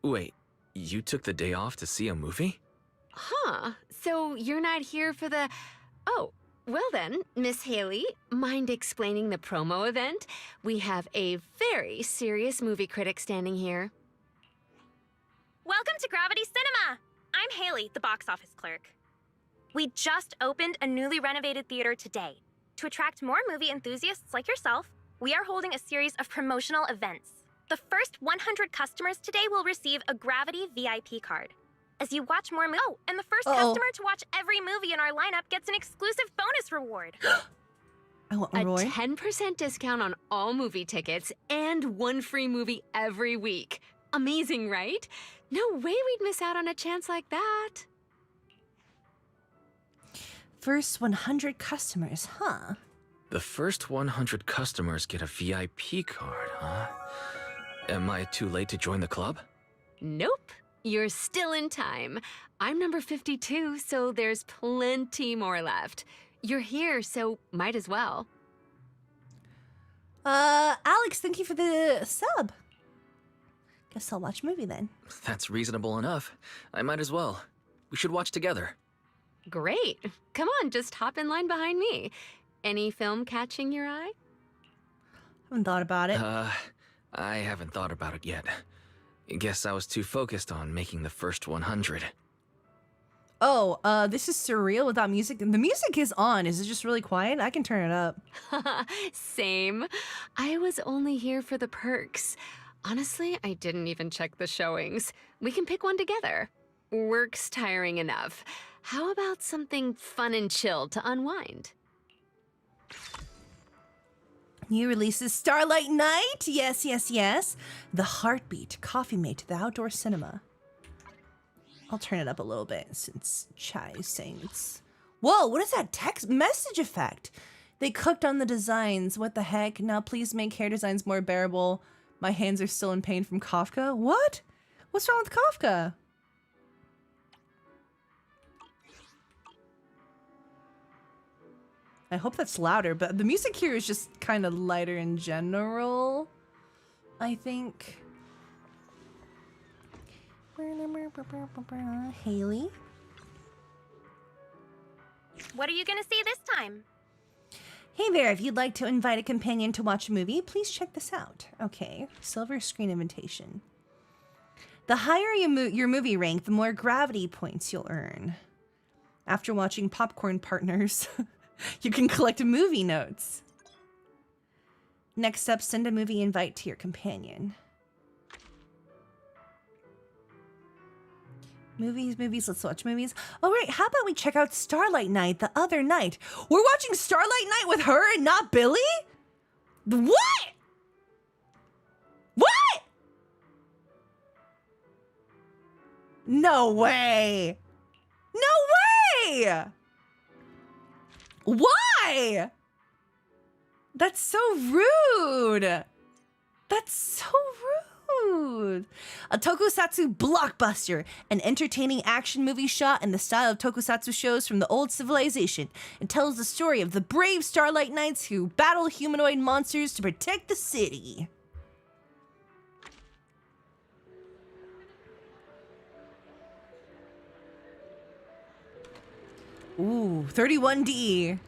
Wait, you took the day off to see a movie? Huh, so you're not here for the... Oh, well then, Miss Haley, mind explaining the promo event? We have a very serious movie critic standing here. Welcome to Gravity Cinema! I'm Haley, the box office clerk. We just opened a newly renovated theater today. To attract more movie enthusiasts like yourself, we are holding a series of promotional events. The first 100 customers today will receive a Gravity VIP card. As you watch more movies, and the first customer to watch every movie in our lineup gets an exclusive bonus reward. I want a Roy. 10% discount on all movie tickets and one free movie every week. Amazing, right? No way we'd miss out on a chance like that. First 100 customers, huh? The first 100 customers get a VIP card, huh? Am I too late to join the club? Nope. You're still in time. I'm number 52, so there's plenty more left. You're here, so might as well. Alex, thank you for the sub. Guess I'll watch a movie then. That's reasonable enough. I might as well. We should watch together. Great. Come on, just hop in line behind me. Any film catching your eye? Haven't thought about it. I haven't thought about it yet. Guess I was too focused on making the first 100. Oh, this is surreal without music. The music is on. Is it just really quiet? I can turn it up. Same. I was only here for the perks. Honestly, I didn't even check the showings. We can pick one together. Work's tiring enough. How about something fun and chill to unwind? New releases Starlight Night. Yes, yes, yes. The Heartbeat, Coffee Mate to the Outdoor Cinema. I'll turn it up a little bit since Chai is saying it's... Whoa, what is that text message effect? They cooked on the designs. What the heck? Now please make hair designs more bearable. My hands are still in pain from Kafka. What? What's wrong with Kafka? I hope that's louder, but the music here is just kind of lighter in general, I think. Haley? What are you gonna see this time? Hey there, if you'd like to invite a companion to watch a movie, please check this out. Okay, silver screen invitation. The higher your movie rank, the more gravity points you'll earn. After watching Popcorn Partners, you can collect movie notes. Next up, send a movie invite to your companion. Movies, let's watch movies. All right, how about we check out Starlight Night the other night? We're watching Starlight Night with her and not Billy? What? What? No way. No way. Why? That's so rude. That's so rude. A tokusatsu blockbuster, an entertaining action movie shot in the style of tokusatsu shows from the old civilization. It tells the story of the brave Starlight Knights who battle humanoid monsters to protect the city. Ooh, 31D.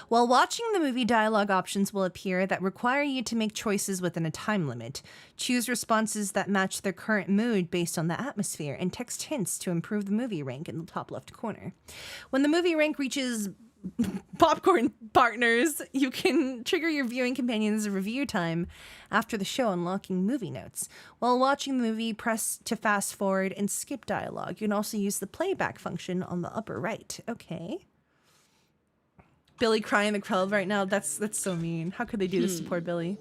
While watching the movie, dialogue options will appear that require you to make choices within a time limit. Choose responses that match their current mood based on the atmosphere, and text hints to improve the movie rank in the top left corner. When the movie rank reaches popcorn partners, you can trigger your viewing companions' review time after the show, unlocking movie notes. While watching the movie, press to fast forward and skip dialogue. You can also use the playback function on the upper right. Okay. Billy crying in the crowd right now. That's so mean. How could they do this to poor Billy?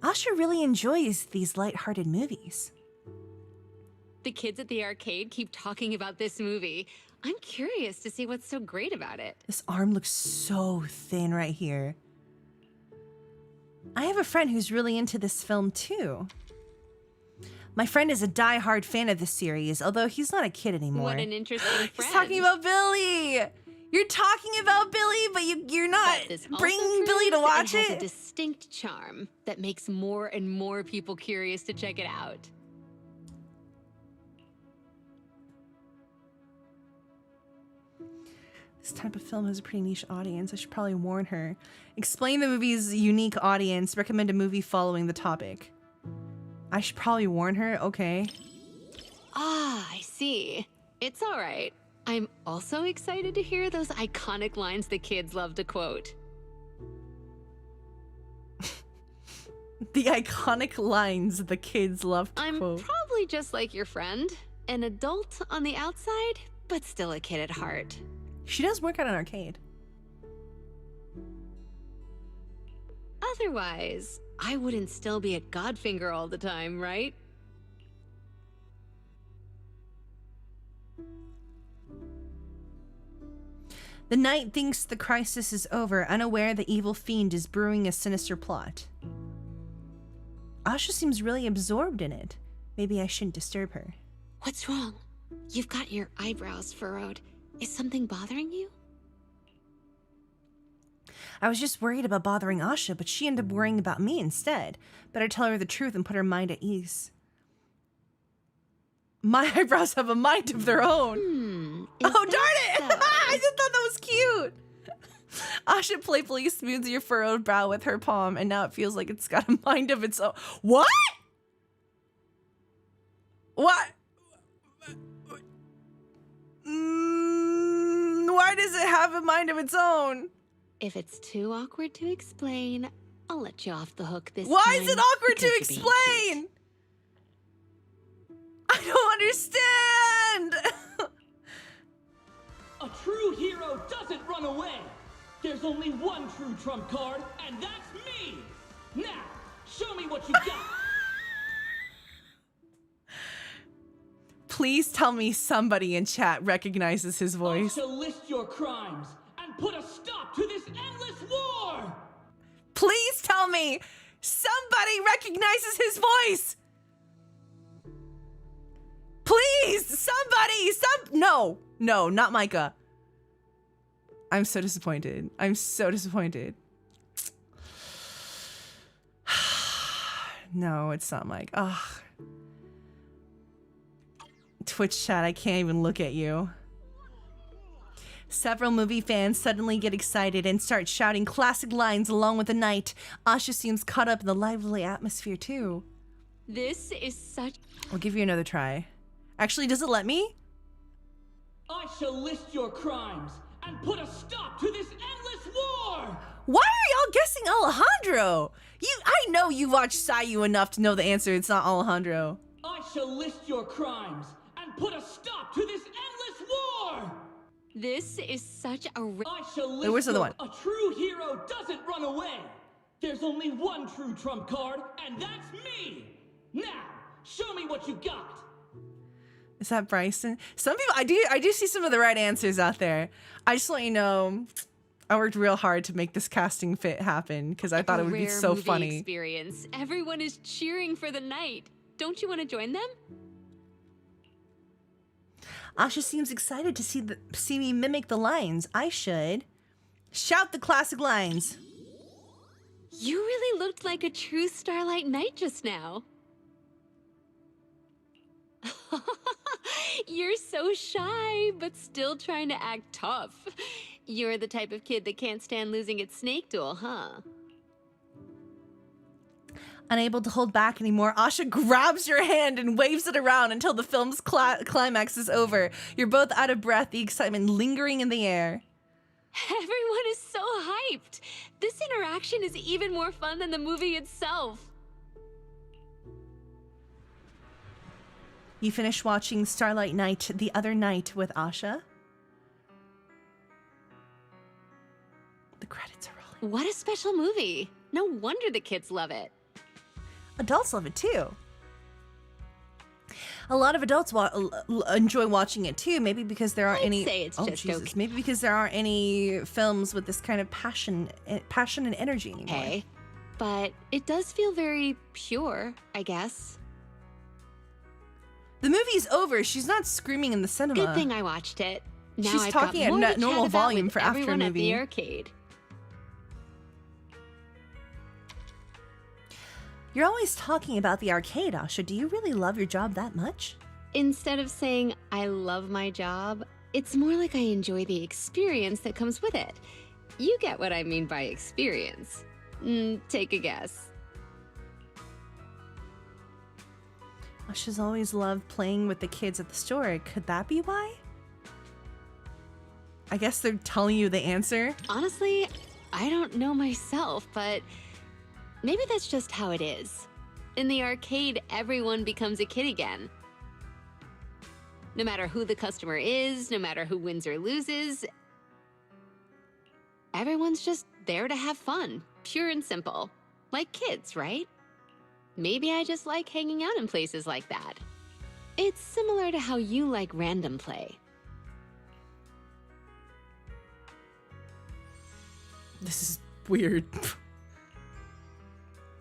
Asha really enjoys these lighthearted movies. The kids at the arcade keep talking about this movie. I'm curious to see what's so great about it. This arm looks so thin right here. I have a friend who's really into this film too. My friend is a die-hard fan of this series, although he's not a kid anymore. What an interesting friend. He's talking about Billy! You're talking about Billy, but you're not bringing Billy to watch it. It has it? a distinct charm that makes more and more people curious to check it out. This type of film has a pretty niche audience. I should probably warn her. Explain the movie's unique audience. Recommend a movie following the topic. I should probably warn her? Okay. Ah, I see. It's all right. I'm also excited to hear those iconic lines the kids love to quote. The iconic lines the kids love to I'm quote. probably just like your friend. An adult on the outside, but still a kid at heart. She does work at an arcade. Otherwise, I wouldn't still be at Godfinger all the time, right? The knight thinks the crisis is over, unaware the evil fiend is brewing a sinister plot. Asha seems really absorbed in it. Maybe I shouldn't disturb her. What's wrong? You've got your eyebrows furrowed. Is something bothering you? I was just worried about bothering Asha, but she ended up worrying about me instead. Better tell her the truth and put her mind at ease. My eyebrows have a mind of their own. Oh, darn it! So? I just thought that was cute. Asha playfully smooths your furrowed brow with her palm, and now it feels like it's got a mind of its own. What? What? Why does it have a mind of its own? If it's too awkward to explain, I'll let you off the hook this Why time. is it awkward to because you're being explain? I don't understand. A true hero doesn't run away. There's only one true trump card, and that's me. Now, show me what you got. Please tell me somebody in chat recognizes his voice. I shall list your crimes and put a stop to this endless war. Please tell me somebody recognizes his voice. Please, somebody, no, not Micah. I'm so disappointed. I'm so disappointed. No, it's not Mike. Ugh. Twitch chat, I can't even look at you. Several movie fans suddenly get excited and start shouting classic lines along with the night. Asha seems caught up in the lively atmosphere too. This is such... I'll give you another try. Actually, does it let me? I shall list your crimes and put a stop to this endless war. Why are y'all guessing Alejandro? I know you watch Sayu enough to know the answer. It's not Alejandro. I shall list your crimes and put a stop to this endless war. This is such a... I shall list Wait, where's the other one? A true hero doesn't run away. There's only one true trump card, and that's me. Now, show me what you got. Is that Bryson? Some people, I do see some of the right answers out there. I just want you to know, I worked real hard to make this casting fit happen because I thought it would be so movie funny. Experience. Everyone is cheering for the night. Don't you want to join them? Asha seems excited to see me mimic the lines. I should. Shout the classic lines. You really looked like a true Starlight Knight just now. You're so shy, but still trying to act tough. You're the type of kid that can't stand losing at Snake Duel, huh? Unable to hold back anymore, Asha grabs your hand and waves it around until the film's climax is over. You're both out of breath, the excitement lingering in the air. Everyone is so hyped. This interaction is even more fun than the movie itself. You finish watching Starlight Night the other night with Asha. The credits are rolling. What a special movie. No wonder the kids love it. Adults love it too. A lot of adults enjoy watching it too. Maybe because there aren't any. Say it's just Jesus. okay. Maybe because there aren't any films with this kind of passion and energy anymore. Okay, but it does feel very pure, I guess. The movie's over. She's not screaming in the cinema. Good thing I watched it. Now She's I've talking got at more to chat normal about volume with for after a everyone at the movie. arcade. You're always talking about the arcade, Asha. Do you really love your job that much? Instead of saying I love my job, it's more like I enjoy the experience that comes with it. You get what I mean by experience. Take a guess. Asha's always loved playing with the kids at the store. Could that be why? I guess they're telling you the answer. Honestly, I don't know myself, but maybe that's just how it is. In the arcade, everyone becomes a kid again. No matter who the customer is, no matter who wins or loses, everyone's just there to have fun, pure and simple. Like kids, right? Maybe I just like hanging out in places like that. It's similar to how you like random play. This is weird.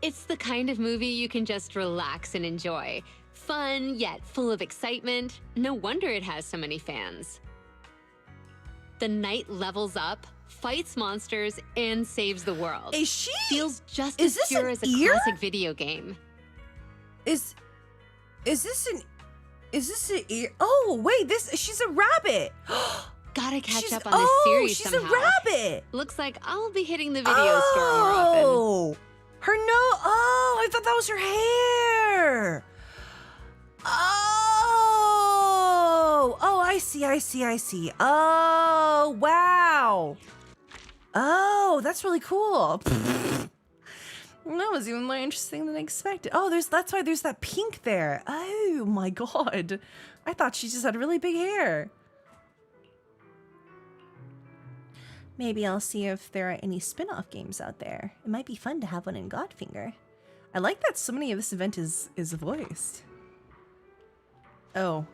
It's the kind of movie you can just relax and enjoy. Fun, yet full of excitement. No wonder it has so many fans. The knight levels up, fights monsters, and saves the world. Is she? Feels just Is as this pure an as a ear? classic video game. Is this an ear? Oh wait, she's a rabbit. Gotta catch She's- up on this oh, series she's somehow. a rabbit. Looks like I'll be hitting the video store more often. Oh, her no. Oh, I thought that was her hair. Oh, I see. Oh, wow. Oh, that's really cool. That was even more interesting than I expected. Oh, that's why there's that pink there. Oh my god. I thought she just had really big hair. Maybe I'll see if there are any spin-off games out there. It might be fun to have one in Godfinger. I like that so many of this event is voiced. Oh.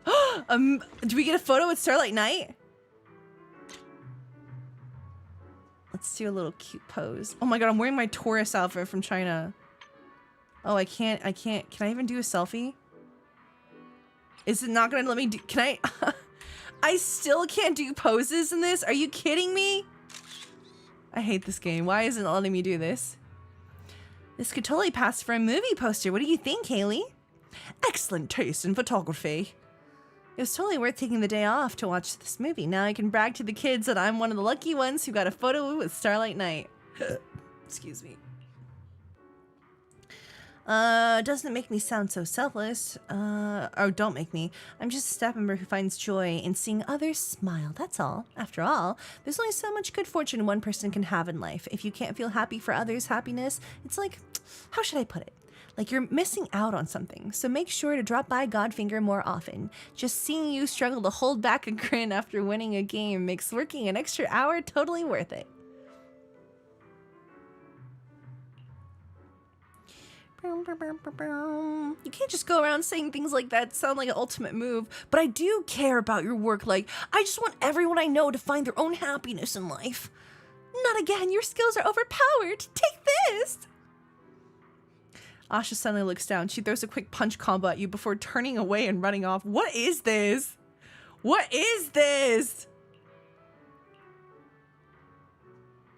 Do we get a photo with Starlight Night? Let's do a little cute pose. Oh my god, I'm wearing my tourist outfit from China. Oh, I can't. Can I even do a selfie? Is it not gonna let me do, can I? I still can't do poses in this? Are you kidding me? I hate this game. Why isn't it letting me do this? This could totally pass for a movie poster. What do you think, Haley? Excellent taste in photography. It was totally worth taking the day off to watch this movie. Now I can brag to the kids that I'm one of the lucky ones who got a photo with Starlight Night. Excuse me. Doesn't make me sound so selfless. Oh, don't make me. I'm just a staff member who finds joy in seeing others smile. That's all. After all, there's only so much good fortune one person can have in life. If you can't feel happy for others' happiness, it's like, how should I put it? Like you're missing out on something. So make sure to drop by Godfinger more often. Just seeing you struggle to hold back a grin after winning a game makes working an extra hour totally worth it. You can't just go around saying things like that sound like an ultimate move, but I do care about your work. Like, I just want everyone I know to find their own happiness in life. Not again, your skills are overpowered. Take this! Asha suddenly looks down. She throws a quick punch combo at you before turning away and running off. What is this? What is this?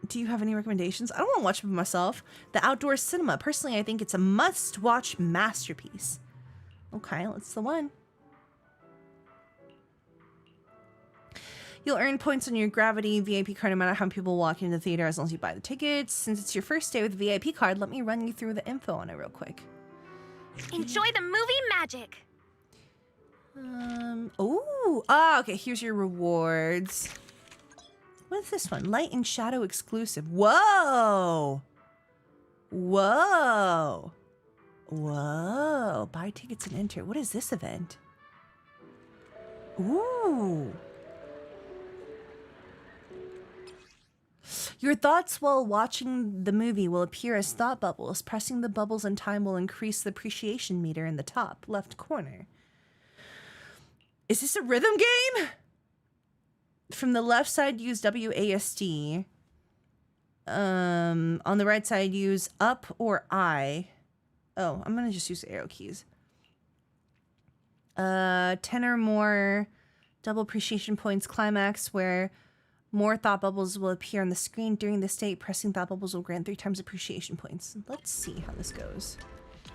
Do you have any recommendations? I don't want to watch it myself. The Outdoor Cinema. Personally, I think it's a must-watch masterpiece. Okay, that's the one. You'll earn points on your Gravity VIP card no matter how many people walk into the theater as long as you buy the tickets. Since it's your first day with the VIP card, let me run you through the info on it real quick. Enjoy the movie magic. Okay, here's your rewards. What's this one? Light and Shadow exclusive. Whoa! Whoa! Whoa! Buy tickets and enter. What is this event? Ooh! Your thoughts while watching the movie will appear as thought bubbles. Pressing the bubbles in time will increase the appreciation meter in the top left corner. Is this a rhythm game? From the left side, use WASD. On the right side, use up or I. Oh, I'm gonna just use the arrow keys. 10 or more double appreciation points climax where more thought bubbles will appear on the screen during the state. Pressing thought bubbles will grant 3 times appreciation points. Let's see how this goes.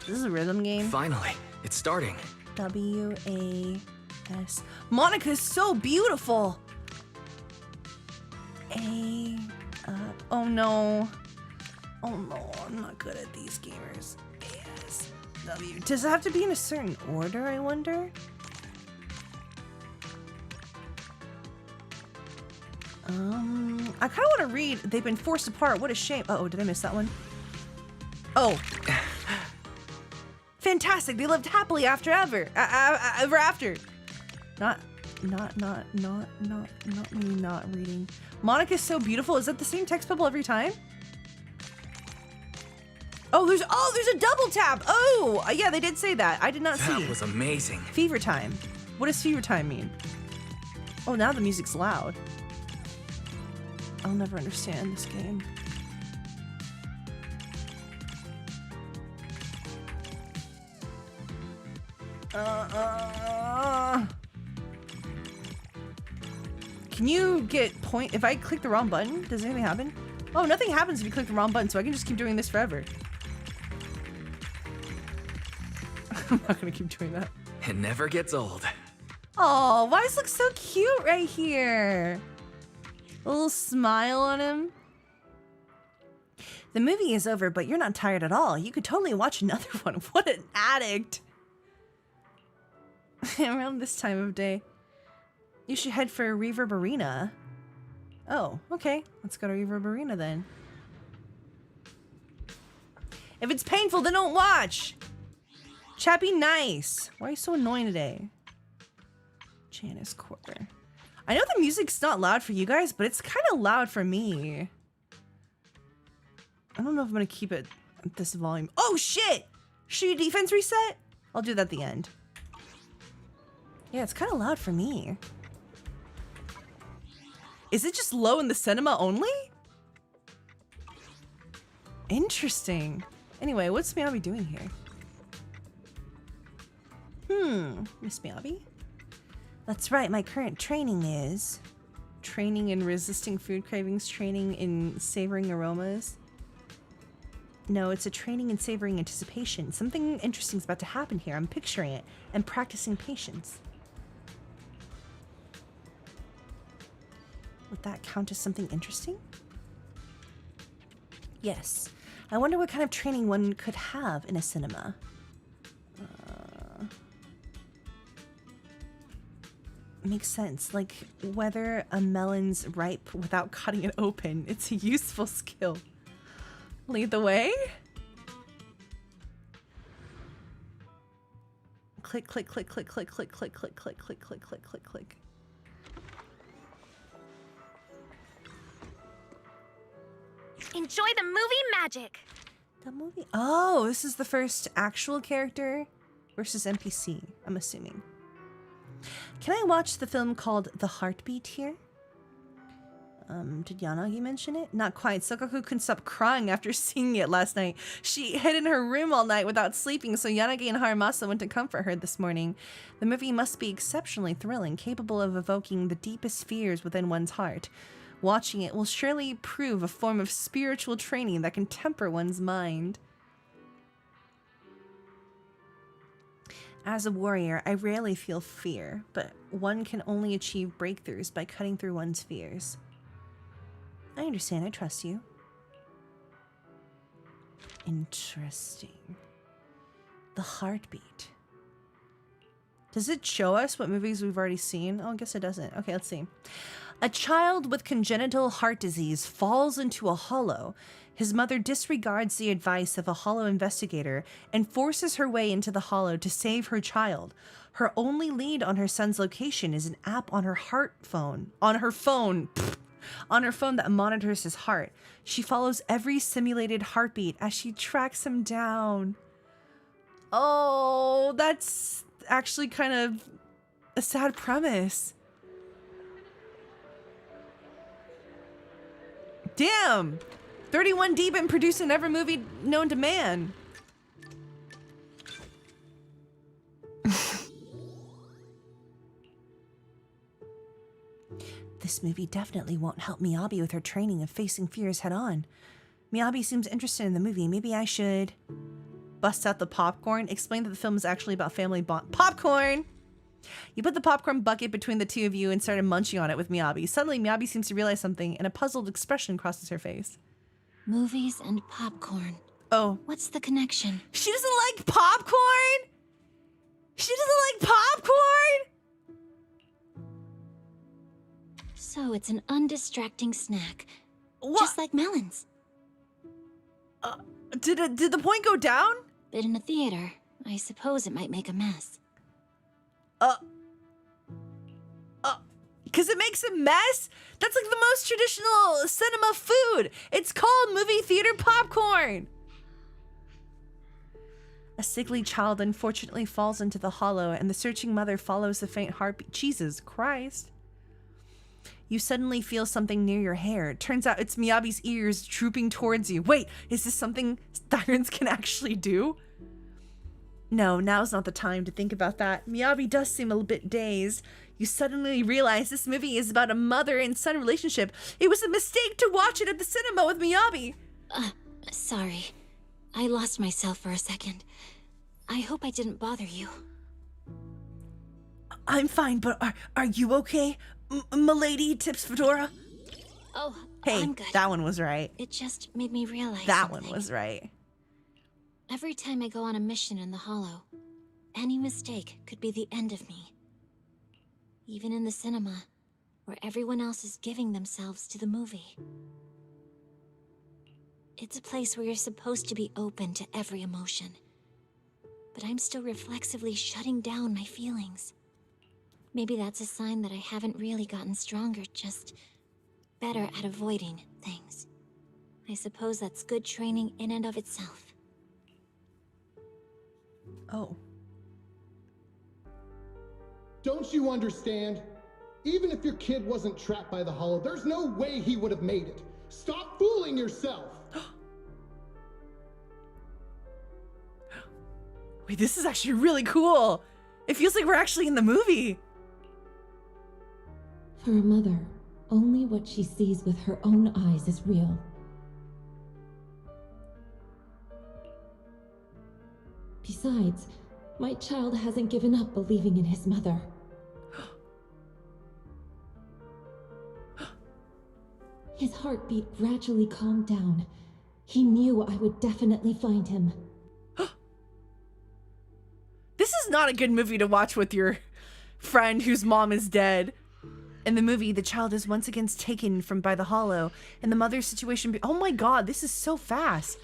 This is a rhythm game. Finally, it's starting. WAS. Monica is so beautiful. Oh no. Oh no, I'm not good at these gamers. AS. W. Does it have to be in a certain order, I wonder? I kind of want to read. They've been forced apart. What a shame. Uh-oh, did I miss that one? Oh. Fantastic. They lived happily after ever. Ever after. Not me not reading. Monica's so beautiful. Is that the same text bubble every time? Oh, there's a double tap. Oh, yeah, they did say that. I did not see. That was amazing. Fever time. What does fever time mean? Oh, now the music's loud. I'll never understand this game. Can you get point? If I click the wrong button, does anything happen? Oh, nothing happens if you click the wrong button, so I can just keep doing this forever. I'm not gonna keep doing that. It never gets old. Oh, why does it look so cute right here? A little smile on him. The movie is over, but you're not tired at all. You could totally watch another one. What an addict. Around this time of day. You should head for Reverb Arena. Oh, okay. Let's go to Reverb Arena then. If it's painful, then don't watch. Chat, be nice. Why are you so annoying today? Janice Quarter. I know the music's not loud for you guys, but it's kind of loud for me. I don't know if I'm going to keep it at this volume. Oh, shit! Should your defense reset? I'll do that at the end. Yeah, it's kind of loud for me. Is it just low in the cinema only? Interesting. Anyway, what's Miyabi doing here? Miss Miyabi? That's right, my current training is... Training in resisting food cravings, training in savoring aromas. No, it's a training in savoring anticipation. Something interesting is about to happen here. I'm picturing it and practicing patience. Would that count as something interesting? Yes. I wonder what kind of training one could have in a cinema. Makes sense. Like whether a melon's ripe without cutting it open. It's a useful skill. Lead the way. Click, click, click, click, click, click, click, click, click, click, click, click, click, click. Enjoy the movie magic. The movie? Oh, this is the first actual character versus NPC, I'm assuming. Can I watch the film called The Heartbeat here? Did Yanagi mention it? Not quite. Sokaku couldn't stop crying after seeing it last night. She hid in her room all night without sleeping, so Yanagi and Haramasa went to comfort her this morning. The movie must be exceptionally thrilling, capable of evoking the deepest fears within one's heart. Watching it will surely prove a form of spiritual training that can temper one's mind. As a warrior, I rarely feel fear, but one can only achieve breakthroughs by cutting through one's fears. I understand, I trust you. Interesting. The heartbeat. Does it show us what movies we've already seen? Oh, I guess it doesn't. Okay, let's see. A child with congenital heart disease falls into a hollow. His mother disregards the advice of a hollow investigator and forces her way into the hollow to save her child. Her only lead on her son's location is an app on her phone that monitors his heart. She follows every simulated heartbeat as she tracks him down. Oh, that's actually kind of a sad premise. Damn! 31 deep and producing every movie known to man. This movie definitely won't help Miyabi with her training of facing fears head on. Miyabi seems interested in the movie. Maybe I should bust out the popcorn. Explain that the film is actually about family bond. Popcorn! You put the popcorn bucket between the two of you and started munching on it with Miyabi. Suddenly, Miyabi seems to realize something, and a puzzled expression crosses her face. Movies and popcorn. Oh. What's the connection? She doesn't like popcorn? She doesn't like popcorn? So it's an undistracting snack. What? Just like melons. Did the point go down? But in a theater, I suppose it might make a mess. Because it makes a mess? That's like the most traditional cinema food. It's called movie theater popcorn. A sickly child unfortunately falls into the hollow, and the searching mother follows the faint heartbeat. Jesus Christ. You suddenly feel something near your hair. It turns out it's Miyabi's ears drooping towards you. Wait, is this something sirens can actually do? No, now's not the time to think about that. Miyabi does seem a little bit dazed. You suddenly realize this movie is about a mother and son relationship. It was a mistake to watch it at the cinema with Miyabi. Sorry. I lost myself for a second. I hope I didn't bother you. I'm fine, but are you okay? Milady Tips Fedora? Oh, hey, I'm good. That one was right. It just made me realize That something. one was right. Every time I go on a mission in the Hollow, any mistake could be the end of me. Even in the cinema, where everyone else is giving themselves to the movie. It's a place where you're supposed to be open to every emotion. But I'm still reflexively shutting down my feelings. Maybe that's a sign that I haven't really gotten stronger, just better at avoiding things. I suppose that's good training in and of itself. Oh. Don't you understand? Even if your kid wasn't trapped by the Hollow, there's no way he would have made it. Stop fooling yourself! Wait, this is actually really cool. It feels like we're actually in the movie. For a mother, only what she sees with her own eyes is real. Besides, my child hasn't given up believing in his mother. His heartbeat gradually calmed down. He knew I would definitely find him. This is not a good movie to watch with your friend whose mom is dead. In the movie, the child is once again taken from by the Hollow, and the mother's situation... oh my god, this is so fast.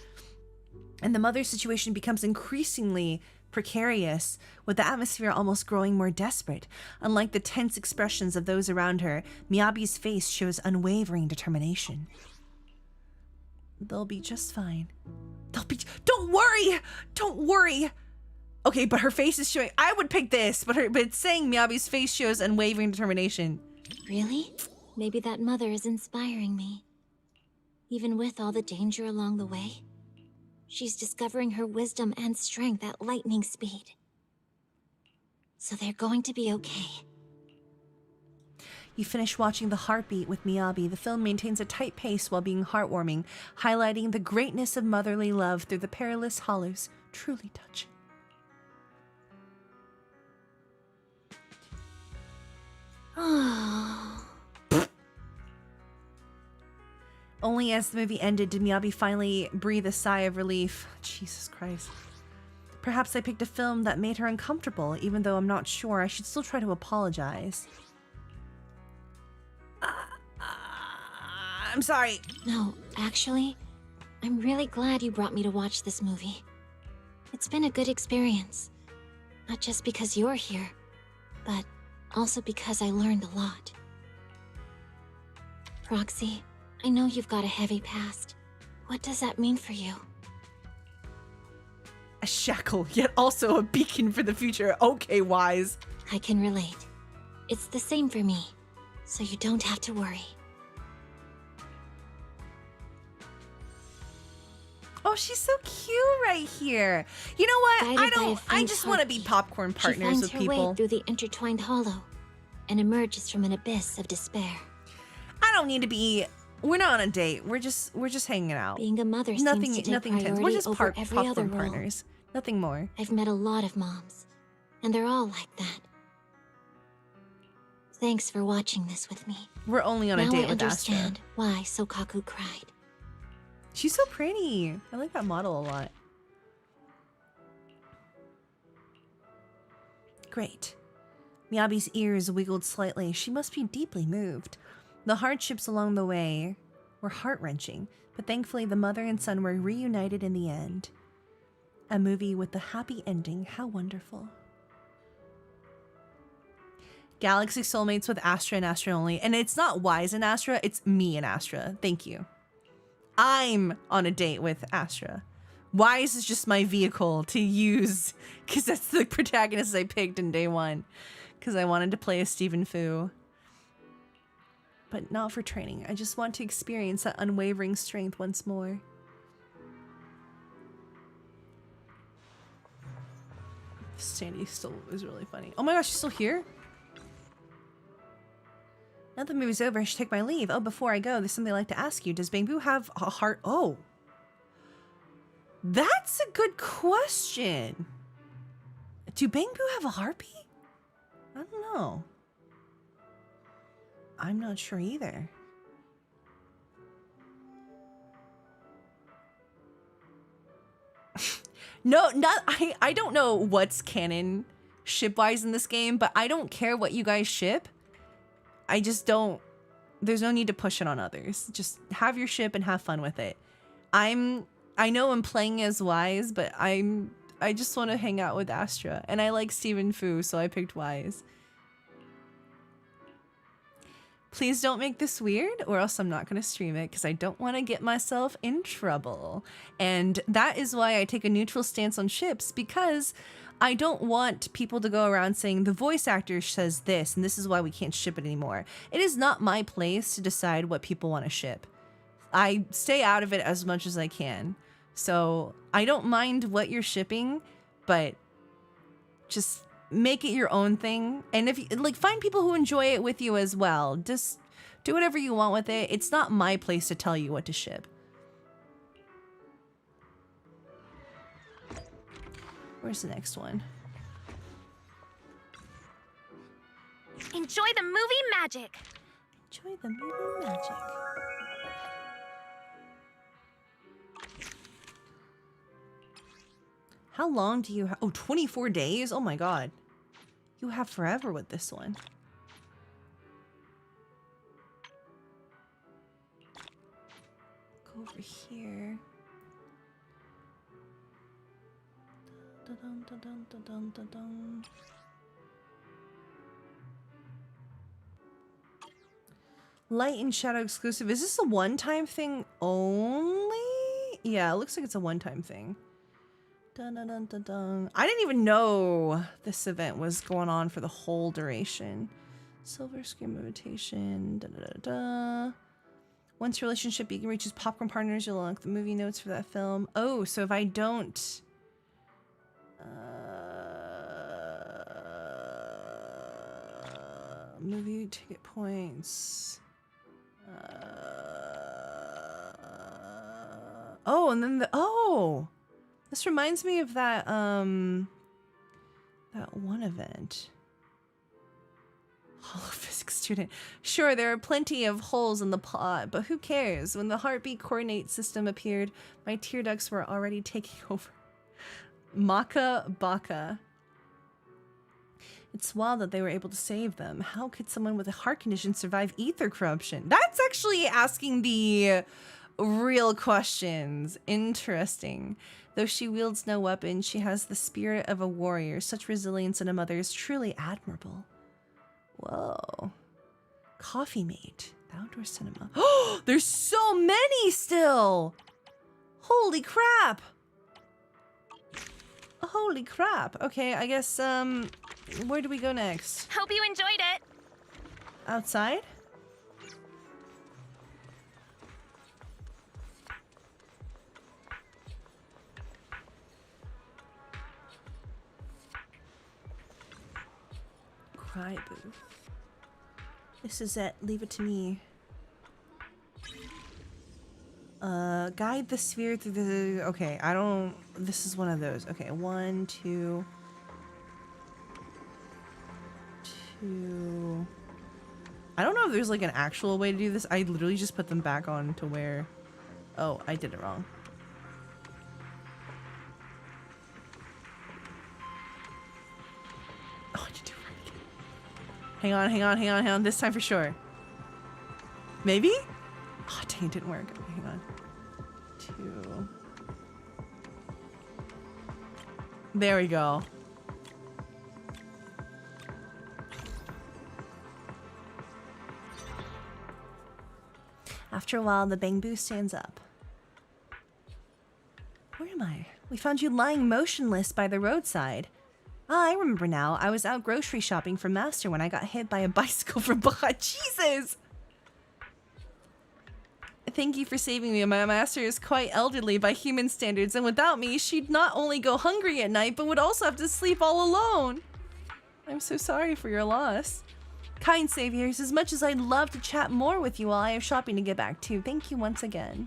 And the mother's situation becomes increasingly precarious, with the atmosphere almost growing more desperate. Unlike the tense expressions of those around her, Miyabi's face shows unwavering determination. They'll be just fine. They'll be... don't worry! Don't worry! Okay, but her face is showing... I would pick this, but it's saying Miyabi's face shows unwavering determination. Really? Maybe that mother is inspiring me. Even with all the danger along the way, she's discovering her wisdom and strength at lightning speed. So they're going to be okay. You finish watching The Heartbeat with Miyabi. The film maintains a tight pace while being heartwarming, highlighting the greatness of motherly love through the perilous hollows. Truly touching. Only as the movie ended did Miyabi finally breathe a sigh of relief. Jesus Christ. Perhaps I picked a film that made her uncomfortable, even though I'm not sure. I should still try to apologize. I'm sorry. No, actually, I'm really glad you brought me to watch this movie. It's been a good experience. Not just because you're here, but also because I learned a lot. Roxy, I know you've got a heavy past. What does that mean for you? A shackle, yet also a beacon for the future. Okay, Wise. I can relate. It's the same for me, so you don't have to worry. Oh, she's so cute right here. You know what? I just want to be popcorn partners with she finds her people. way through the intertwined hollow and emerges from an abyss of despair. I don't need to be. We're not on a date. We're just hanging out. Being a mother Nothing seems to take nothing intense. priority We're just over every other popcorn role. partners. Nothing more. I've met a lot of moms, and they're all like that. Thanks for watching this with me. We're only on a now date I with Astra. understand why Sokaku cried. She's so pretty. I like that model a lot. Great. Miyabi's ears wiggled slightly. She must be deeply moved. The hardships along the way were heart-wrenching, but thankfully the mother and son were reunited in the end. A movie with a happy ending. How wonderful. Galaxy Soulmates with Astra and Astra only. And it's not Wise and Astra, it's me and Astra. Thank you. I'm on a date with Astra. Wise is just my vehicle to use because that's the protagonist I picked in day one because I wanted to play as Stephen Fu. But not for training. I just want to experience that unwavering strength once more. Sandy still is really funny. Oh my gosh, she's still here? Now the movie's over, I should take my leave. Oh, before I go, there's something I'd like to ask you. Does Bangbu have a heart? Oh. That's a good question. Do Bangbu have a heartbeat? I don't know. I'm not sure either. No, I don't know what's canon ship-wise in this game, but I don't care what you guys ship. I just don't, there's no need to push it on others. Just have your ship and have fun with it. I know I'm playing as Wise, but I just want to hang out with Astra. And I like Stephen Fu, so I picked Wise. Please don't make this weird or else I'm not going to stream it because I don't want to get myself in trouble. And that is why I take a neutral stance on ships, because I don't want people to go around saying the voice actor says this and this is why we can't ship it anymore. It is not my place to decide what people want to ship. I stay out of it as much as I can. So I don't mind what you're shipping, but just make it your own thing. And if you like, find people who enjoy it with you as well. Just do whatever you want with it. It's not my place to tell you what to ship. Where's the next one? Enjoy the movie magic. Enjoy the movie magic. How long do you have? Oh, 24 days? Oh my god. You have forever with this one. Go over here. Dun, dun, dun, dun, dun, dun, dun. Light and shadow exclusive. Is this a one-time thing only? Yeah, it looks like it's a one-time thing. Dun, dun, dun, dun, dun. I didn't even know this event was going on for the whole duration. Silver screen invitation. Da, da, da, da. Once your relationship reaches popcorn partners, you'll unlock the movie notes for that film. Oh, so if I don't... movie ticket points. Oh, and then the... Oh! This reminds me of that, that one event. Holophysics student. Sure, there are plenty of holes in the plot, but who cares? When the heartbeat coordinate system appeared, my tear ducts were already taking over. Maka Baka. It's wild that they were able to save them. How could someone with a heart condition survive ether corruption? That's actually asking the real questions. Interesting. Though she wields no weapon, she has the spirit of a warrior. Such resilience in a mother is truly admirable. Whoa. Coffee Mate. The outdoor cinema. Oh, there's so many still! Holy crap! Holy crap. Okay, I guess, where do we go next? Hope you enjoyed it. Outside? Cry booth. This is it. Leave it to me. Guide the sphere through the... Okay, I don't... This is one of those. Okay, 1, 2... 2... I don't know if there's like an actual way to do this. I literally just put them back on to where... Oh, I did it wrong. Oh, I did do it right again. Hang on. This time for sure. Maybe? Oh, dang, it didn't work. Okay, hang on. 2. There we go. After a while, the bamboo stands up. Where am I? We found you lying motionless by the roadside. Ah, I remember now. I was out grocery shopping for Master when I got hit by a bicycle from behind. Jesus! Thank you for saving me. My master is quite elderly by human standards, and without me, she'd not only go hungry at night, but would also have to sleep all alone. I'm so sorry for your loss. Kind saviors, as much as I'd love to chat more with you while I have shopping to get back to, thank you once again.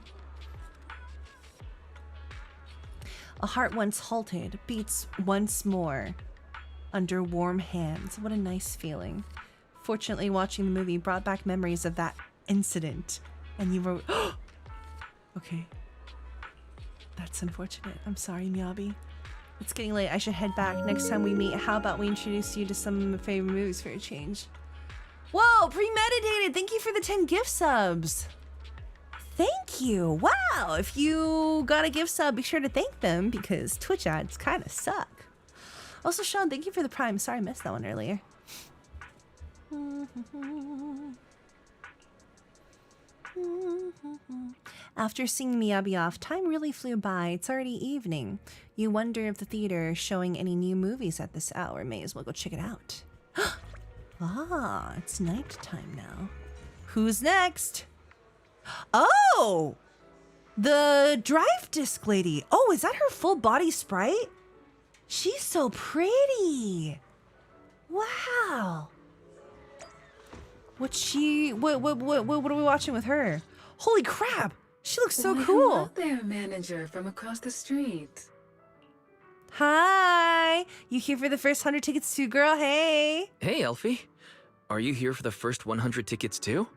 A heart once halted, beats once more. Under warm hands. What a nice feeling. Fortunately, watching the movie brought back memories of that incident. And you wrote, okay. That's unfortunate. I'm sorry, Miyabi. It's getting late. I should head back. Next time we meet, how about we introduce you to some of my favorite movies for a change? Whoa, premeditated. Thank you for the 10 gift subs. Thank you. Wow. If you got a gift sub, be sure to thank them because Twitch ads kind of suck. Also, Sean, thank you for the Prime. Sorry I missed that one earlier. After seeing Miyabi off, time really flew by. It's already evening. You wonder if the theater is showing any new movies at this hour. May as well go check it out. Ah, it's nighttime now. Who's next? Oh! The drive disc lady. Oh, is that her full body sprite? She's so pretty. Wow. What are we watching with her? Holy crap! She looks so cool. Hello there, manager from across the street. Hi! You here for the first 100 tickets too, girl? Hey! Hey, Elfie. Are you here for the first 100 tickets too?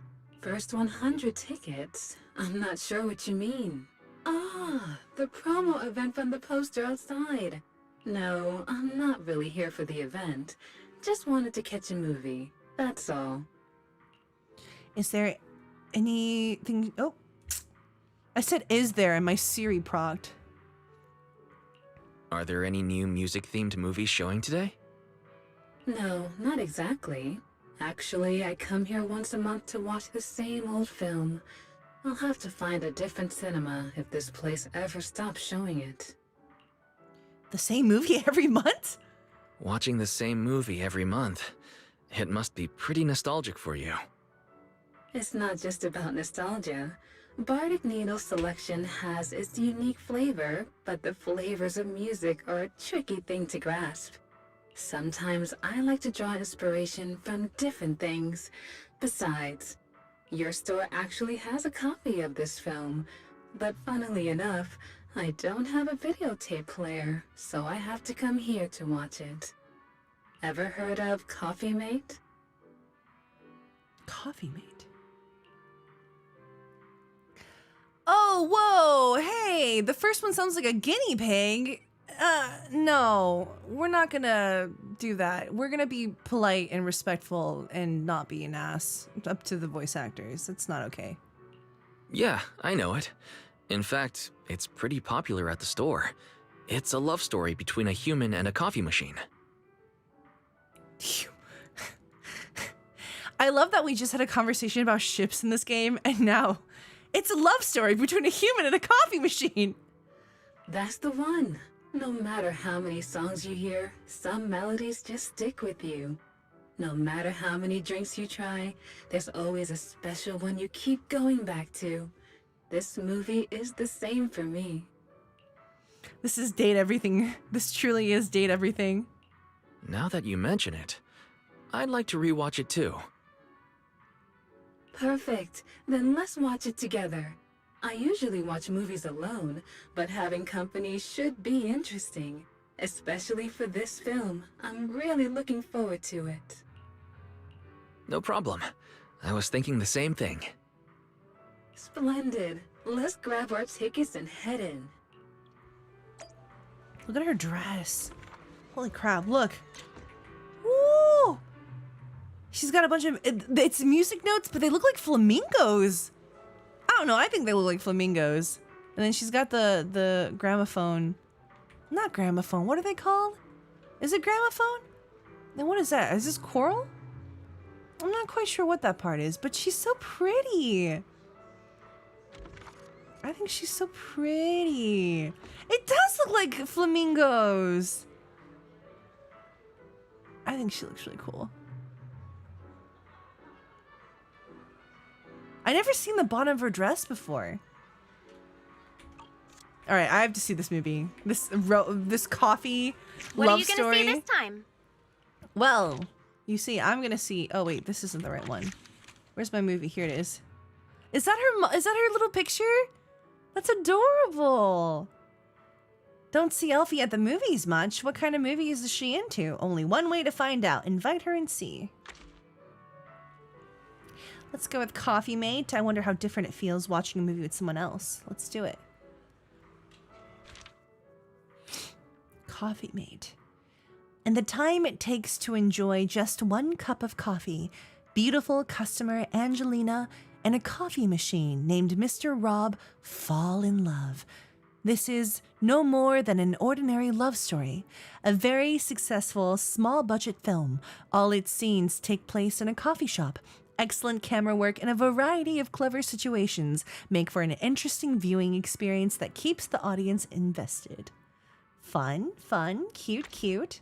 First 100 tickets? I'm not sure what you mean. Ah, the promo event from the poster outside. No, I'm not really here for the event. Just wanted to catch a movie. That's all. Is there anything... Oh. I said is there and my Siri progged. Are there any new music-themed movies showing today? No, not exactly. Actually, I come here once a month to watch the same old film. I'll have to find a different cinema if this place ever stops showing it. The same movie every month? Watching the same movie every month. It must be pretty nostalgic for you. It's not just about nostalgia. Bardic Needle's selection has its unique flavor, but the flavors of music are a tricky thing to grasp. Sometimes I like to draw inspiration from different things. Besides, your store actually has a copy of this film, but funnily enough, I don't have a videotape player, so I have to come here to watch it. Ever heard of Coffee Mate? Coffee Mate. Oh, whoa, hey, the first one sounds like a guinea pig. No, we're not gonna do that. We're gonna be polite and respectful and not be an ass up to the voice actors. That's not okay. Yeah, I know it. In fact, it's pretty popular at the store. It's a love story between a human and a coffee machine. I love that we just had a conversation about ships in this game, and now it's a love story between a human and a coffee machine. That's the one. No matter how many songs you hear, some melodies just stick with you. No matter how many drinks you try, there's always a special one you keep going back to. This movie is the same for me. This is Date Everything. This truly is Date Everything. Now that you mention it, I'd like to rewatch it too. Perfect. Then let's watch it together. I usually watch movies alone, but having company should be interesting. Especially for this film. I'm really looking forward to it. No problem. I was thinking the same thing. Splendid. Let's grab our tickets and head in. Look at her dress. Holy crap, look. Woo! She's got a bunch of, it's music notes, but they look like flamingos. I don't know, I think they look like flamingos. And then she's got the gramophone. Not gramophone, what are they called? Is it gramophone? Then what is that? Is this choral? I'm not quite sure what that part is, but she's so pretty. I think she's so pretty. It does look like flamingos. I think she looks really cool. I never seen the bottom of her dress before. All right, I have to see this movie. This coffee What love are you gonna story. see this time? Well, you see, I'm gonna see. Oh wait, this isn't the right one. Where's my movie? Here it is. Is that her? Is that her little picture? That's adorable. Don't see Elfie at the movies much. What kind of movies is she into? Only one way to find out. Invite her and see. Let's go with Coffee Mate. I wonder how different it feels watching a movie with someone else. Let's do it. Coffee Mate. And the time it takes to enjoy just one cup of coffee, beautiful customer Angelina and a coffee machine named Mr. Rob fall in love. This is no more than an ordinary love story, a very successful small-budget film. All its scenes take place in a coffee shop. Excellent camera work and a variety of clever situations make for an interesting viewing experience that keeps the audience invested. Fun, fun, cute, cute.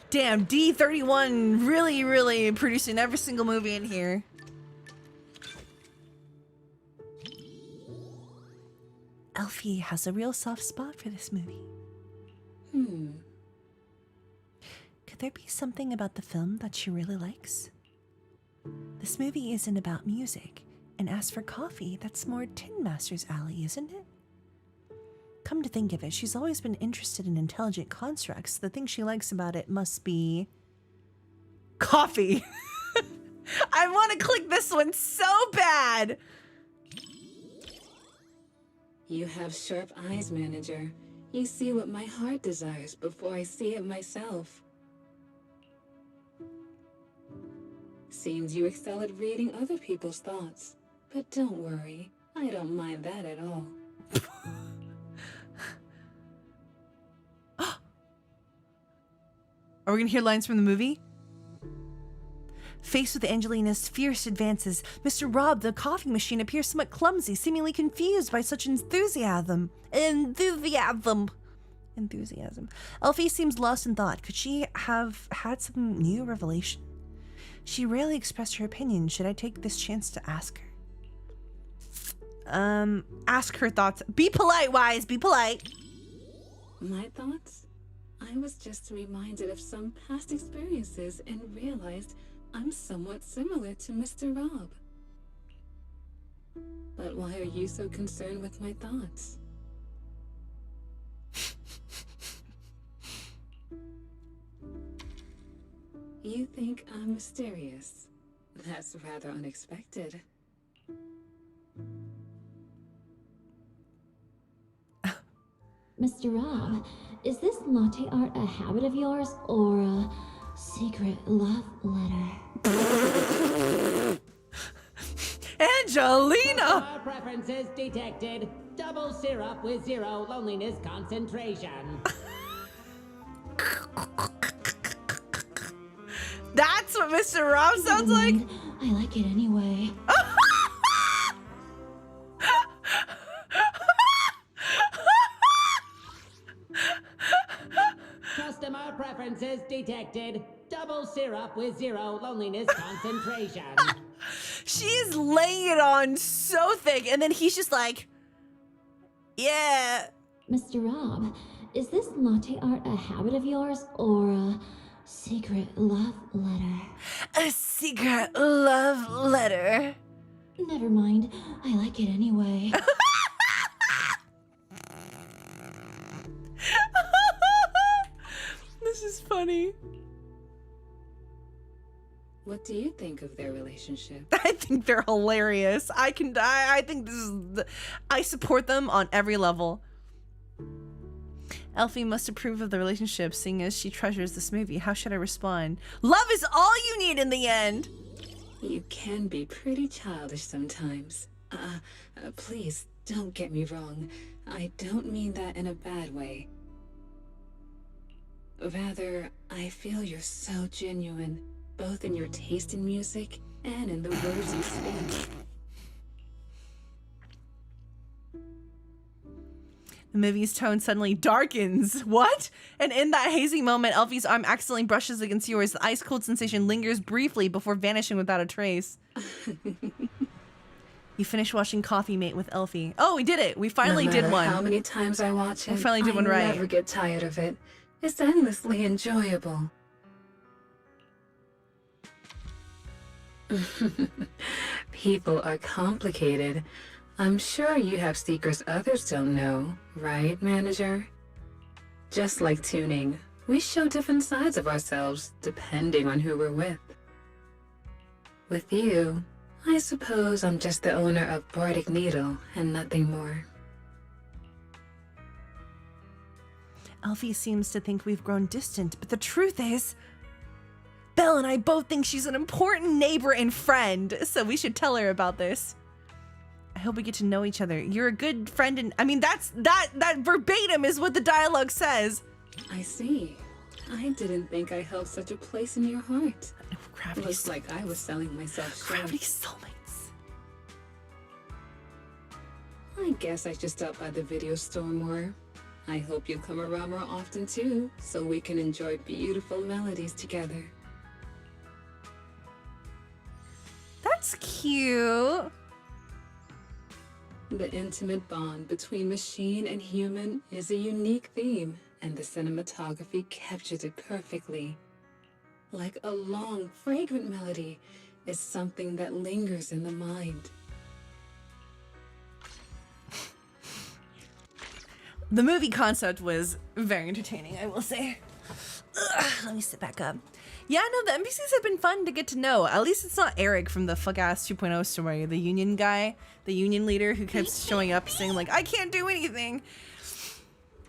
Damn, D31 really producing every single movie in here. Elfie has a real soft spot for this movie. Could there be something about the film that she really likes? This movie isn't about music, and as for coffee, that's more Tin Master's alley, isn't it? Come to think of it, she's always been interested in intelligent constructs. The thing she likes about it must be coffee. I want to click this one so bad. You have sharp eyes, manager. You see what my heart desires before I see it myself. Seems you excel at reading other people's thoughts. But don't worry, I don't mind that at all. Are we gonna hear lines from the movie? Faced with Angelina's fierce advances, Mr. Rob, the coffee machine, appears somewhat clumsy, seemingly confused by such enthusiasm. Elfie seems lost in thought. Could she have had some new revelation? She rarely expressed her opinion. Should I take this chance to ask her? Ask her thoughts. Be polite, Wise. Be polite. My thoughts? I was just reminded of some past experiences and realized I'm somewhat similar to Mr. Rob. But why are you so concerned with my thoughts? You think I'm mysterious? That's rather unexpected. Mr. Rob, is this latte art a habit of yours or a secret love letter? Angelina! Our preferences detected. Double syrup with 0 loneliness concentration. That's what Mr. Rob sounds like? I like it anyway. Customer preferences detected. Double syrup with 0 loneliness concentration. She is laying it on so thick, and then he's just like, yeah. Mr. Rob, is this latte art a habit of yours or a secret love letter? A secret love letter. Never mind. I like it anyway. This is funny. What do you think of their relationship? I think they're hilarious. I think this is I support them on every level. Elfie must approve of the relationship, seeing as she treasures this movie. How should I respond? Love is all you need in the end. You can be pretty childish sometimes. Please, don't get me wrong. I don't mean that in a bad way. Rather, I feel you're so genuine, both in your taste in music and in the words you speak. The movie's tone suddenly darkens. What? And in that hazy moment, Elfie's arm accidentally brushes against yours. The ice-cold sensation lingers briefly before vanishing without a trace. You finish watching Coffee Mate with Elfie. Oh, we did it. We finally did one. How many times I watch it, we finally did one right. I never get tired of it. It's endlessly enjoyable. People are complicated. I'm sure you have secrets others don't know, right, manager? Just like tuning, we show different sides of ourselves depending on who we're with. With you, I suppose I'm just the owner of Bardic Needle and nothing more. Elfie seems to think we've grown distant, but the truth is, Belle and I both think she's an important neighbor and friend, so we should tell her about this. I hope we get to know each other. You're a good friend, and I mean that verbatim is what the dialogue says. I see. I didn't think I held such a place in your heart. Looks like I was selling myself short. Gravity soulmates. I guess I should stop by the video store more. I hope you'll come around more often too, so we can enjoy beautiful melodies together. That's cute. The intimate bond between machine and human is a unique theme, and the cinematography captures it perfectly. Like a long, fragrant melody, is something that lingers in the mind. The movie concept was very entertaining, I will say. Ugh, let me sit back up. Yeah, no, the NPCs have been fun to get to know. At least it's not Eric from the fuck-ass 2.0 story, the union guy, the union leader who kept showing up saying, like, I can't do anything.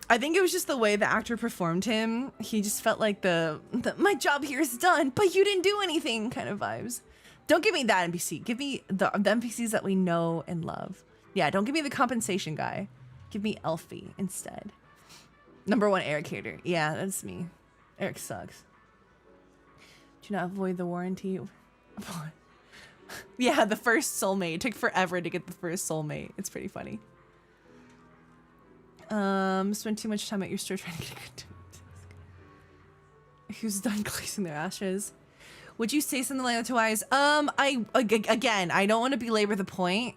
I think it was just the way the actor performed him. He just felt like the my job here is done, but you didn't do anything kind of vibes. Don't give me that NPC. Give me the NPCs that we know and love. Yeah, don't give me the compensation guy. Give me Elfie instead. Number 1 Eric hater. Yeah, that's me. Eric sucks. Do not avoid the warranty. Yeah, the first soulmate. It took forever to get the first soulmate. It's pretty funny. Spend too much time at your store trying to get a good who's done glazing their ashes. Would you say something like that to Wise? Again, I don't want to belabor the point.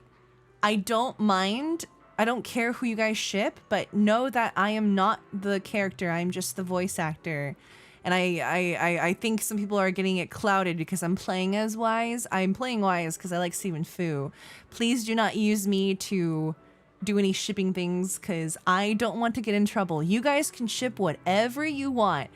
I don't mind. I don't care who you guys ship, but know that I am not the character. I'm just the voice actor. And I think some people are getting it clouded because I'm playing as Wise. I'm playing Wise because I like Stephen Fu. Please do not use me to do any shipping things because I don't want to get in trouble. You guys can ship whatever you want.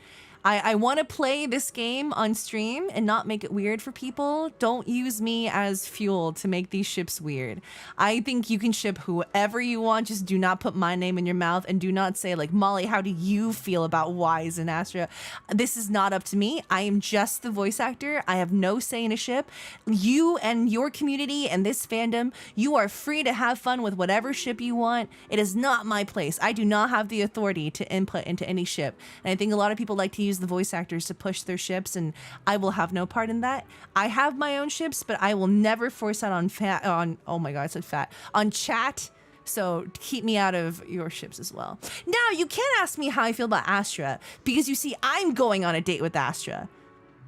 I want to play this game on stream and not make it weird for people. Don't use me as fuel to make these ships weird. I think you can ship whoever you want. Just do not put my name in your mouth, and do not say like, Molly, how do you feel about Wise and Astra? This is not up to me. I am just the voice actor. I have no say in a ship. You and your community and this fandom, you are free to have fun with whatever ship you want. It is not my place. I do not have the authority to input into any ship. And I think a lot of people like to use the voice actors to push their ships, and I will have no part in that. I have my own ships, but I will never force that on oh my god, I said fat, on chat. So keep me out of your ships as well. Now, you can't ask me how I feel about Astra, because you see, I'm going on a date with Astra.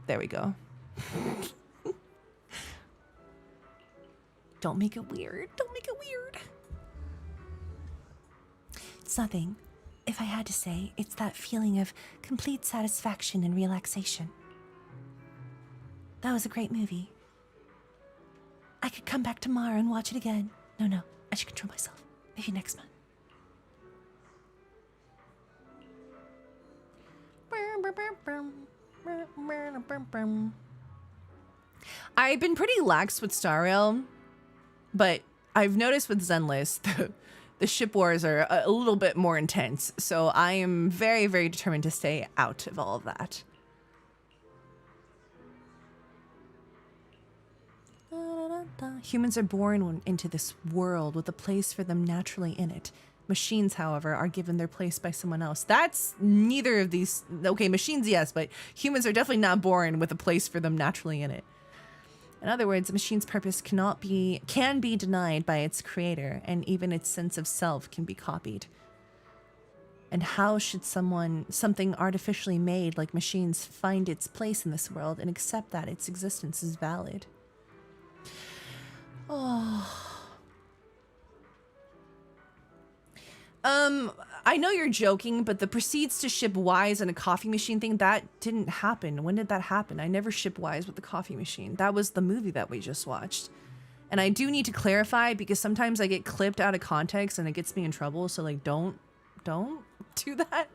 There we go. Don't make it weird. Don't make it weird. It's nothing. If I had to say, it's that feeling of complete satisfaction and relaxation. That was a great movie. I could come back tomorrow and watch it again. No, I should control myself. Maybe next month. I've been pretty lax with Star Rail, but I've noticed with Zenless, the ship wars are a little bit more intense, so I am very, very determined to stay out of all of that. Humans are born into this world with a place for them naturally in it. Machines, however, are given their place by someone else. That's neither of these. Okay, machines, yes, but humans are definitely not born with a place for them naturally in it. In other words, a machine's purpose can be denied by its creator, and even its sense of self can be copied. And how should something artificially made like machines find its place in this world and accept that its existence is valid? Oh. I know you're joking, but the proceeds to ship Wise and a coffee machine thing, that didn't happen. When did that happen? I never shipped Wise with the coffee machine. That was the movie that we just watched. And I do need to clarify, because sometimes I get clipped out of context and it gets me in trouble. So like, don't do that.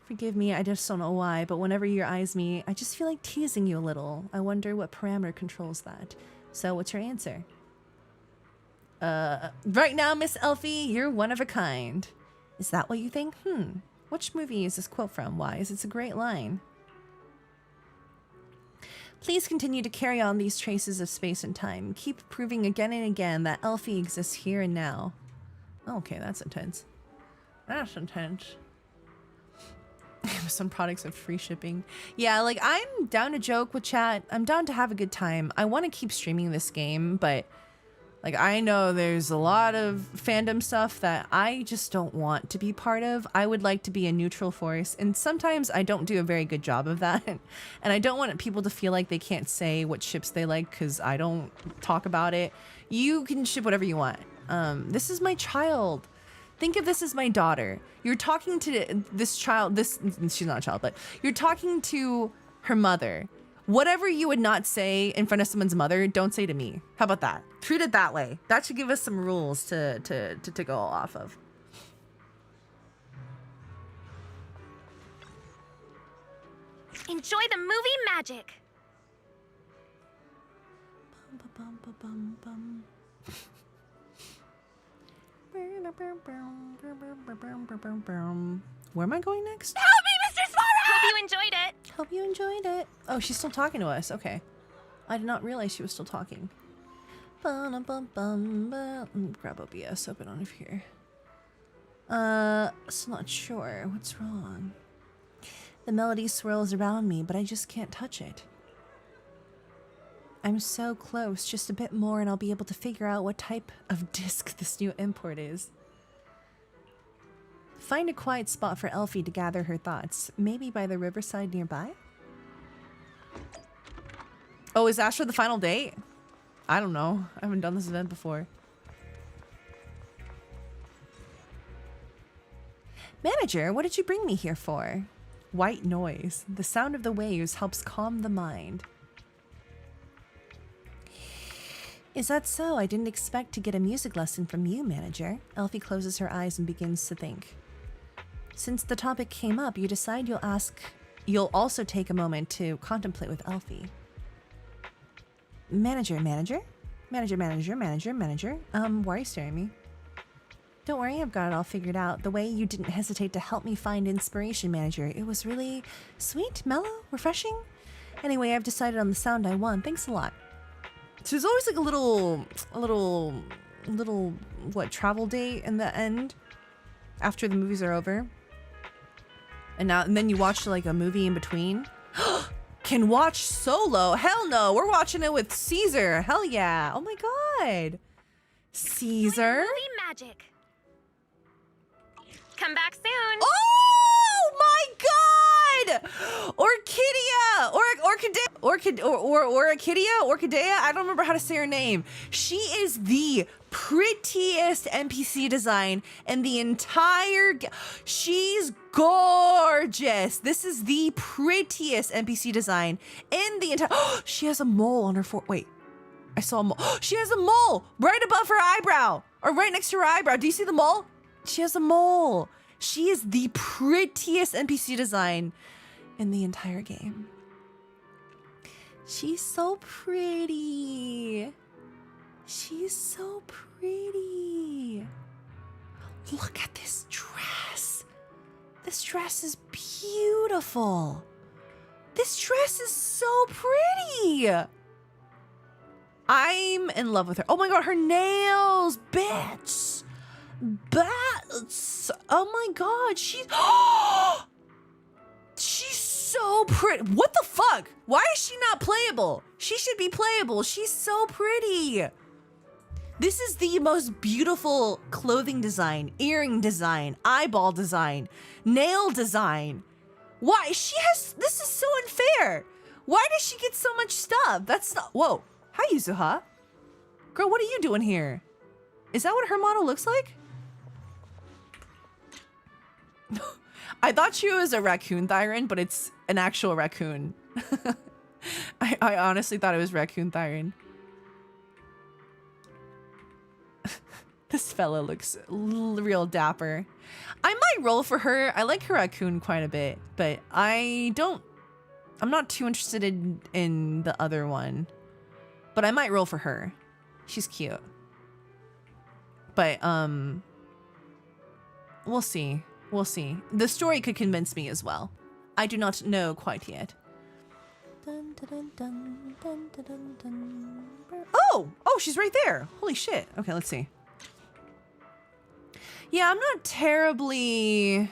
Forgive me, I just don't know why, but whenever you eyes me, I just feel like teasing you a little. I wonder what parameter controls that. So what's your answer? Right now, Miss Elfie, you're one of a kind. Is that what you think? Which movie is this quote from? Wise, it's a great line. Please continue to carry on these traces of space and time. Keep proving again and again that Elfie exists here and now. Okay, that's intense. That's intense. Some products have free shipping. Yeah, like, I'm down to joke with chat. I'm down to have a good time. I want to keep streaming this game, but like, I know there's a lot of fandom stuff that I just don't want to be part of. I would like to be a neutral force, and sometimes I don't do a very good job of that. And I don't want people to feel like they can't say what ships they like because I don't talk about it. You can ship whatever you want. This is my child. Think of this as my daughter. You're talking to this child, she's not a child, but you're talking to her mother. Whatever you would not say in front of someone's mother, don't say to me. How about that? Treat it that way. That should give us some rules to go off of. Enjoy the movie magic. Where am I going next? Help me, Mr. Sparrow! Hope you enjoyed it. Hope you enjoyed it. Oh, she's still talking to us. Okay. I did not realize she was still talking. Let me grab OBS, open on here. Still not sure. What's wrong? The melody swirls around me, but I just can't touch it. I'm so close, just a bit more and I'll be able to figure out what type of disc this new import is. Find a quiet spot for Elfie to gather her thoughts, maybe by the riverside nearby? Oh, is Astra the final date? I don't know. I haven't done this event before. Manager, what did you bring me here for? White noise. The sound of the waves helps calm the mind. Is that so? I didn't expect to get a music lesson from you, manager. Elfie closes her eyes and begins to think. Since the topic came up, you decide you'll also take a moment to contemplate with Elfie. Manager. Why are you staring at me? Don't worry, I've got it all figured out. The way you didn't hesitate to help me find inspiration, Manager. It was really sweet, mellow, refreshing. Anyway, I've decided on the sound I want. Thanks a lot. So there's always like a little, what, travel date in the end after the movies are over. And then you watch like a movie in between. Can watch solo? Hell no, we're watching it with Caesar. Hell yeah. Oh my god. Caesar? Movie magic. Come back soon. Oh my god! Orchidea? I don't remember how to say her name. She is the prettiest NPC design in the entire she's gorgeous. This is the prettiest NPC design in the entire she has a mole on her wait. I saw a mole. She has a mole right above her eyebrow or right next to her eyebrow. Do you see the mole? She has a mole. She is the prettiest NPC design in the entire game. She's so pretty. She's so pretty. Look at this dress. This dress is beautiful. This dress is so pretty. I'm in love with her. Oh my god, her nails, bitch. Bats. Oh my god, she's so pretty. What the fuck? Why is she not playable? She should be playable. She's so pretty. This is the most beautiful clothing design, earring design, eyeball design, nail design. Why? This is so unfair. Why does she get so much stuff? That's not, whoa. Hi, Yuzuha. Girl, what are you doing here? Is that what her model looks like? I thought she was a raccoon Thyron, but it's an actual raccoon. I honestly thought it was raccoon Thyron. This fella looks real dapper. I might roll for her. I like her raccoon quite a bit, but I'm not too interested in the other one. But I might roll for her. She's cute. But we'll see. We'll see. The story could convince me as well. I do not know quite yet. Dun, dun, dun, dun, dun, dun, dun. Oh, she's right there. Holy shit. Okay, let's see. Yeah, I'm not terribly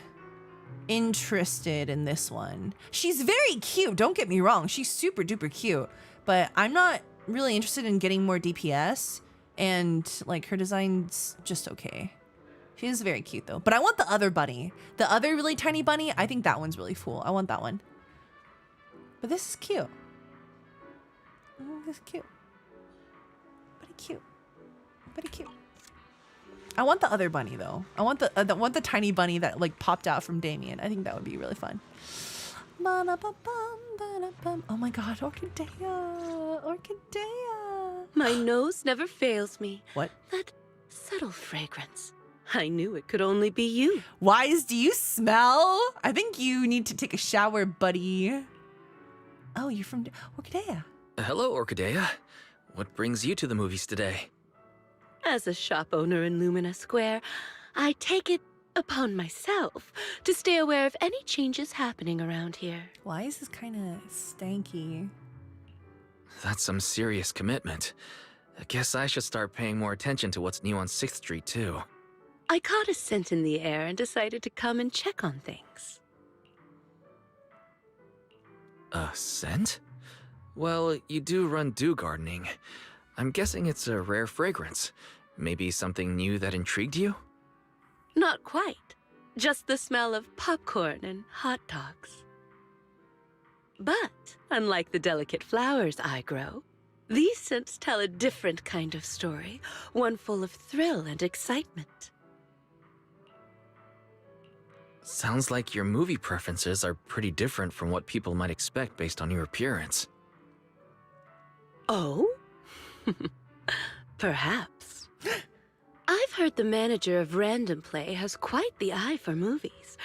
interested in this one. She's very cute. Don't get me wrong. She's super duper cute. But I'm not really interested in getting more DPS. And like her design's just okay. She is very cute though. But I want the other bunny. The other really tiny bunny, I think that one's really cool. I want that one. But this is cute. Oh, this is cute. Pretty cute. Pretty cute. I want the other bunny though. I want the tiny bunny that like popped out from Damien. I think that would be really fun. Oh my god, Orchidea. Orchidea. My nose never fails me. What? That subtle fragrance. I knew it could only be you. Wise, do you smell? I think you need to take a shower, buddy. Oh, you're from Orchidea. Hello, Orchidea. What brings you to the movies today? As a shop owner in Lumina Square, I take it upon myself to stay aware of any changes happening around here. Why is this kind of stanky? That's some serious commitment. I guess I should start paying more attention to what's new on 6th Street, too. I caught a scent in the air and decided to come and check on things. A scent? Well, you do run dew gardening. I'm guessing it's a rare fragrance. Maybe something new that intrigued you? Not quite. Just the smell of popcorn and hot dogs. But, unlike the delicate flowers I grow, these scents tell a different kind of story, one full of thrill and excitement. Sounds like your movie preferences are pretty different from what people might expect based on your appearance. Oh? Perhaps. I've heard the manager of Random Play has quite the eye for movies.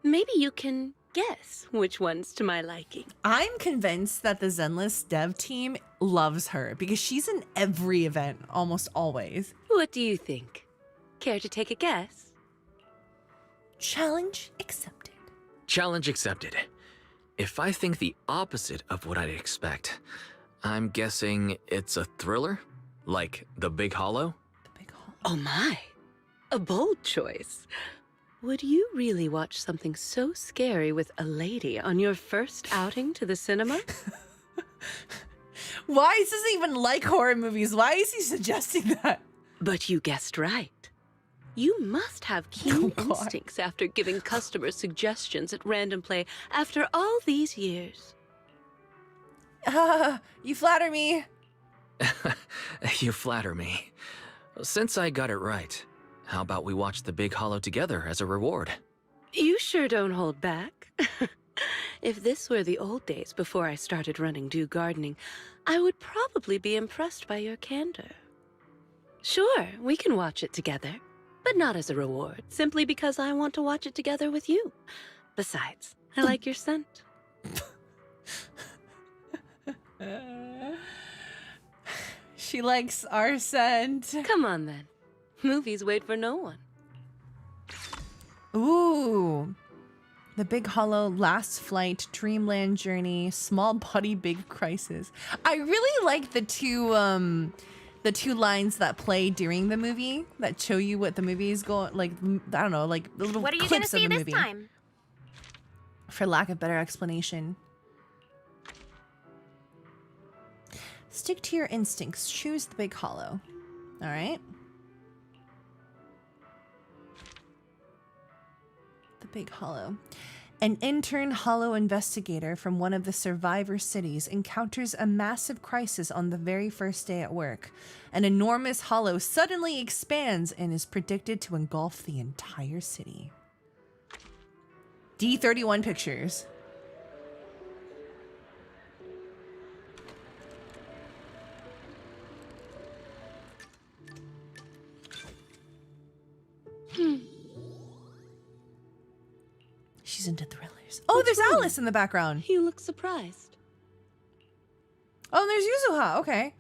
Maybe you can guess which one's to my liking. I'm convinced that the Zenless dev team loves her because she's in every event almost always. What do you think? Care to take a guess? Challenge accepted. Challenge accepted. If I think the opposite of what I'd expect, I'm guessing it's a thriller? Like The Big Hollow? Oh my, a bold choice. Would you really watch something so scary with a lady on your first outing to the cinema? Why is this even like horror movies? Why is he suggesting that? But you guessed right. You must have keen instincts after giving customers suggestions at random play after all these years. You flatter me. You flatter me. Since I got it right, how about we watch The Big Hollow together as a reward? You sure don't hold back. If this were the old days before I started running Dew Gardening, I would probably be impressed by your candor. Sure, we can watch it together, but not as a reward, simply because I want to watch it together with you. Besides, I like your scent. She likes our scent. Come on then. Movies wait for no one. Ooh. The Big Hollow, Last Flight, Dreamland Journey, Small Body, Big Crisis. I really like the two lines that play during the movie that show you what the movie is going, like, I don't know, like little What are you gonna clips of see the this movie. time? For lack of better explanation. Stick to your instincts. Choose The Big Hollow. All right. The Big Hollow. An intern hollow investigator from one of the survivor cities encounters a massive crisis on the very first day at work. An enormous hollow suddenly expands and is predicted to engulf the entire city. D31 Pictures. She's into thrillers. Oh, there's Alice in the background. You look surprised. Oh, and there's Yuzuha. Okay.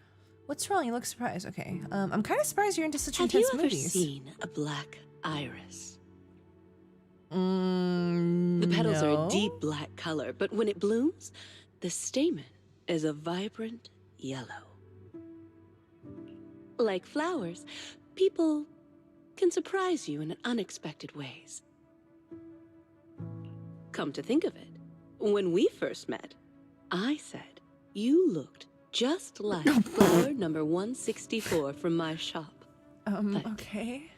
What's wrong? You look surprised. Okay. I'm kind of surprised you're into such intense Have you movies. ever seen a black iris? The The petals are a deep black color, but when it blooms, the stamen is a vibrant yellow. Like flowers, people can surprise you in unexpected ways. Come to think of it, when we first met, I said you looked just like flower number 164 from my shop. Okay.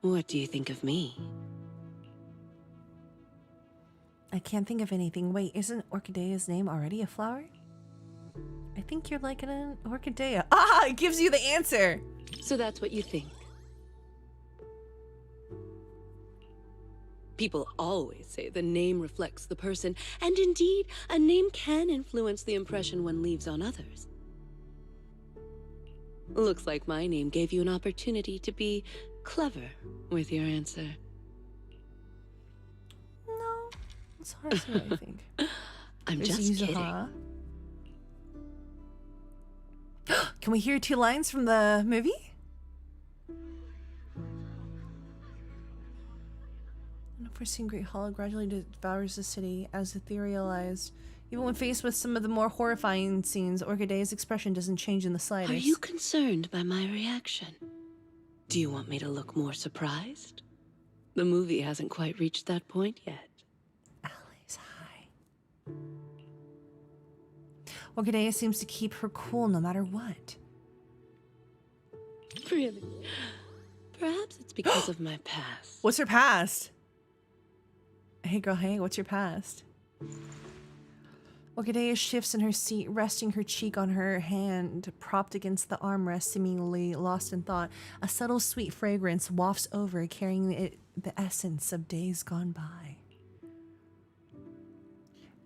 What do you think of me? I can't think of anything. Wait, isn't Orchidea's name already a flower? I think you're like an orchidea. Ah, it gives you the answer. So that's what you think. People always say the name reflects the person, and indeed, a name can influence the impression one leaves on others. Looks like my name gave you an opportunity to be clever with your answer. No, it's hard to say what I think. I'm There's just Yuzuha. Can we hear 2 lines from the movie? An unforeseen great hollow gradually devours the city as etherealized. Even when faced with some of the more horrifying scenes, Orchidea's expression doesn't change in the slightest. Are you concerned by my reaction? Do you want me to look more surprised? The movie hasn't quite reached that point yet. Ali's high. Orchidea seems to keep her cool no matter what. Really? Perhaps it's because of my past. What's her past? Hey girl, hey, what's your past? Orchidea shifts in her seat, resting her cheek on her hand, propped against the armrest, seemingly lost in thought. A subtle sweet fragrance wafts over, carrying the essence of days gone by.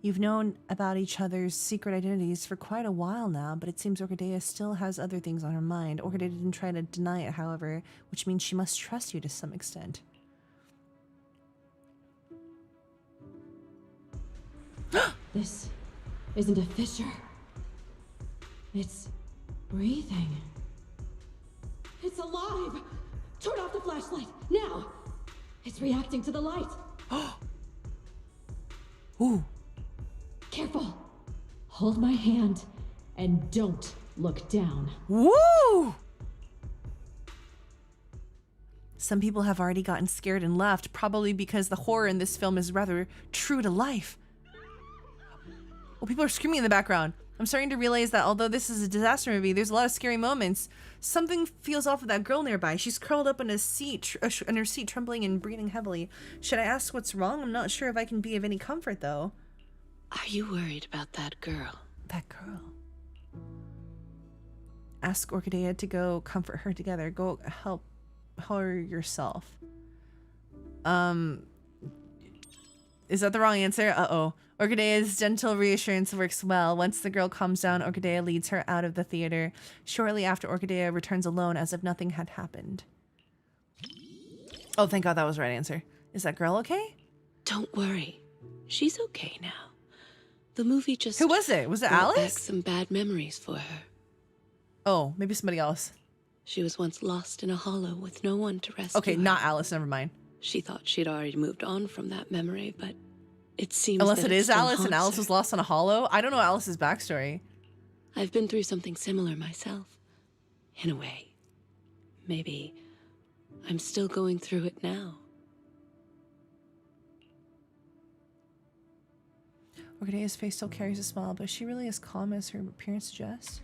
You've known about each other's secret identities for quite a while now, but it seems Orchidea still has other things on her mind. Orchidea didn't try to deny it, however, which means she must trust you to some extent. This isn't a fissure. It's breathing. It's alive! Turn off the flashlight, now! It's reacting to the light. Ooh. Careful. Hold my hand and don't look down. Woo! Some people have already gotten scared and left, probably because the horror in this film is rather true to life. Oh, people are screaming in the background. I'm starting to realize that although this is a disaster movie, there's a lot of scary moments. Something feels off with that girl nearby. She's curled up in a seat, in her seat, trembling and breathing heavily. Should I ask what's wrong? I'm not sure if I can be of any comfort, though. Are you worried about that girl? That girl. Ask Orchidea to go comfort her together. Go help her yourself. Is that the wrong answer? Uh-oh. Orchidea's gentle reassurance works well. Once the girl calms down, Orchidea leads her out of the theater. Shortly after, Orchidea returns alone as if nothing had happened. Oh, thank God that was the right answer. Is that girl okay? Don't worry. She's okay now. The movie just... Who was it? Was it brought Alice? back some bad memories for her. Oh, maybe somebody else. She was once lost in a hollow with no one to rescue Okay, her. not Alice. Never mind. She thought she'd already moved on from that memory, but it seems Unless that it is still Alice and haunts Alice her. was lost on a hollow. I don't know Alice's backstory. I've been through something similar myself. In a way. Maybe I'm still going through it now. Orchidea's face still carries a smile, but she really as calm as her appearance suggests.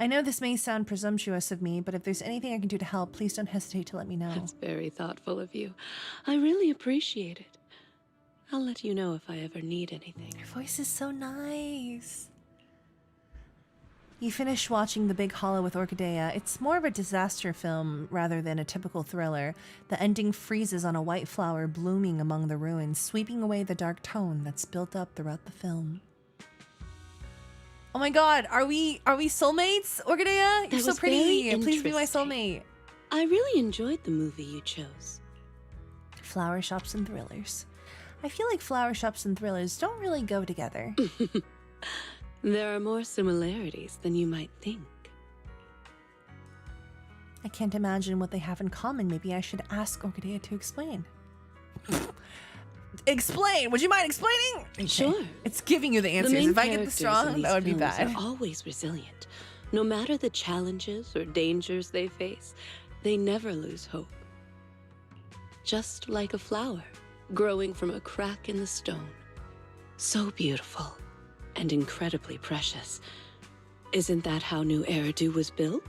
I know this may sound presumptuous of me, but if there's anything I can do to help, please don't hesitate to let me know. That's very thoughtful of you. I really appreciate it. I'll let you know if I ever need anything. Your voice is so nice. You finish watching The Big Hollow with Orchidea. It's more of a disaster film rather than a typical thriller. The ending freezes on a white flower blooming among the ruins, sweeping away the dark tone that's built up throughout the film. Oh my God, are we soulmates, Orchidea? You're so pretty. Please be my soulmate. I really enjoyed the movie you chose. Flower shops and thrillers. I feel like flower shops and thrillers don't really go together. There are more similarities than you might think. I can't imagine what they have in common. Maybe I should ask Orchidea to explain. Explain! Would you mind explaining? Okay. Sure. It's giving you the answers. The main If I get this characters in wrong, these that would be films bad. are always resilient. No matter the challenges or dangers they face, they never lose hope. Just like a flower growing from a crack in the stone. So beautiful and incredibly precious. Isn't that how New Eridu was built?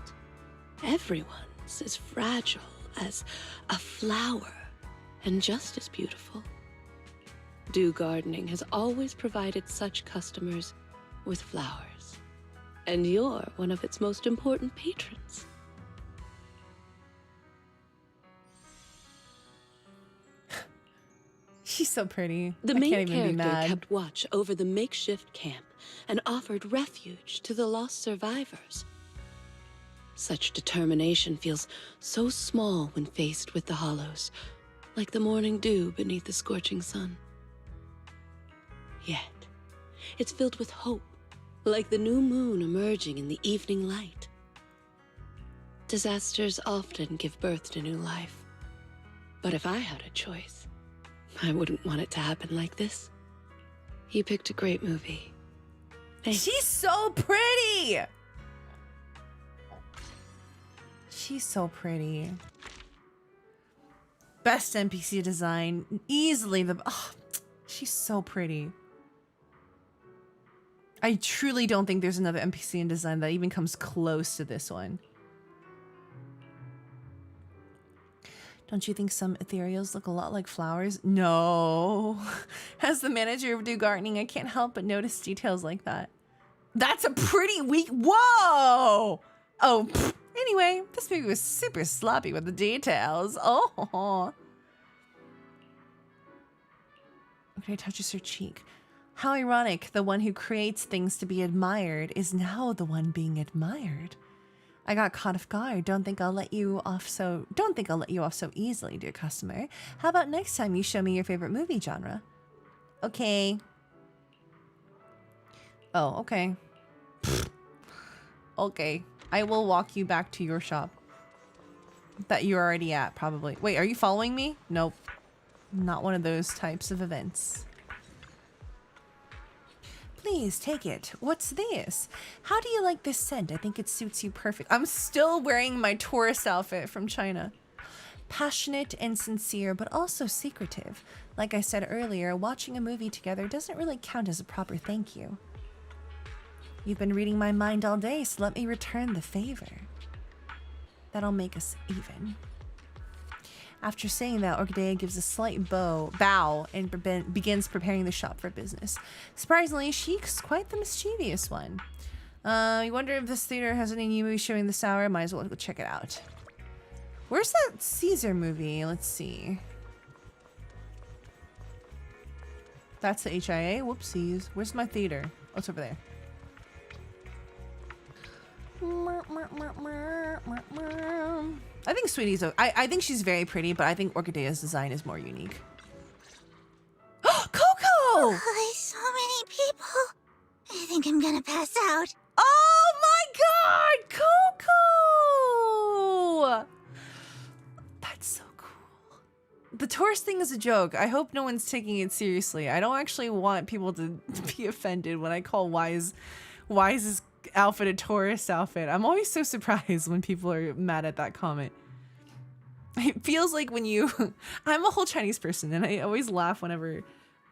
Everyone's as fragile as a flower and just as beautiful. Do Gardening has always provided such customers with flowers. And you're one of its most important patrons. She's so pretty. The I main can't even be character mad. kept watch over the makeshift camp and offered refuge to the lost survivors. Such determination feels so small when faced with the hollows, like the morning dew beneath the scorching sun. Yet, it's filled with hope, like the new moon emerging in the evening light. Disasters often give birth to new life. But if I had a choice, I wouldn't want it to happen like this. You picked a great movie. Thanks. She's so pretty! She's so pretty. Best NPC design. Easily the... Oh, she's so pretty. I truly don't think there's another NPC in design that even comes close to this one. Don't you think some ethereals look a lot like flowers? No. As the manager of Do Gardening, I can't help but notice details like that. That's a pretty weak... Whoa! Oh, pfft. Anyway, this movie was super sloppy with the details. Oh. Okay, touches her cheek. How ironic, the one who creates things to be admired is now the one being admired. I got caught off guard. Don't think I'll let you off so easily, dear customer. How about next time you show me your favorite movie genre? Okay. Oh, okay. Okay. I will walk you back to your shop. That you're already at, probably. Wait, are you following me? Nope. Not one of those types of events. Please take it. What's this? How do you like this scent? I think it suits you perfect. I'm still wearing my tourist outfit from China. Passionate and sincere, but also secretive. Like I said earlier, watching a movie together doesn't really count as a proper thank you. You've been reading my mind all day, so let me return the favor. That'll make us even. After saying that, Orchida gives a slight bow and begins preparing the shop for business. Surprisingly, she's quite the mischievous one. You wonder if this theater has any new movies showing this hour? Might as well go check it out. Where's that Caesar movie? Let's see. That's the HIA. Whoopsies. Where's my theater? Oh, it's over there. I think Sweetie's I think she's very pretty, but I think Orchidea's design is more unique. Coco! Oh, so many people. I think I'm gonna pass out. Oh my god! Coco! That's so cool. The tourist thing is a joke. I hope no one's taking it seriously. I don't actually want people to be offended when I call Wise's outfit a tourist outfit. I'm always so surprised when people are mad at that comment. It feels like when you I'm a whole Chinese person, and I always laugh whenever,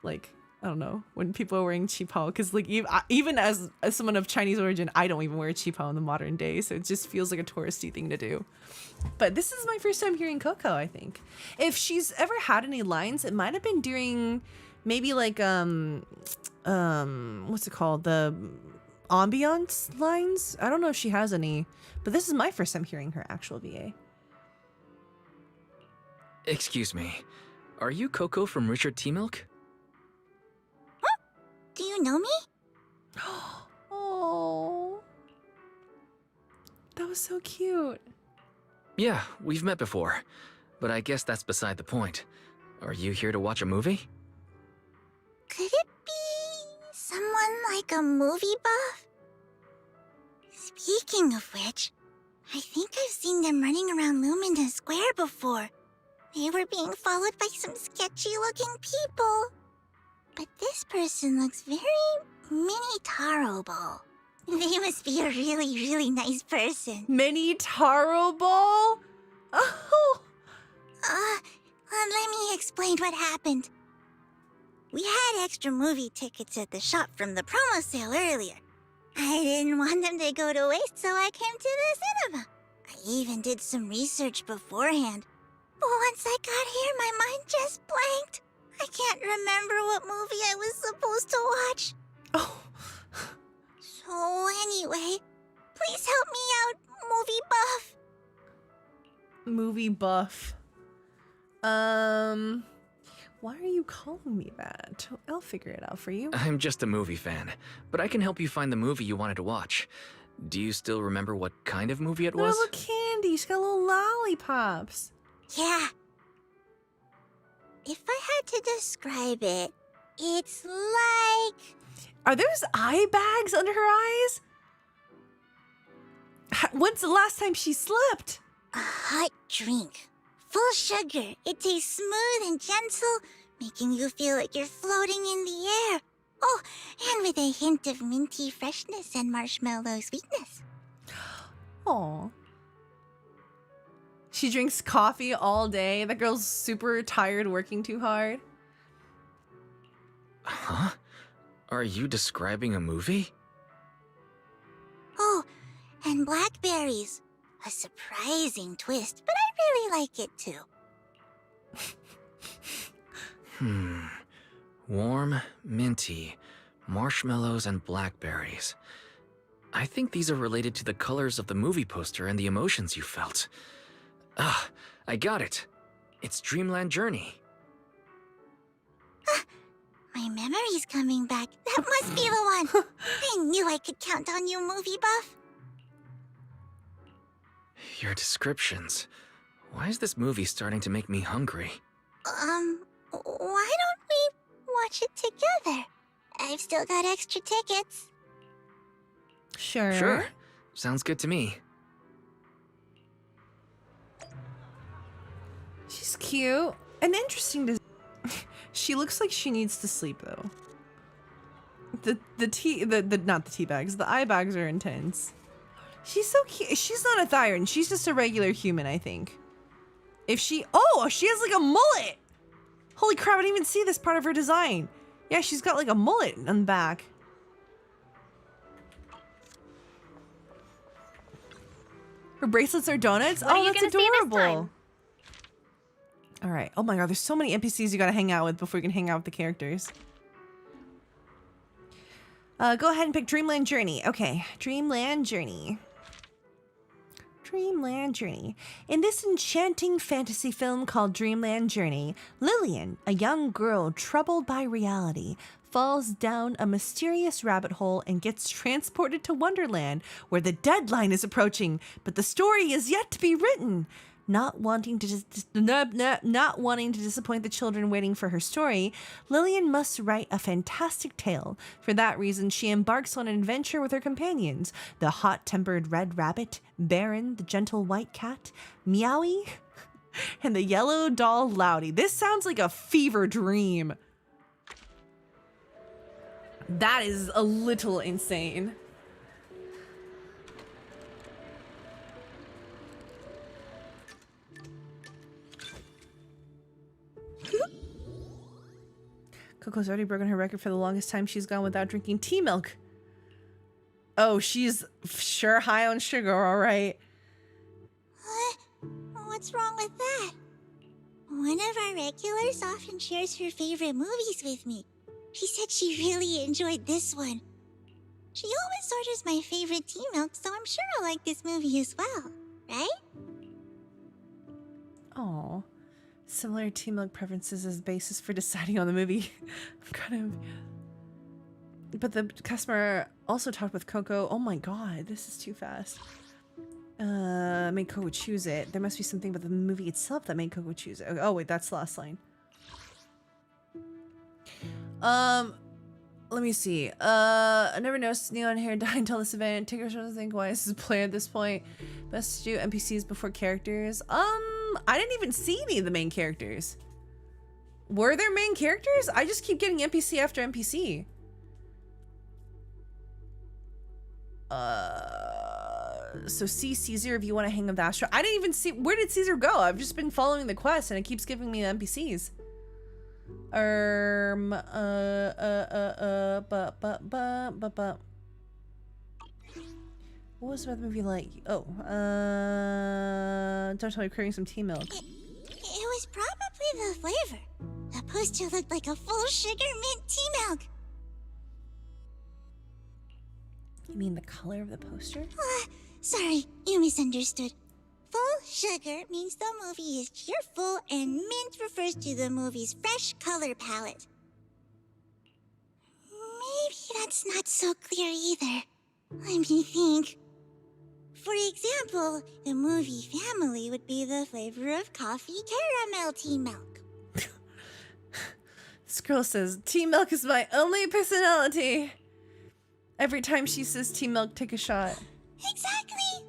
like, I don't know, when people are wearing qipao, because like even as someone of Chinese origin, I don't even wear qipao in the modern day, so it just feels like a touristy thing to do. But this is my first time hearing Coco, I think. If she's ever had any lines, it might have been during maybe like what's it called, the ambiance lines. I don't know if she has any, but this is my first time hearing her actual VA. Excuse me, are you Coco from Richard T. Milk? Huh? Do you know me? Oh, that was so cute. Yeah, we've met before, but I guess that's beside the point. Are you here to watch a movie? Could it be someone like a movie buff? Speaking of which, I think I've seen them running around Lumina Square before. They were being followed by some sketchy-looking people. But this person looks very mini-tarable. They must be a really, really nice person. Mini-tarable? Oh! Let me explain what happened. We had extra movie tickets at the shop from the promo sale earlier. I didn't want them to go to waste, so I came to the cinema. I even did some research beforehand. But once I got here, my mind just blanked. I can't remember what movie I was supposed to watch. Oh. So anyway, please help me out, movie buff. Movie buff. Why are you calling me that? I'll figure it out for you. I'm just a movie fan, but I can help you find the movie you wanted to watch. Do you still remember what kind of movie it was? Little candy. She's got little lollipops. Yeah. If I had to describe it, it's like... Are those eye bags under her eyes? When's the last time she slept? A hot drink. Full sugar. It tastes smooth and gentle, making you feel like you're floating in the air. Oh, and with a hint of minty freshness and marshmallow sweetness. Aw. She drinks coffee all day. That girl's super tired working too hard. Huh? Are you describing a movie? Oh, and blackberries. A surprising twist, but I really like it too. Warm, minty, marshmallows, and blackberries. I think these are related to the colors of the movie poster and the emotions you felt. Ah, I got it. It's Dreamland Journey. My memory's coming back. That must be the one. I knew I could count on you, movie buff. Your descriptions. Why is this movie starting to make me hungry? Why don't we watch it together? I've still got extra tickets. Sure. Sure. Sounds good to me. She's cute and interesting to. She looks like she needs to sleep though. The not the tea bags. The eye bags are intense. She's so cute. She's not a Thyron. She's just a regular human, I think. If she she has like a mullet. Holy crap! I didn't even see this part of her design. Yeah, she's got like a mullet on the back. Her bracelets are donuts. What are you That's gonna see this adorable. All right. Oh my god, there's so many NPCs you gotta hang out with before you can hang out with the characters. Go ahead and pick Dreamland Journey. Okay, Dreamland Journey. Dreamland Journey. In this enchanting fantasy film called Dreamland Journey, Lillian, a young girl troubled by reality, falls down a mysterious rabbit hole and gets transported to Wonderland, where the deadline is approaching, but the story is yet to be written. Not wanting to disappoint the children waiting for her story, Lillian must write a fantastic tale. For that reason, she embarks on an adventure with her companions, the hot-tempered red rabbit, Baron, the gentle white cat, Miyabi, and the yellow doll Loudy. This sounds like a fever dream. That is a little insane. Coco's already broken her record for the longest time she's gone without drinking tea milk. Oh, she's sure high on sugar, all right. What's wrong with that? One of our regulars often shares her favorite movies with me. She said she really enjoyed this one. She always orders my favorite tea milk, so I'm sure I'll like this movie as well, right? Oh, similar tea milk preferences as basis for deciding on the movie. But the customer also talked with Coco. Oh my god, this is too fast. Made Coco choose it. There must be something about the movie itself that made Coco choose it. Oh wait, that's the last line. Let me see. I never noticed neon hair dye until this event. Take a think why this is play at this point. Best to do NPCs before characters. I didn't even see any of the main characters. Were there main characters? I just keep getting NPC after NPC. So see Caesar if you want to hang with Astra. I didn't even see, where did Caesar go? I've just been following the quest and it keeps giving me the NPCs. What was that movie like? Oh, don't tell me craving some tea milk. It was probably the flavor. The poster looked like a full sugar mint tea milk. You mean the color of the poster? Sorry, you misunderstood. Full sugar means the movie is cheerful, and mint refers to the movie's fresh color palette. Maybe that's not so clear either. Let me think. For example, the movie Family would be the flavor of coffee caramel tea milk. This girl says, tea milk is my only personality. Every time she says tea milk, take a shot. Exactly!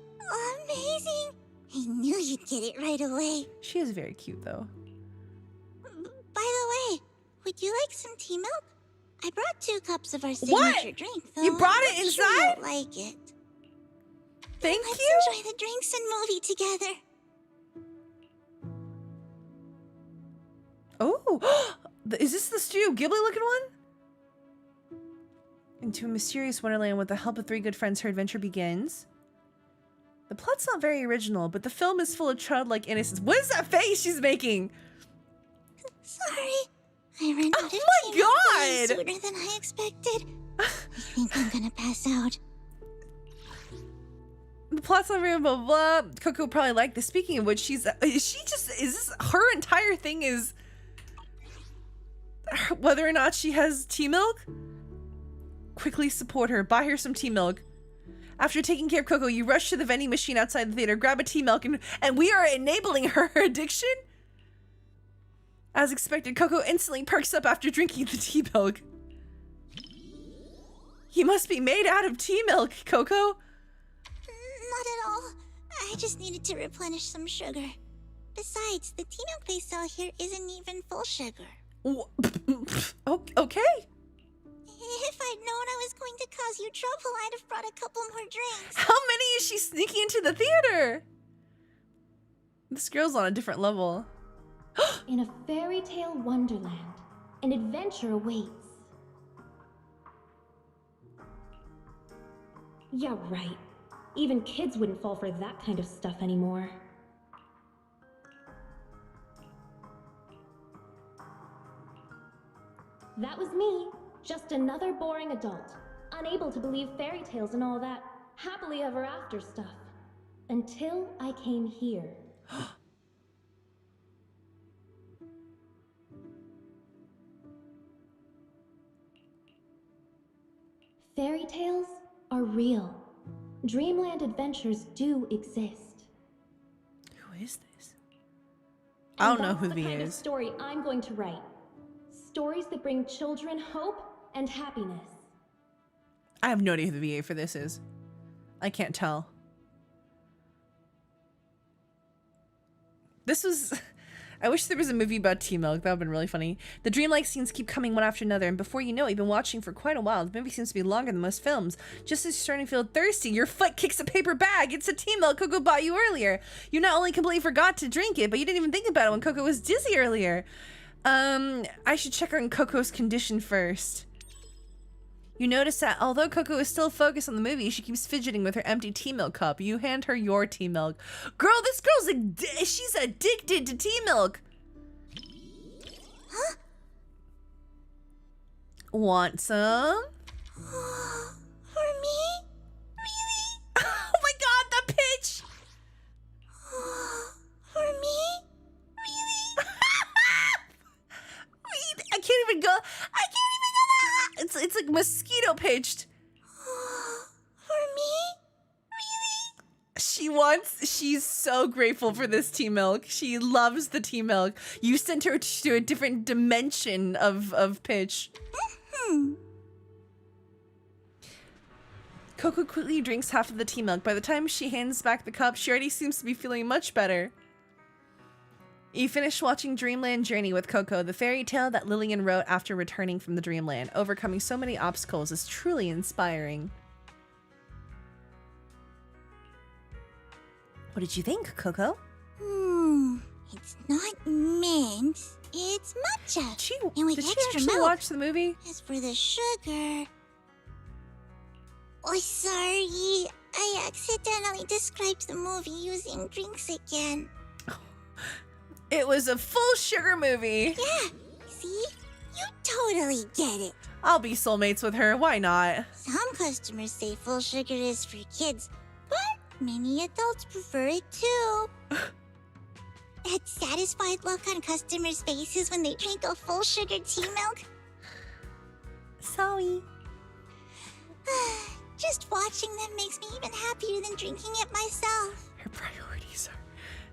Amazing! I knew you'd get it right away. She is very cute, though. By the way, would you like some tea milk? I brought 2 cups of our signature drink, though. You brought it I'm inside? Sure you'll like it. Thank Let's you. enjoy the drinks and movie together. Oh, is this the Studio Ghibli looking one? Into a mysterious wonderland with the help of 3 good friends, her adventure begins. The plot's not very original, but the film is full of childlike innocence. What is that face she's making? Sorry. I ran out of tea God! sooner than I expected. I think I'm gonna pass out. The plot's not very blah, blah, blah. Coco probably liked this. Speaking of which, is this her entire thing is whether or not she has tea milk? Quickly support her. Buy her some tea milk. After taking care of Coco, you rush to the vending machine outside the theater, grab a tea milk, and we are enabling her addiction? As expected, Coco instantly perks up after drinking the tea milk. You must be made out of tea milk, Coco. Not at all. I just needed to replenish some sugar. Besides, the tea milk they sell here isn't even full sugar. Okay. If I'd known I was going to cause you trouble, I'd have brought a couple more drinks. How many is she sneaking into the theater? This girl's on a different level. In a fairy tale wonderland, an adventure awaits. Yeah, right. Even kids wouldn't fall for that kind of stuff anymore. That was me. Just another boring adult. Unable to believe fairy tales and all that happily ever after stuff. Until I came here. Fairy tales are real. Dreamland adventures do exist. Who is this? I don't know who the he kind of is. Story I'm going to write. Stories that bring children hope and happiness. I have no idea who the VA for this is. I can't tell. This was... I wish there was a movie about tea milk. That would have been really funny. The dreamlike scenes keep coming one after another, and before you know it, you've been watching for quite a while. The movie seems to be longer than most films. Just as you're starting to feel thirsty, your foot kicks a paper bag. It's the tea milk Coco bought you earlier. You not only completely forgot to drink it, but you didn't even think about it when Coco was dizzy earlier. I should check on Coco's condition first. You notice that although Coco is still focused on the movie, she keeps fidgeting with her empty tea milk cup. You hand her your tea milk. Girl, this girl's she's addicted to tea milk. Huh? Want some? For me? Really? Oh my god, the pitch! For me? Really? Wait, I can't even go that. It's like mosquito pitched. For me? She's so grateful for this tea milk. She loves the tea milk. You sent her to a different dimension of pitch. Coco quickly drinks half of the tea milk. By the time she hands back the cup, she already seems to be feeling much better. You finish watching Dreamland Journey with Coco, the fairy tale that Lillian wrote after returning from the Dreamland. Overcoming so many obstacles is truly inspiring. What did you think, Coco? It's not mint. It's matcha. And with Did she extra actually milk. watch the movie? As for the sugar... Oh, sorry. I accidentally described the movie using drinks again. It was a full sugar movie. Yeah, see? You totally get it. I'll be soulmates with her. Why not? Some customers say full sugar is for kids, but many adults prefer it too. That satisfied look on customers' faces when they drink a full sugar tea milk. Sorry. Just watching them makes me even happier than drinking it myself.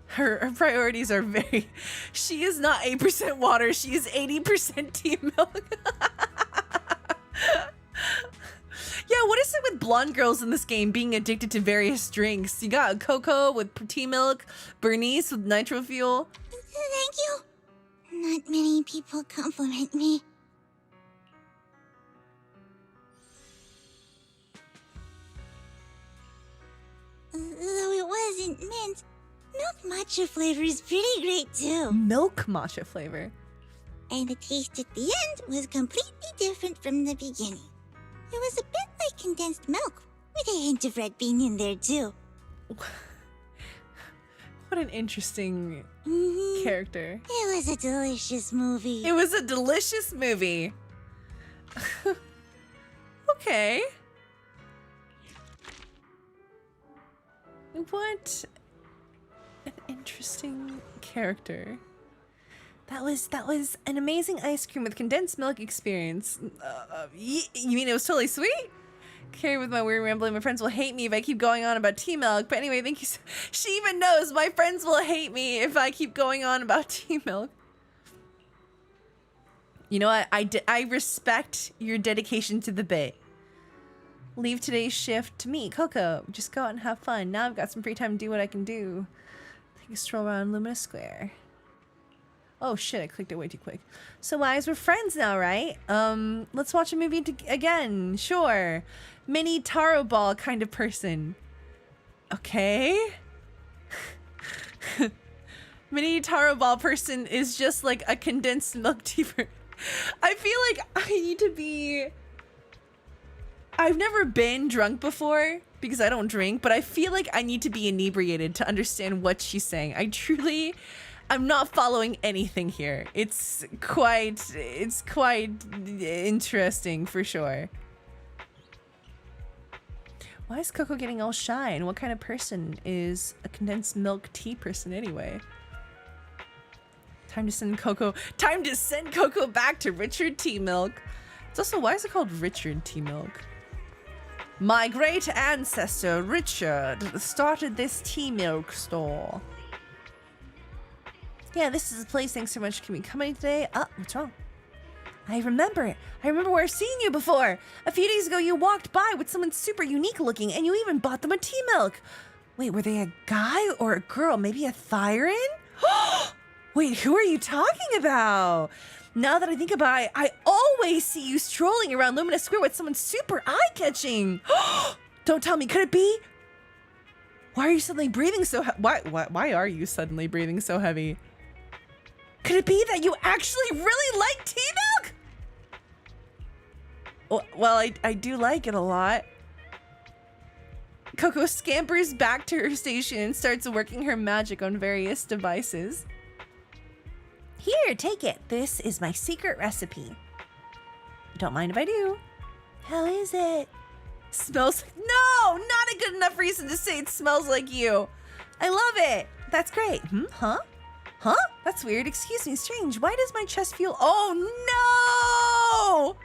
Her priorities are very... She is not 8% water. She is 80% tea milk. Yeah, what is it with blonde girls in this game being addicted to various drinks? You got Coco with tea milk, Bernice with nitro fuel. Thank you. Not many people compliment me. Though it wasn't mint, milk matcha flavor is pretty great too. Milk matcha flavor. And the taste at the end was completely different from the beginning. It was a bit like condensed milk, with a hint of red bean in there too. What an interesting character. It was a delicious movie. It was a delicious movie. Okay. What an interesting character. That was an amazing ice cream with condensed milk experience. You mean it was totally sweet? Okay, with my weird rambling, my friends will hate me if I keep going on about tea milk. But anyway, thank you. She even knows my friends will hate me if I keep going on about tea milk. You know what? I respect your dedication to the bit. Leave today's shift to me, Coco. Just go out and have fun. Now I've got some free time to do what I can do. Take a stroll around Lumina Square. Oh shit, I clicked it way too quick. So Wise, we're friends now, right? Let's watch a movie again. Sure. Mini taro ball kind of person. Okay. Mini taro ball person is just like a condensed milk tea. I feel like I need to be... I've never been drunk before because I don't drink, but I feel like I need to be inebriated to understand what she's saying. I'm not following anything here. It's quite interesting for sure. Why is Coco getting all shy? And what kind of person is a condensed milk tea person anyway? Time to send Coco back to Richard Tea Milk. It's also, why is it called Richard Tea Milk? My great ancestor Richard started this tea milk store. Yeah, this is the place. Thanks so much. Can we come in today? What's wrong? I remember it. I remember where I've seen you before. A few days ago, you walked by with someone super unique looking, and you even bought them a tea milk. Wait, were they a guy or a girl? Maybe a Thyron? Wait, who are you talking about? Now that I think about it, I always see you strolling around Lumina Square with someone super eye-catching. Don't tell me, could it be? Why are you suddenly breathing so why are you suddenly breathing so heavy? Could it be that you actually really like tea milk? Well, I do like it a lot. Coco scampers back to her station and starts working her magic on various devices. Here, take it. This is my secret recipe. Don't mind if I do. How is it? Smells... No! Not a good enough reason to say it smells like you. I love it. That's great. Huh? Huh? That's weird. Excuse me. Strange. Why does my chest feel... Oh, no!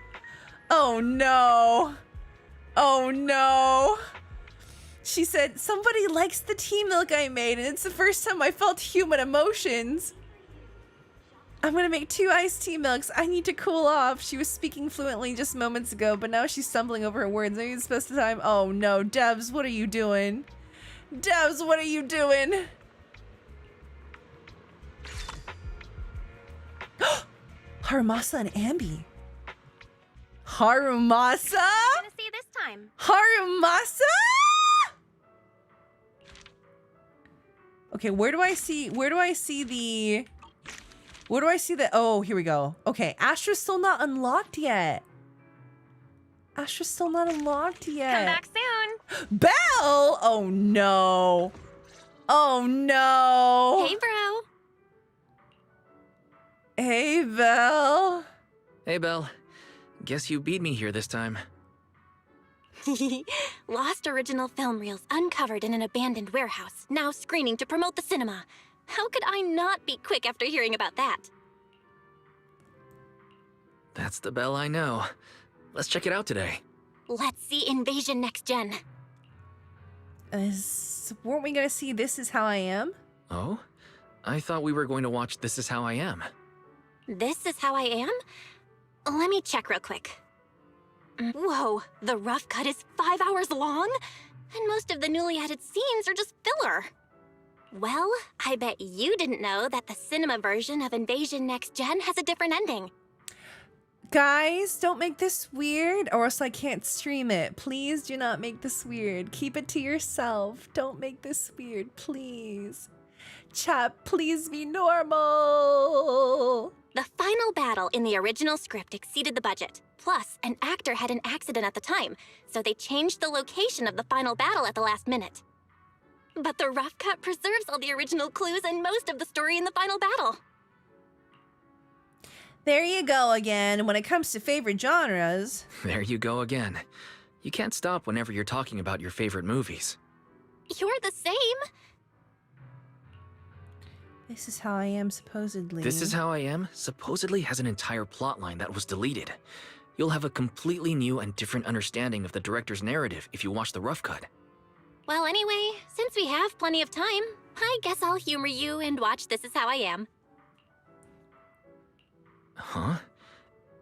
Oh, no. Oh, no. She said, somebody likes the tea milk I made, and it's the first time I felt human emotions. I'm gonna make 2 iced tea milks. I need to cool off. She was speaking fluently just moments ago, but now she's stumbling over her words. Maybe it's best time. Oh no, Devs, what are you doing? Devs, what are you doing? Harumasa and Ambi. Harumasa? Gonna see this time. Harumasa? Okay, where do I see the... Oh, here we go. Okay, Astra's still not unlocked yet. Astra's still not unlocked yet. Come back soon. Belle! Oh, no. Oh, no. Hey, bro. Hey, Belle. Hey, Belle. Guess you beat me here this time. Lost original film reels uncovered in an abandoned warehouse, now screening to promote the cinema. How could I not be quick after hearing about that? That's the Belle I know. Let's check it out today. Let's see Invasion Next Gen. Weren't we gonna see This Is How I Am? Oh? I thought we were going to watch This Is How I Am. This Is How I Am? Let me check real quick. Whoa, the rough cut is 5 hours long? And most of the newly added scenes are just filler. Well, I bet you didn't know that the cinema version of Invasion Next Gen has a different ending. Guys, don't make this weird or else I can't stream it. Please do not make this weird. Keep it to yourself. Don't make this weird, please. Chat, please be normal. The final battle in the original script exceeded the budget. Plus, an actor had an accident at the time, so they changed the location of the final battle at the last minute. But the rough cut preserves all the original clues and most of the story in the final battle. There you go again. When it comes to favorite genres. There you go again. You can't stop whenever you're talking about your favorite movies. You're the same. This Is How I Am, supposedly. This Is How I Am supposedly has an entire plotline that was deleted. You'll have a completely new and different understanding of the director's narrative if you watch the rough cut. Well, anyway, since we have plenty of time, I guess I'll humor you and watch This Is How I Am. Huh?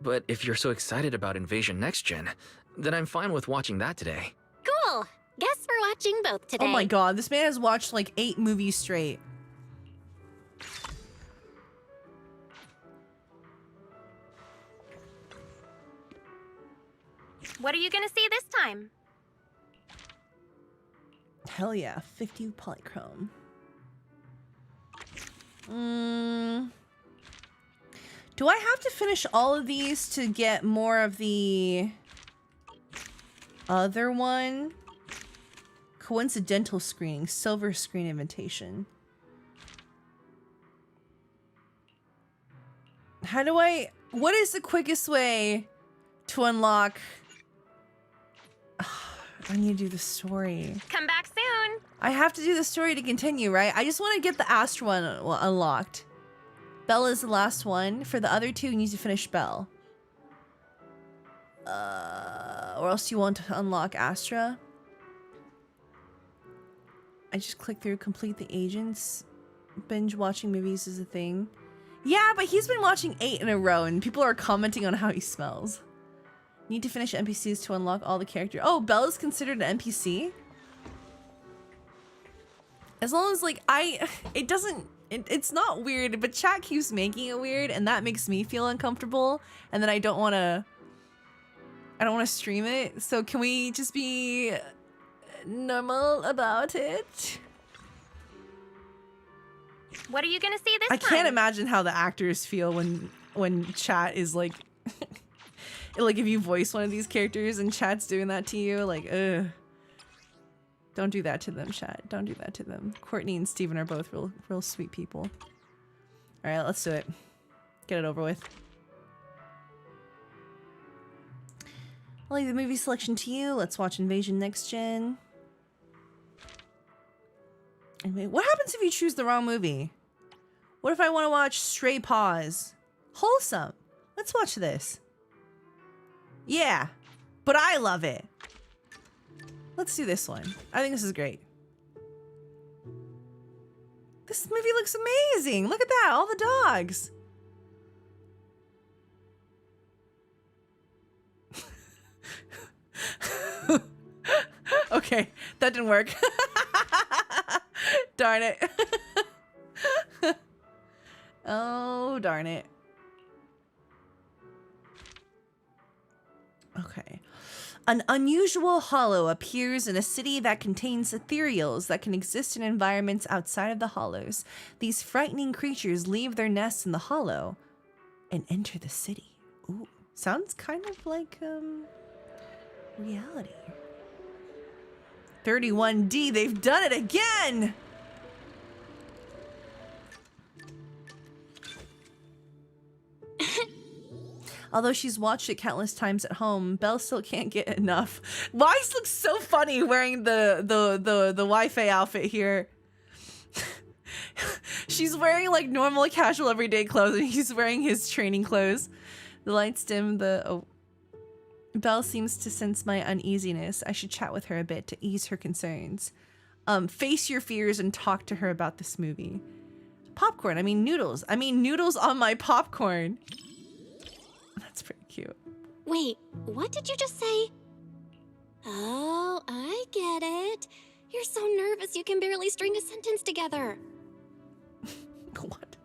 But if you're so excited about Invasion Next Gen, then I'm fine with watching that today. Cool! Guess we're watching both today. Oh my god, this man has watched like 8 movies straight. What are you gonna see this time? Hell yeah, 50 polychrome. Do I have to finish all of these to get more of the other one? Coincidental screening, silver screen invitation. How do what is the quickest way to unlock? I need to do the story. Come back soon. I have to do the story to continue, right? I just want to get the Astra one unlocked. Belle is the last one. For the other 2, you need to finish Belle. Or else you want to unlock Astra. I just click through complete the agents. Binge watching movies is a thing. Yeah, but he's been watching 8 in a row and people are commenting on how he smells. Need to finish NPCs to unlock all the characters. Oh, Belle is considered an NPC? As long as like it's not weird, but chat keeps making it weird and that makes me feel uncomfortable and then I don't want to stream it. So can we just be normal about it? What are you gonna see this time? I can't imagine how the actors feel when chat is like like if you voice one of these characters and chat's doing that to you, like ugh. Don't do that to them, chat. Don't do that to them. Courtney and Steven are both real sweet people. All right, let's do it. Get it over with. I'll leave the movie selection to you. Let's watch Invasion Next Gen. What happens if you choose the wrong movie? What if I want to watch Stray Paws? Wholesome. Let's watch this. Yeah, but I love it. Let's do this one. I think this is great. This movie looks amazing. Look at that, all the dogs. Okay, that didn't work. Darn it. Oh, darn it. Okay. An unusual hollow appears in a city that contains ethereals that can exist in environments outside of the hollows. These frightening creatures leave their nests in the hollow and enter the city. Ooh, sounds kind of like reality. 31D, they've done it again! Although she's watched it countless times at home, Belle still can't get enough. Wise looks so funny wearing the Wi-Fi outfit here. She's wearing like normal casual everyday clothes and he's wearing his training clothes. The lights dim, Belle seems to sense my uneasiness. I should chat with her a bit to ease her concerns. Face your fears and talk to her about this movie. Popcorn, I mean noodles. I mean noodles on my popcorn. That's pretty cute. Wait, what did you just say? Oh, I get it. You're so nervous you can barely string a sentence together. What?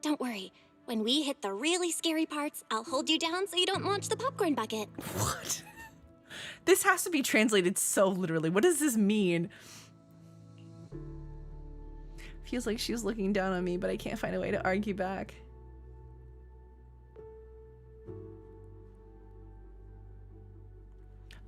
Don't worry. When we hit the really scary parts, I'll hold you down so you don't launch the popcorn bucket. What? This has to be translated so literally. What does this mean? Feels like she was looking down on me, but I can't find a way to argue back.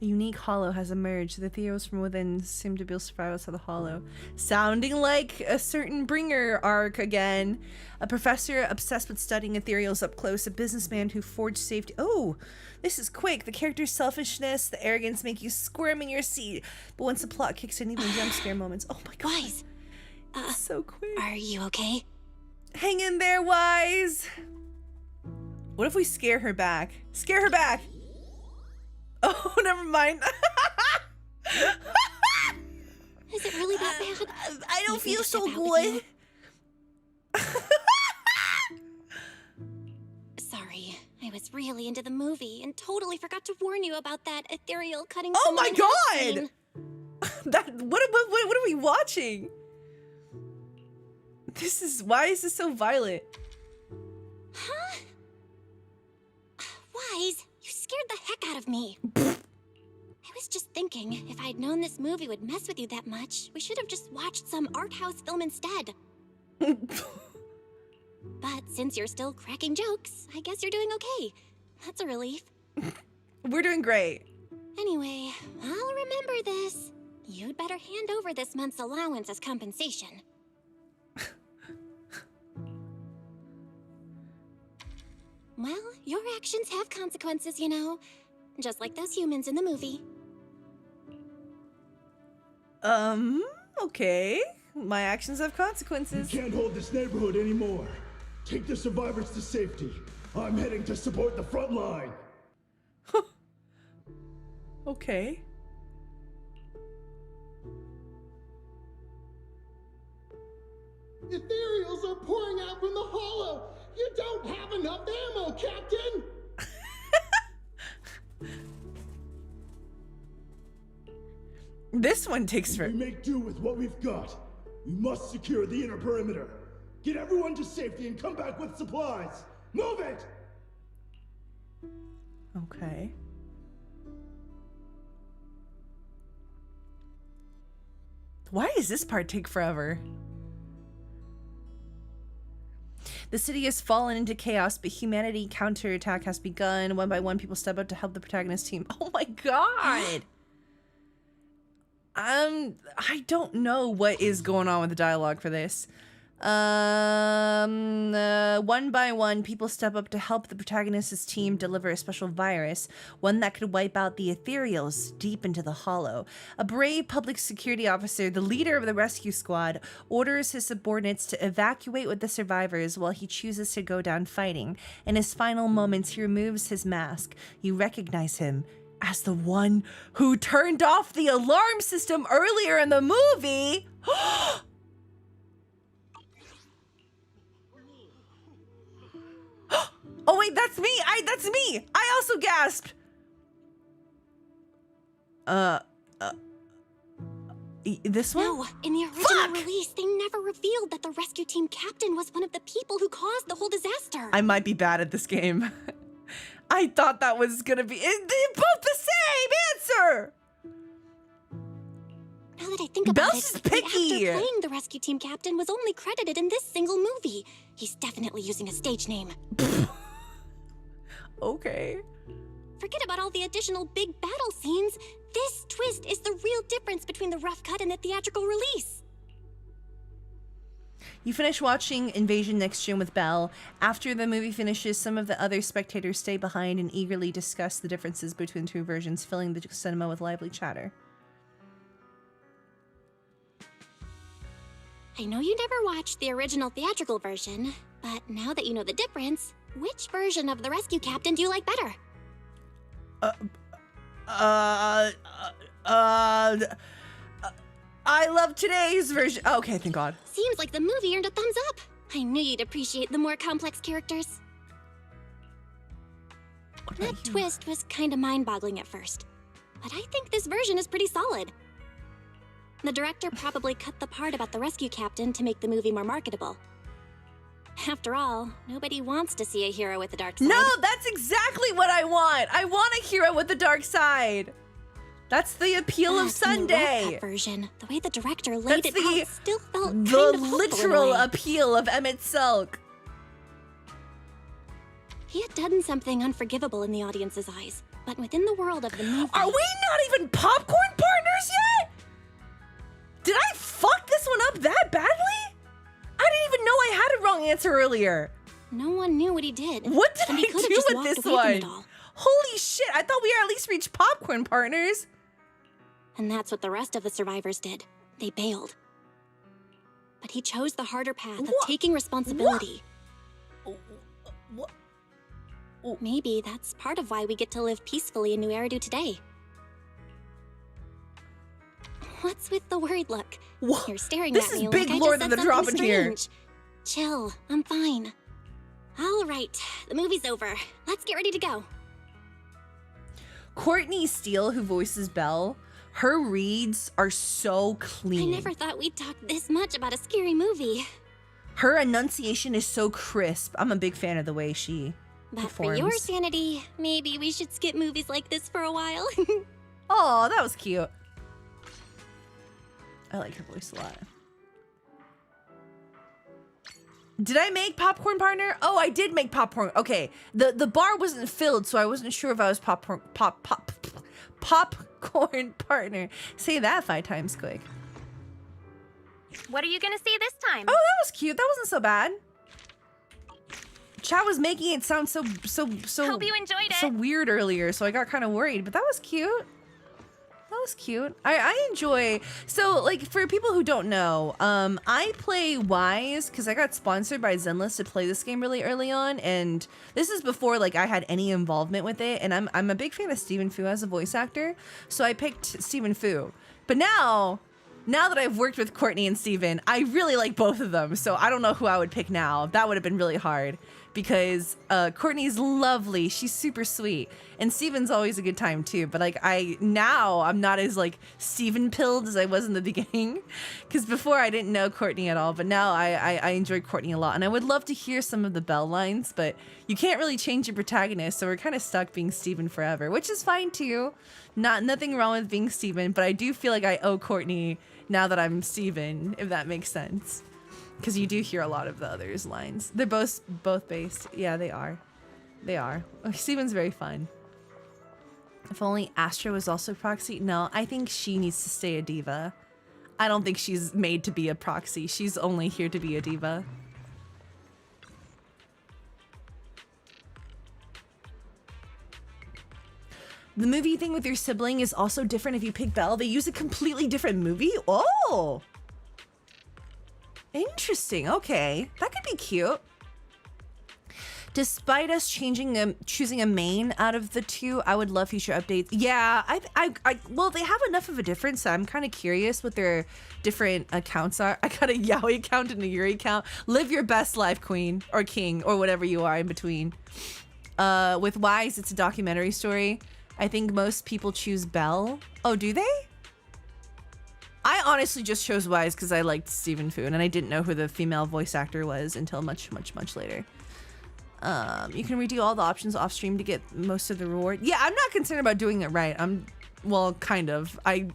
A unique hollow has emerged. The ethereals from within seem to be able to survive outside the hollow. Sounding like a certain Bringer arc again. A professor obsessed with studying ethereals up close. A businessman who forged safety. Oh, this is quick. The character's selfishness, the arrogance make you squirm in your seat. But once the plot kicks in, even jump scare moments. Oh my god. Wise. So quick. Are you okay? Hang in there, Wise. What if we scare her back? Scare her back. Oh, never mind. Is it really that bad? I don't feel so good. Sorry. sorry. I was really into the movie and totally forgot to warn you about that ethereal cutting. Oh my someone in half god! scene. What are we watching? Why is this so violent? Huh? Wise, you scared the heck out of me. I was just thinking, if I'd known this movie would mess with you that much, we should have just watched some art house film instead. But since you're still cracking jokes, I guess you're doing okay. That's a relief. We're doing great. Anyway, I'll remember this. You'd better hand over this month's allowance as compensation. Well, your actions have consequences, you know. Just like those humans in the movie. Okay. My actions have consequences. You can't hold this neighborhood anymore. Take the survivors to safety. I'm heading to support the front line. Okay. Ethereals are pouring out from the hollow. You don't have enough ammo, Captain. This one takes for. We make do with what we've got. We must secure the inner perimeter. Get everyone to safety and come back with supplies. Move it! Okay. Why does this part take forever? The city has fallen into chaos, but humanity counterattack has begun. One by one, people step up to help the protagonist team. Oh my god! I don't know what is going on with the dialogue for this. One by one, people step up to help the protagonist's team deliver a special virus, one that could wipe out the ethereals deep into the hollow. A brave public security officer, the leader of the rescue squad, orders his subordinates to evacuate with the survivors while he chooses to go down fighting. In his final moments, he removes his mask. You recognize him as the one who turned off the alarm system earlier in the movie. Oh wait, that's me. That's me. I also gasped. This one? No, in the original release, they never revealed that the rescue team captain was one of the people who caused the whole disaster. I might be bad at this game. I thought that was gonna be. They're both the same answer. Now that I think about Belle's it, picky. the actor playing the rescue team captain was only credited in this single movie. He's definitely using a stage name. Okay. Forget about all the additional big battle scenes. This twist is the real difference between the rough cut and the theatrical release. You finish watching Invasion Next Gen with Belle. After the movie finishes, some of the other spectators stay behind and eagerly discuss the differences between the two versions, filling the cinema with lively chatter. I know you never watched the original theatrical version, but now that you know the difference, which version of the rescue captain do you like better? I love today's version. Okay, thank God. Seems like the movie earned a thumbs up. I knew you'd appreciate the more complex characters. That twist was kinda mind-boggling at first, but I think this version is pretty solid. The director probably cut the part about the rescue captain to make the movie more marketable. After all, nobody wants to see a hero with a dark side. No, that's exactly what I want. I want a hero with a dark side. That's the appeal of Sunday. In the rough cut version, the way the director laid That's it out still felt the kind of hopeful in a literal way. appeal of Emmett Silk. He had done something unforgivable in the audience's eyes, but within the world of the movie... Are we not even popcorn partners yet? Did I fuck this one up that badly? I didn't even know I had a wrong answer earlier. No one knew what he did. What did and I he could have do just with walked this away from it one? all. Holy shit, I thought we at least reached popcorn partners. And that's what the rest of the survivors did. They bailed. But he chose the harder path of taking responsibility. Maybe that's part of why we get to live peacefully in New Eridu today. What's with the worried look? You're staring This at is me big like Lord I of just the said something Drop in here. strange. Chill, I'm fine. All right, the movie's over. Let's get ready to go. Courtney Steele, who voices Belle, her reads are so clean. I never thought we'd talk this much about a scary movie. Her enunciation is so crisp. I'm a big fan of the way she But performs. for your sanity, maybe we should skip movies like this for a while. Oh, that was cute. I like her voice a lot. Did I make popcorn partner? Oh, I did make popcorn. Okay, the bar wasn't filled, so I wasn't sure if I was popcorn partner. Say that 5 times quick. What are you gonna see this time? Oh, that was cute. That wasn't so bad. Chat was making it sound so Hope you enjoyed so it. weird earlier, so I got kind of worried, but that was cute. That was cute. I enjoy, so like for people who don't know, I play Wise because I got sponsored by Zenless to play this game really early on, and this is before like I had any involvement with it, and I'm a big fan of Stephen Fu as a voice actor, so I picked Stephen Fu. But now that I've worked with Courtney and Steven, I really like both of them, so I don't know who I would pick now. That would have been really hard because Courtney's lovely, she's super sweet, and Steven's always a good time too, but like I'm not as like Steven pilled as I was in the beginning, because before I didn't know Courtney at all, but now I enjoy Courtney a lot, and I would love to hear some of the Belle lines, but you can't really change your protagonist, so we're kind of stuck being Steven forever, which is fine too. Nothing wrong with being Steven, but I do feel like I owe Courtney now that I'm Steven, if that makes sense. Because you do hear a lot of the others' lines. They're both based. Yeah, they are. They are. Steven's very fun. If only Astra was also proxy. No, I think she needs to stay a diva. I don't think she's made to be a proxy. She's only here to be a diva. The movie thing with your sibling is also different if you pick Belle. They use a completely different movie? Oh! Interesting. Okay. That could be cute. Despite us choosing a main out of the two, I would love future updates. Yeah, well, they have enough of a difference, so I'm kind of curious what their different accounts are. I got a Yaoi account and a Yuri account. Live your best life, queen or king or whatever you are in between. With Wise, it's a documentary story. I think most people choose Belle. Oh, do they? I honestly just chose Wise because I liked Stephen Fu, and I didn't know who the female voice actor was until much later. You can redo all the options off stream to get most of the reward. Yeah, I'm not concerned about doing it right. Well, kind of. I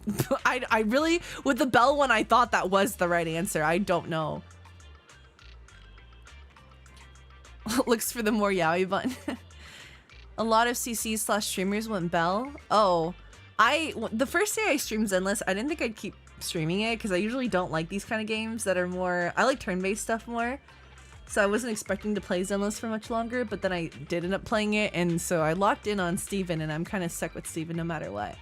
really, with the Belle one, I thought that was the right answer. I don't know. Looks for the more yaoi button. A lot of CCs/streamers went Belle. Oh, the first day I streamed Zenless, I didn't think I'd keep streaming it because I usually don't like these kind of games that are more, I like turn-based stuff more. So I wasn't expecting to play Zenless for much longer, but then I did end up playing it, and so I locked in on Steven, and I'm kind of stuck with Steven no matter what.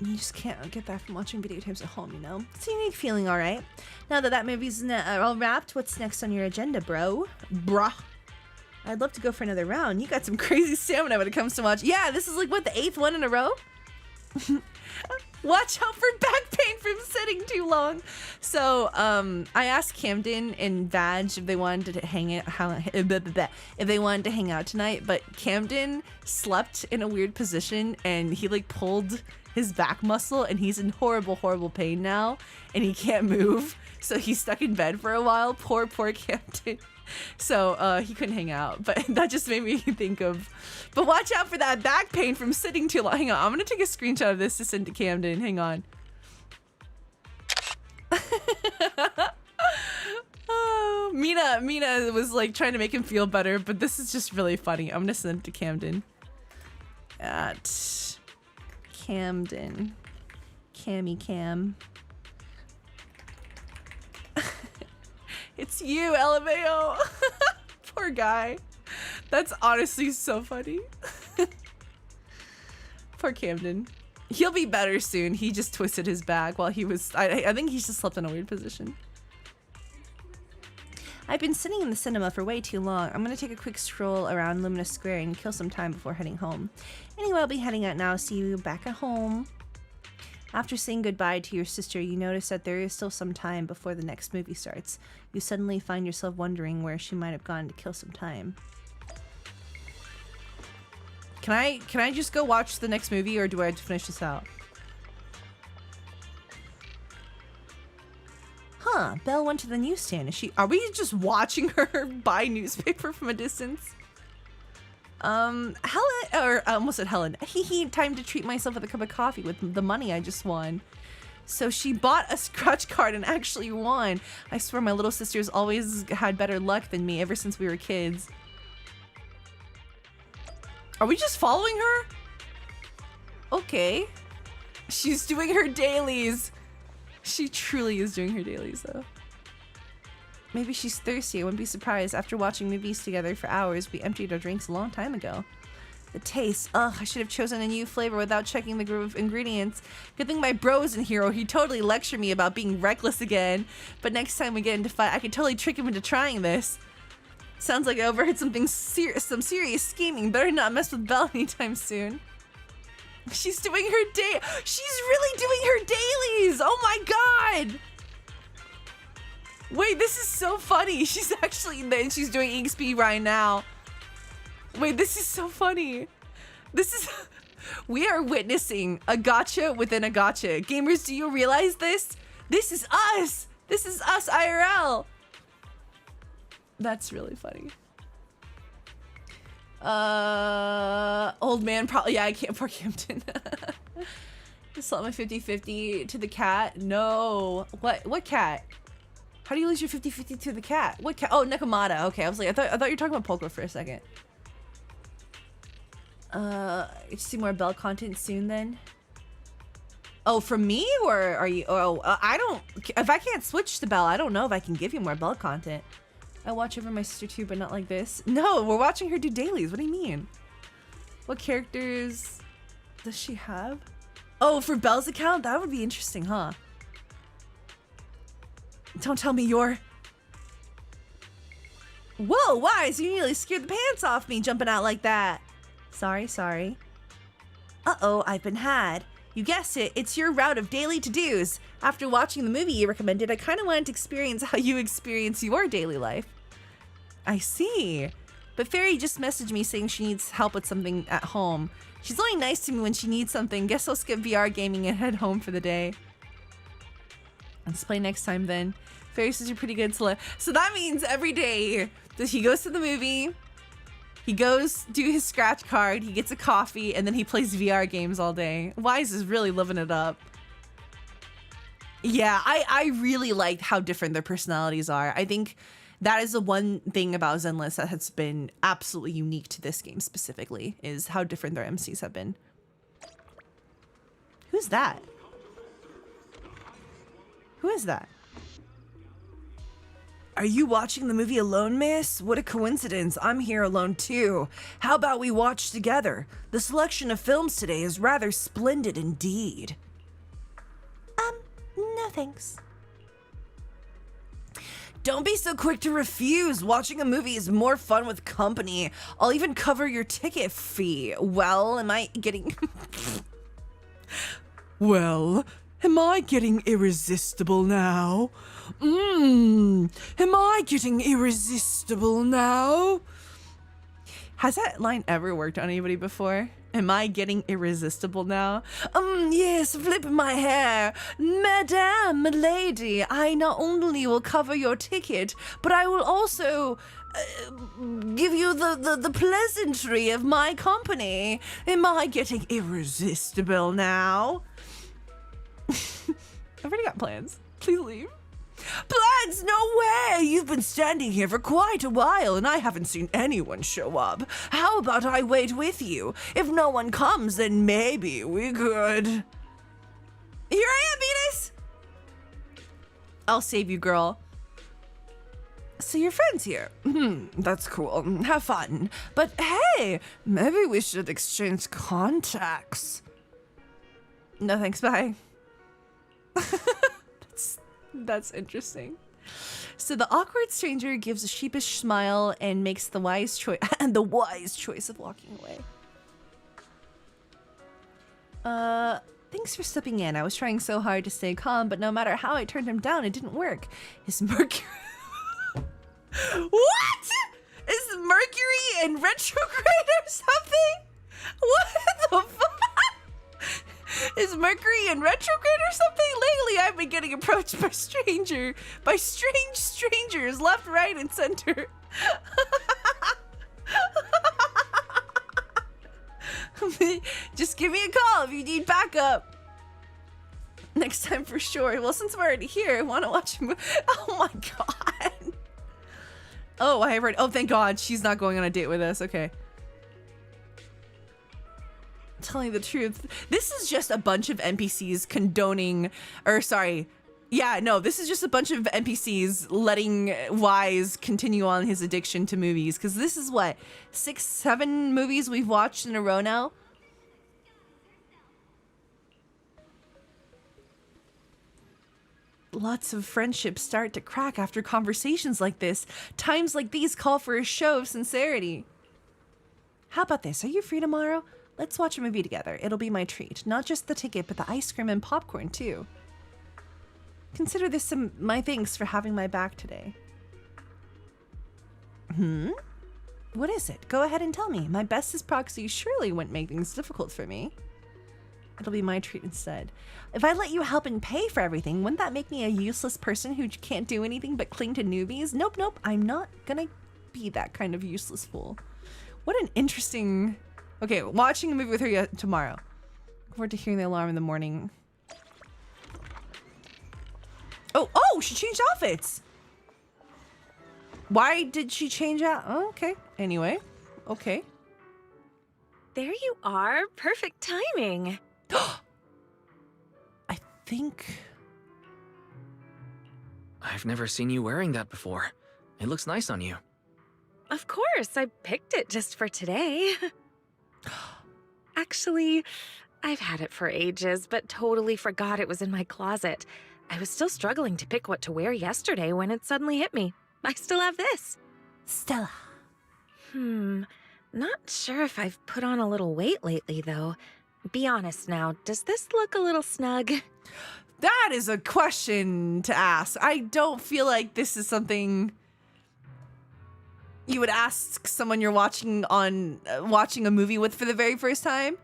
You just can't get that from watching videotapes at home, you know? It's a unique feeling, all right? Now that movie's all wrapped, what's next on your agenda, bro? Bruh. I'd love to go for another round. You got some crazy stamina when it comes to watch. Yeah, this is like, what, the 8th one in a row? Watch out for back pain from sitting too long. So, I asked Camden and Vag if they wanted to hang out tonight, but Camden slept in a weird position and he like pulled his back muscle and he's in horrible pain now and he can't move. So he's stuck in bed for a while. Poor Camden. So he couldn't hang out, but that just made me think of, but watch out for that back pain from sitting too long. Hang on, I'm gonna take a screenshot of this to send to Camden. Hang on. Oh, Mina was like trying to make him feel better, but this is just really funny. I'm gonna send it to Camden. At Camden. Cam. It's you, LMAO. Poor guy. That's honestly so funny. Poor Camden. He'll be better soon. He just twisted his back while he was... I think he just slept in a weird position. I've been sitting in the cinema for way too long. I'm going to take a quick stroll around Lumina Square and kill some time before heading home. Anyway, I'll be heading out now. See you back at home. After saying goodbye to your sister, you notice that there is still some time before the next movie starts. You suddenly find yourself wondering where she might have gone to kill some time. Can I just go watch the next movie, or do I have to finish this out? Huh, Belle went to the newsstand. Are we just watching her buy newspaper from a distance? Helen, or I almost said Helen. Time to treat myself with a cup of coffee with the money I just won. So she bought a scratch card and actually won. I swear my little sister's always had better luck than me ever since we were kids. Are we just following her? Okay. She's doing her dailies. She truly is doing her dailies, though. Maybe she's thirsty. I wouldn't be surprised. After watching movies together for hours, we emptied our drinks a long time ago. The taste. Ugh, I should have chosen a new flavor without checking the group of ingredients. Good thing my bro isn't here, or he'd totally lecture me about being reckless again. But next time we get into fight, I could totally trick him into trying this. Sounds like I overheard some serious scheming. Better not mess with Belle anytime soon. She's doing her day. She's really doing her dailies. Oh my god. Wait, this is so funny. She's actually she's doing EXP right now. Wait, this is so funny. This is we are witnessing a gacha within a gacha. Gamers, do you realize this? This is us. This is us IRL. That's really funny. Old man probably, yeah, I can't for Campton. Sold my 50-50 to the cat. No. What cat? How do you lose your 50-50 to the cat? What cat? Oh, Nekomata. Okay, I was like, I thought you were talking about Polka for a second. See more Belle content soon then? Oh, from me, or are you? Oh, I don't. If I can't switch to Belle, I don't know if I can give you more Belle content. I watch over my sister too, but not like this. No, we're watching her do dailies. What do you mean? What characters does she have? Oh, for Belle's account? That would be interesting, huh? Don't tell me you're... Whoa, Wise, you nearly scared the pants off me jumping out like that. Sorry. Uh-oh, I've been had. You guessed it, it's your route of daily to-dos. After watching the movie you recommended, I kind of wanted to experience how you experience your daily life. I see. But Fairy just messaged me saying she needs help with something at home. She's only nice to me when she needs something. Guess I'll skip VR gaming and head home for the day. Let's play next time then. Fairy says you're pretty good to so that means every day that he goes to the movie, he goes do his scratch card, he gets a coffee, and then he plays VR games all day. Wise is really living it up. Yeah, I really like how different their personalities are. I think that is the one thing about Zenless that has been absolutely unique to this game specifically, is how different their MCs have been. Who's that? Who is that? Are you watching the movie alone, miss? What a coincidence. I'm here alone too. How about we watch together? The selection of films today is rather splendid indeed. No thanks. Don't be so quick to refuse. Watching a movie is more fun with company. I'll even cover your ticket fee. Well, am I getting... Well, am I getting irresistible now? Am I getting irresistible now? Has that line ever worked on anybody before? Am I getting irresistible now? Yes, flip my hair. Madame, milady, I not only will cover your ticket, but I will also give you the pleasantry of my company. Am I getting irresistible now? I've already got plans. Please leave. Plans? No way! You've been standing here for quite a while and I haven't seen anyone show up. How about I wait with you? If no one comes, then maybe we could... Here I am, Venus! I'll save you, girl. So your friend's here. That's cool. Have fun. But hey, maybe we should exchange contacts. No thanks, bye. That's interesting. So the awkward stranger gives a sheepish smile and makes the wise choice of walking away. Thanks for slipping in. I was trying so hard to stay calm, but no matter how I turned him down, it didn't work. His Mercury... What? Is Mercury in retrograde or something? What the fuck? Is Mercury in retrograde or something? Lately, I've been getting approached by strange strangers, left, right, and center. Just give me a call if you need backup. Next time for sure. Well, since we're already here, I want to watch a movie. Oh my god. Oh, I heard. Oh, thank God, she's not going on a date with us. Okay. Telling the truth, this is just a bunch of NPCs condoning, or sorry, yeah, no, this is just a bunch of NPCs letting Wise continue on his addiction to movies. Because this is what, 6, 7 movies we've watched in a row now. Lots of friendships start to crack after conversations like this. Times like these call for a show of sincerity. How about this? Are you free tomorrow? Let's watch a movie together. It'll be my treat. Not just the ticket, but the ice cream and popcorn too. Consider this my thanks for having my back today. What is it? Go ahead and tell me. My bestest proxy surely wouldn't make things difficult for me. It'll be my treat instead. If I let you help and pay for everything, wouldn't that make me a useless person who can't do anything but cling to newbies? Nope, nope. I'm not gonna be that kind of useless fool. What an interesting... Okay, watching a movie with her tomorrow. Look forward to hearing the alarm in the morning. Oh, she changed outfits. Why did she change out? Oh, okay. Anyway, okay. There you are. Perfect timing. I think... I've never seen you wearing that before. It looks nice on you. Of course, I picked it just for today. Actually, I've had it for ages, but totally forgot it was in my closet. I was still struggling to pick what to wear yesterday when it suddenly hit me. I still have this. Stella. Not sure if I've put on a little weight lately, though. Be honest now, does this look a little snug? That is a question to ask. I don't feel like this is something you would ask someone you're watching a movie with for the very first time.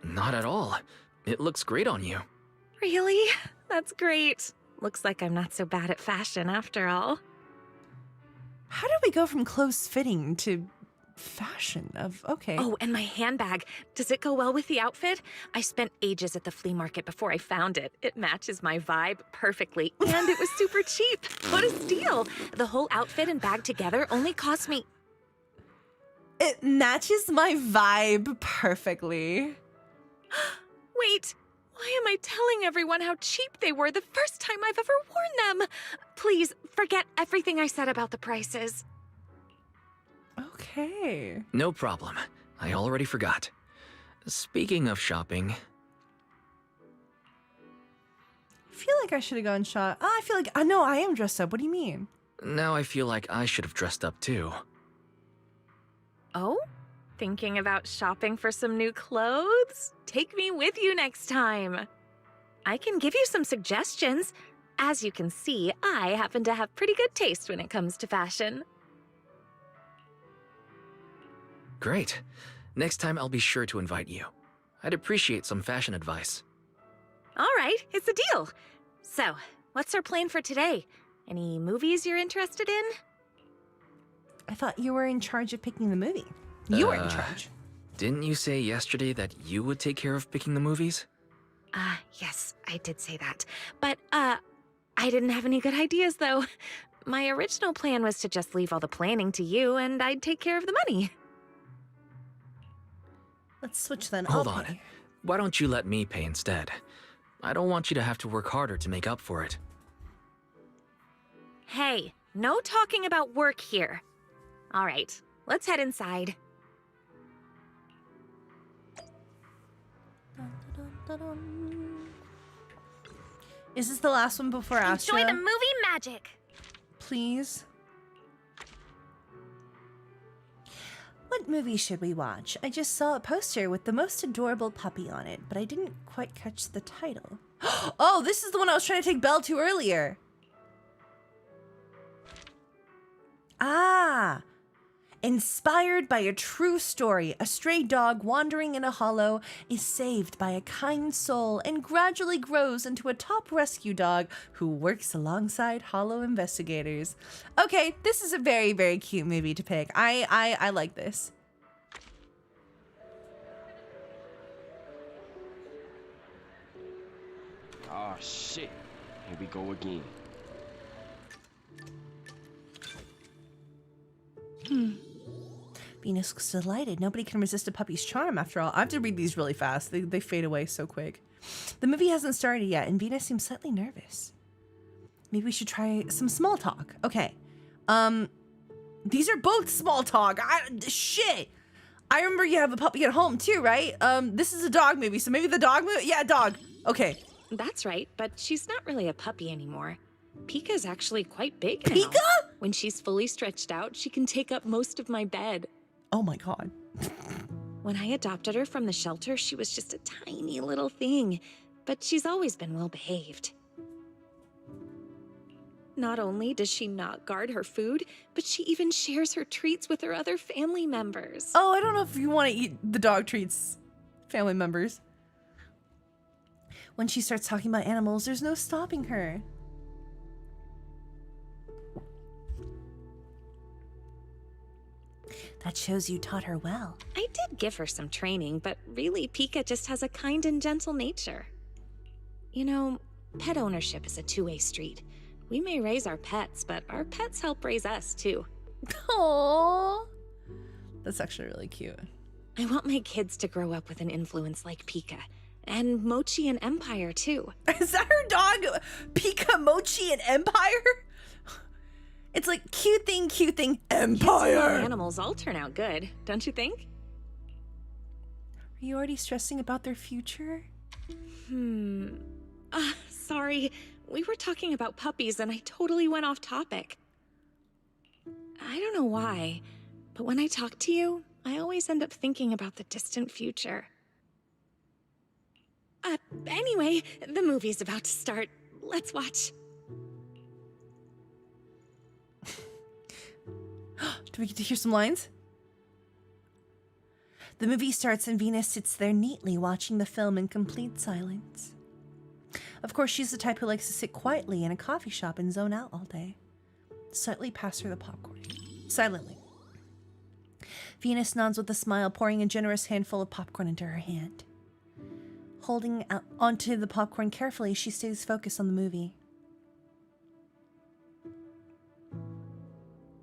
Not at all. It looks great on you. Really? That's great. Looks like I'm not so bad at fashion after all. How did we go from close fitting to fashion of okay? Oh, and my handbag. Does it go well with the outfit? I spent ages at the flea market before I found it. It matches my vibe perfectly, and it was super cheap. What a steal! The whole outfit and bag together only cost me... It matches my vibe perfectly. Wait, why am I telling everyone how cheap they were the first time I've ever worn them? Please, forget everything I said about the prices. Okay. No problem. I already forgot. Speaking of shopping... I feel like I should have gone shop. Oh, I feel like... no, I am dressed up. What do you mean? Now I feel like I should have dressed up too. Oh? Thinking about shopping for some new clothes? Take me with you next time. I can give you some suggestions. As you can see, I happen to have pretty good taste when it comes to fashion. Great. Next time I'll be sure to invite you. I'd appreciate some fashion advice. All right, it's a deal. So, what's our plan for today? Any movies you're interested in? I thought you were in charge of picking the movie. You were in charge. Didn't you say yesterday that you would take care of picking the movies? Yes, I did say that. But, I didn't have any good ideas, though. My original plan was to just leave all the planning to you, and I'd take care of the money. Let's switch then. Hold on. Why don't you let me pay instead? I don't want you to have to work harder to make up for it. Hey, no talking about work here. All right, let's head inside. Is this the last one before Astra? Enjoy the movie magic. Please. What movie should we watch? I just saw a poster with the most adorable puppy on it, but I didn't quite catch the title. Oh, this is the one I was trying to take Belle to earlier. Ah, inspired by a true story, a stray dog wandering in a hollow is saved by a kind soul and gradually grows into a top rescue dog who works alongside hollow investigators. Okay, this is a very, very cute movie to pick. I like this. Oh shit, here we go again. Venus looks delighted. Nobody can resist a puppy's charm, after all. I have to read these really fast. They fade away so quick. The movie hasn't started yet, and Venus seems slightly nervous. Maybe we should try some small talk. Okay. These are both small talk. Shit. I remember you have a puppy at home too, right? This is a dog movie, so maybe the dog movie? Yeah, dog. Okay. That's right, but she's not really a puppy anymore. Pika's actually quite big now. Pika? When she's fully stretched out, she can take up most of my bed. Oh my god. When I adopted her from the shelter, she was just a tiny little thing, but she's always been well behaved. Not only does she not guard her food, but she even shares her treats with her other family members. Oh, I don't know if you want to eat the dog treats, family members. When she starts talking about animals, there's no stopping her. That shows you taught her well. I did give her some training, but really, Pika just has a kind and gentle nature. You know, pet ownership is a two-way street. We may raise our pets, but our pets help raise us, too. Aww. That's actually really cute. I want my kids to grow up with an influence like Pika. And Mochi and Empire, too. Is that her dog? Pika, Mochi, and Empire? It's like cute thing, Empire. Kids and animals all turn out good, don't you think? Are you already stressing about their future? Sorry. We were talking about puppies and I totally went off topic. I don't know why, but when I talk to you, I always end up thinking about the distant future. Anyway, the movie's about to start. Let's watch. Do we get to hear some lines? The movie starts and Venus sits there neatly watching the film in complete silence. Of course, she's the type who likes to sit quietly in a coffee shop and zone out all day. Slightly pass her the popcorn. Silently. Venus nods with a smile, pouring a generous handful of popcorn into her hand. Holding onto the popcorn carefully, she stays focused on the movie.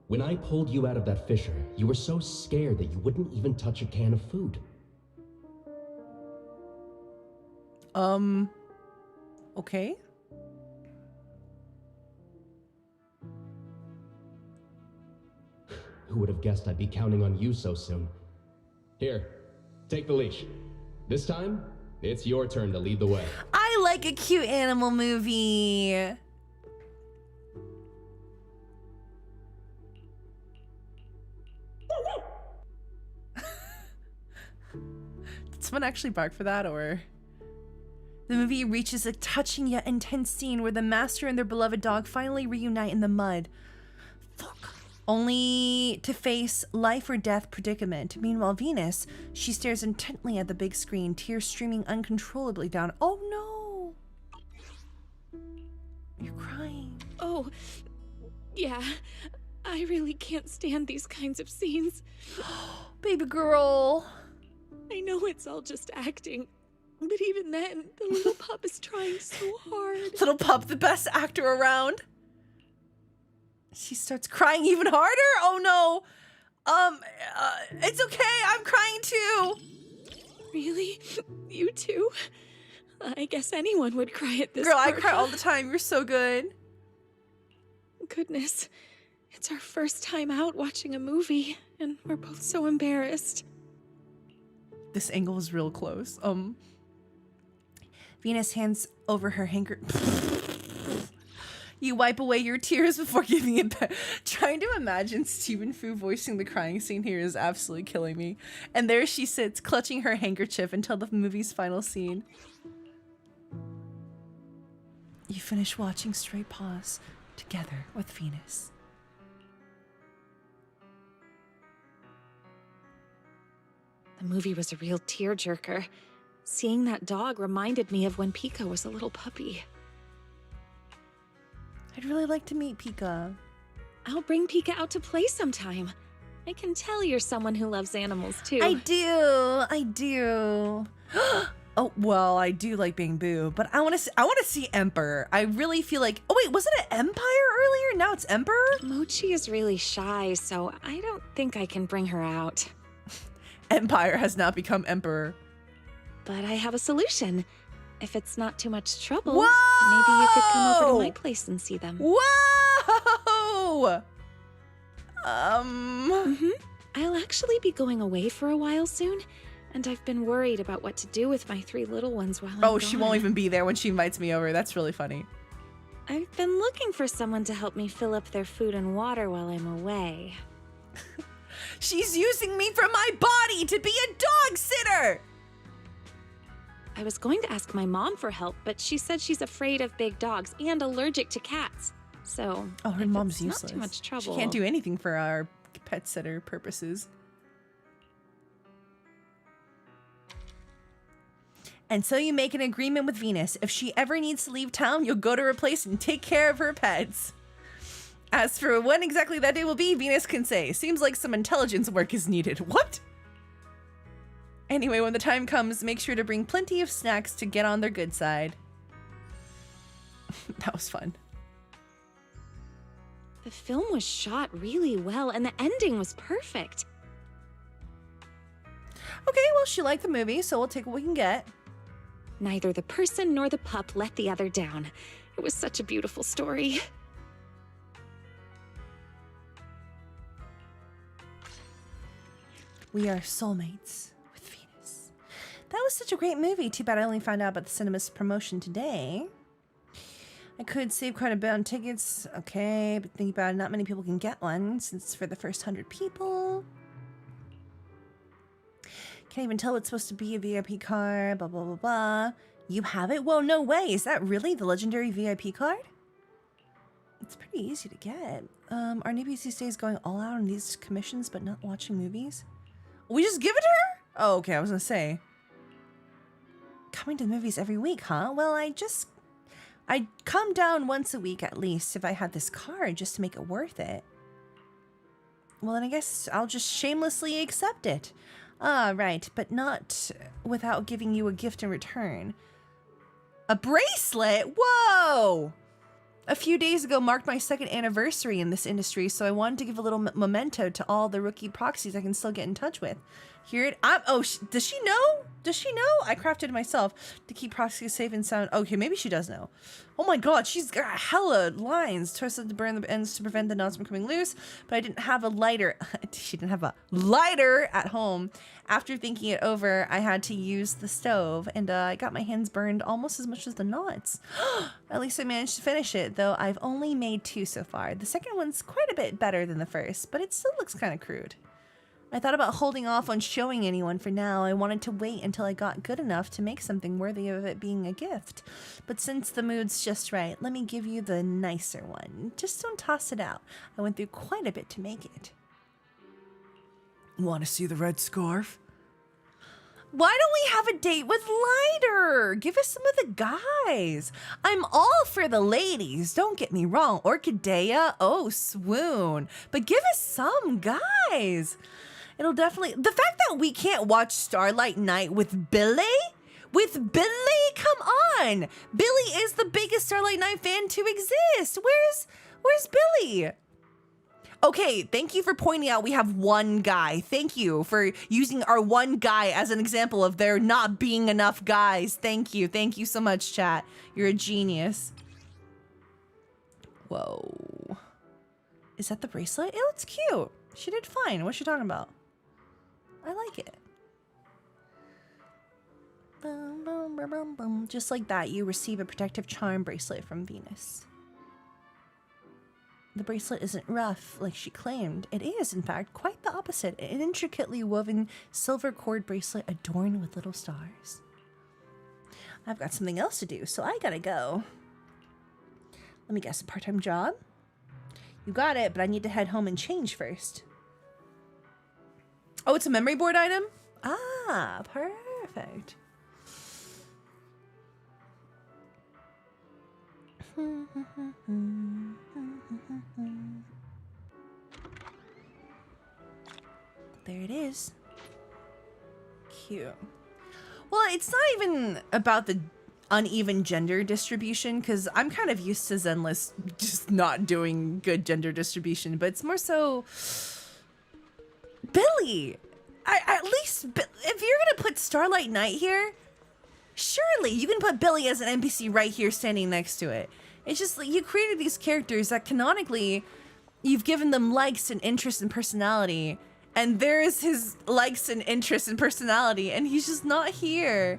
When I pulled you out of that fissure, you were so scared that you wouldn't even touch a can of food. Okay. Who would have guessed I'd be counting on you so soon? Here, take the leash. This time, it's your turn to lead the way. I like a cute animal movie. Did someone actually bark for that, or? The movie reaches a touching yet intense scene where the master and their beloved dog finally reunite in the mud. Fuck. Only to face life or death predicament. Meanwhile, Venus, she stares intently at the big screen, tears streaming uncontrollably down. Oh no! You're crying. Oh, yeah. I really can't stand these kinds of scenes. Baby girl. I know it's all just acting, but even then, the little pup is trying so hard. Little pup, the best actor around. She starts crying even harder? Oh no. It's okay, I'm crying too. Really? You too? I guess anyone would cry at this Girl, part. I cry all the time, you're so good. Goodness. It's our first time out watching a movie, and we're both so embarrassed. This angle is real close. Venus hands over her You wipe away your tears before giving it back. Trying to imagine Stephen Fu voicing the crying scene here is absolutely killing me. And there she sits, clutching her handkerchief until the movie's final scene. You finish watching Stray Paws together with Venus. The movie was a real tearjerker. Seeing that dog reminded me of when Pika was a little puppy. I'd really like to meet Pika. I'll bring Pika out to play sometime. I can tell you're someone who loves animals too. I do. Oh, well, I do like being Boo, but I want to see Emperor. I really feel like, oh wait, wasn't it Empire earlier? Now it's Emperor? Mochi is really shy, so I don't think I can bring her out. Empire has now become Emperor. But I have a solution. If it's not too much trouble, Whoa! maybe you could come over to my place and see them. Whoa! I'll actually be going away for a while soon, and I've been worried about what to do with my 3 little ones while I'm gone. She won't even be there when she invites me over. That's really funny. I've been looking for someone to help me fill up their food and water while I'm away. She's using me from my body to be a dog sitter! I was going to ask my mom for help, but she said she's afraid of big dogs and allergic to cats. So, oh, her mom's not useless. Too much trouble. She can't do anything for our pet sitter purposes. And so you make an agreement with Venus. If she ever needs to leave town, you'll go to her place and take care of her pets. As for when exactly that day will be, Venus can say. Seems like some intelligence work is needed. What? Anyway, when the time comes, make sure to bring plenty of snacks to get on their good side. That was fun. The film was shot really well, and the ending was perfect. Okay, well, she liked the movie, so we'll take what we can get. Neither the person nor the pup let the other down. It was such a beautiful story. We are soulmates with Venus. That was such a great movie. Too bad I only found out about the cinema's promotion today. I could save quite a bit on tickets. Okay, but think about it, not many people can get one since it's for the first 100 people. Can't even tell it's supposed to be a VIP card, blah, blah, blah, blah. You have it? Whoa, no way. Is that really the legendary VIP card? It's pretty easy to get. Are newbies these days going all out on these commissions but not watching movies? We just give it to her? Oh, okay, I was gonna say. Coming to the movies every week, huh? Well, I'd come down once a week at least if I had this card just to make it worth it. Well, then I guess I'll just shamelessly accept it. Ah, right, but not without giving you a gift in return. A bracelet? Whoa! A few days ago marked my 2nd anniversary in this industry, so I wanted to give a little memento to all the rookie proxies I can still get in touch with. Does she know? Does she know? I crafted it myself to keep proxies safe and sound. Okay, maybe she does know. Oh my god, she's got hella lines. Twisted to burn the ends to prevent the knots from coming loose, but I didn't have a lighter. She didn't have a lighter at home. After thinking it over, I had to use the stove, and I got my hands burned almost as much as the knots. At least I managed to finish it, though I've only made 2 so far. The second one's quite a bit better than the first, but it still looks kind of crude. I thought about holding off on showing anyone for now. I wanted to wait until I got good enough to make something worthy of it being a gift. But since the mood's just right, let me give you the nicer one. Just don't toss it out. I went through quite a bit to make it. Want to see the red scarf? Why don't we have a date with Lighter? Give us some of the guys. I'm all for the ladies, don't get me wrong. Orchidea, oh, swoon. But give us some guys. It'll definitely... The fact that we can't watch Starlight Night with Billy? With Billy? Come on. Billy is the biggest Starlight Night fan to exist. Where's Billy? Okay, thank you for pointing out we have one guy. Thank you for using our one guy as an example of there not being enough guys. Thank you. Thank you so much, chat. You're a genius. Whoa. Is that the bracelet? It looks cute. She did fine. What's she talking about? I like it. Boom, boom, boom, boom, boom. Just like that, you receive a protective charm bracelet from Venus. The bracelet isn't rough like she claimed. It is, in fact, quite the opposite. An intricately woven silver cord bracelet adorned with little stars. I've got something else to do, so I gotta go. Let me guess, a part-time job? You got it, but I need to head home and change first. Oh, it's a memory board item? Ah, perfect. There it is. Cute. Well, it's not even about the uneven gender distribution, because I'm kind of used to Zenless just not doing good gender distribution, but it's more so Billy. At least if you're gonna put Starlight Knight here, surely you can put Billy as an NPC right here standing next to it. It's just like you created these characters that canonically you've given them likes and interest and personality, and there's his likes and interest and personality, and he's just not here.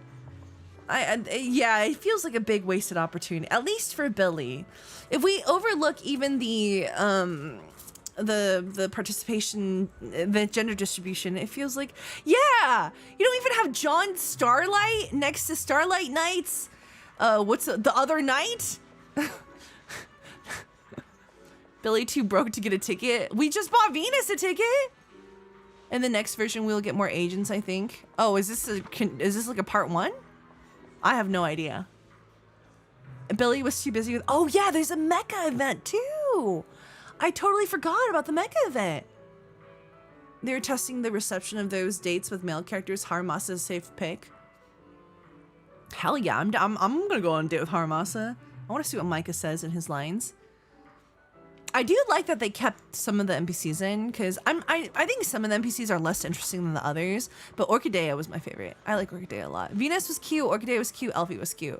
Yeah, it feels like a big wasted opportunity, at least for Billy. If we overlook even the participation, the gender distribution, it feels like, yeah, you don't even have John Starlight next to Starlight Knights. What's the other night? Billy too broke to get a ticket. We just bought Venus a ticket. In the next version, we'll get more agents, I think. Oh, is this like a part 1? I have no idea. Billy was too busy with, oh yeah, there's a mecha event too. I totally forgot about the mecha event. They're testing the reception of those dates with male characters. Haramasa's safe pick. Hell yeah, I'm gonna go on a date with Haramasa. I want to see what Micah says in his lines. I do like that they kept some of the NPCs in, because I think some of the NPCs are less interesting than the others, but Orchidea was my favorite. I like Orchidea a lot. Venus was cute, Orchidea was cute, Elfie was cute.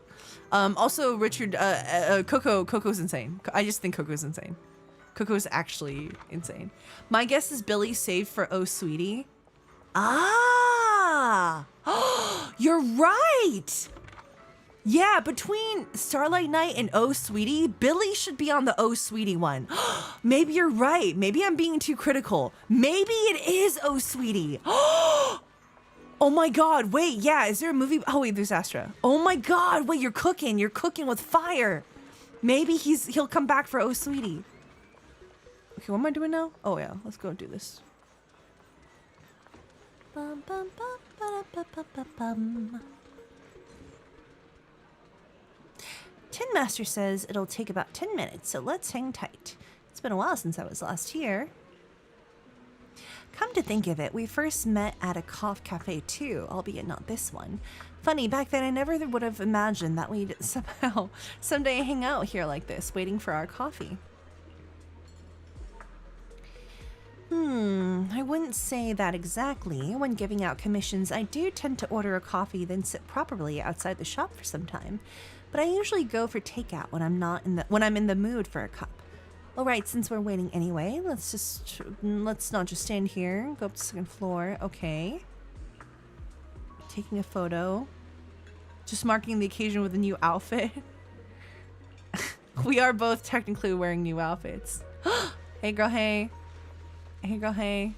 Also Richard, Coco's insane. I just think Coco's insane. Coco's actually insane. My guess is Billy saved for Oh Sweetie. Ah! You're right! Yeah, between Starlight Knight and Oh Sweetie, Billy should be on the Oh Sweetie one. Maybe you're right. Maybe I'm being too critical. Maybe it is Oh Sweetie. Oh my god, wait, yeah, is there a movie? Oh wait, there's Astra. Oh my god, wait, you're cooking with fire. Maybe he'll come back for Oh Sweetie. Okay, what am I doing now? Oh yeah, let's go do this. Bum, bum, bum, ba-da-ba-ba-ba-bum. Tin Master says it'll take about 10 minutes, so let's hang tight. It's been a while since I was last here. Come to think of it, we first met at a cough cafe too, albeit not this one. Funny, back then I never would have imagined that we'd someday hang out here like this, waiting for our coffee. I wouldn't say that exactly. When giving out commissions, I do tend to order a coffee, then sit properly outside the shop for some time. But I usually go for takeout when I'm in the mood for a cup. All right, since we're waiting anyway, let's not just stand here. Go up to the second floor. Okay. Taking a photo. Just marking the occasion with a new outfit. We are both technically wearing new outfits. Hey girl, hey. Hey girl, hey.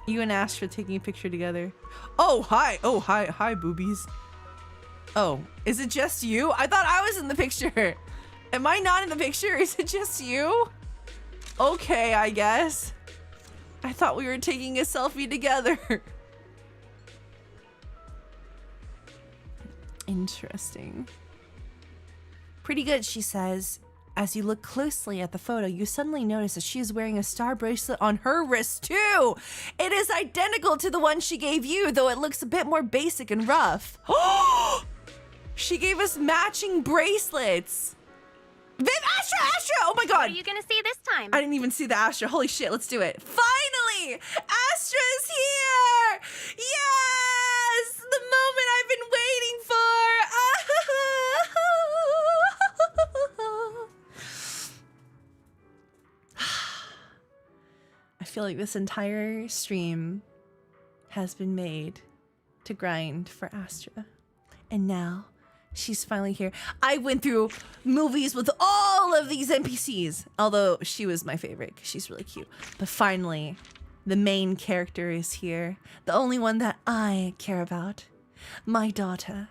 You and Astra taking a picture together. Oh, hi. Oh, hi, boobies. Oh, is it just you? I thought I was in the picture. Am I not in the picture? Is it just you? Okay, I guess. I thought we were taking a selfie together. Interesting. Pretty good, she says. As you look closely at the photo, you suddenly notice that she is wearing a star bracelet on her wrist too. It is identical to the one she gave you, though it looks a bit more basic and rough. She gave us matching bracelets. Astra! Oh my god! What are you gonna see this time? I didn't even see the Astra. Holy shit, let's do it. Finally! Astra's here! Yes! The moment I've been waiting for! I feel like this entire stream has been made to grind for Astra. And now, She's finally here. I went through movies with all of these NPCs, although she was my favorite because she's really cute. But finally, the main character is here. The only one that I care about. My daughter.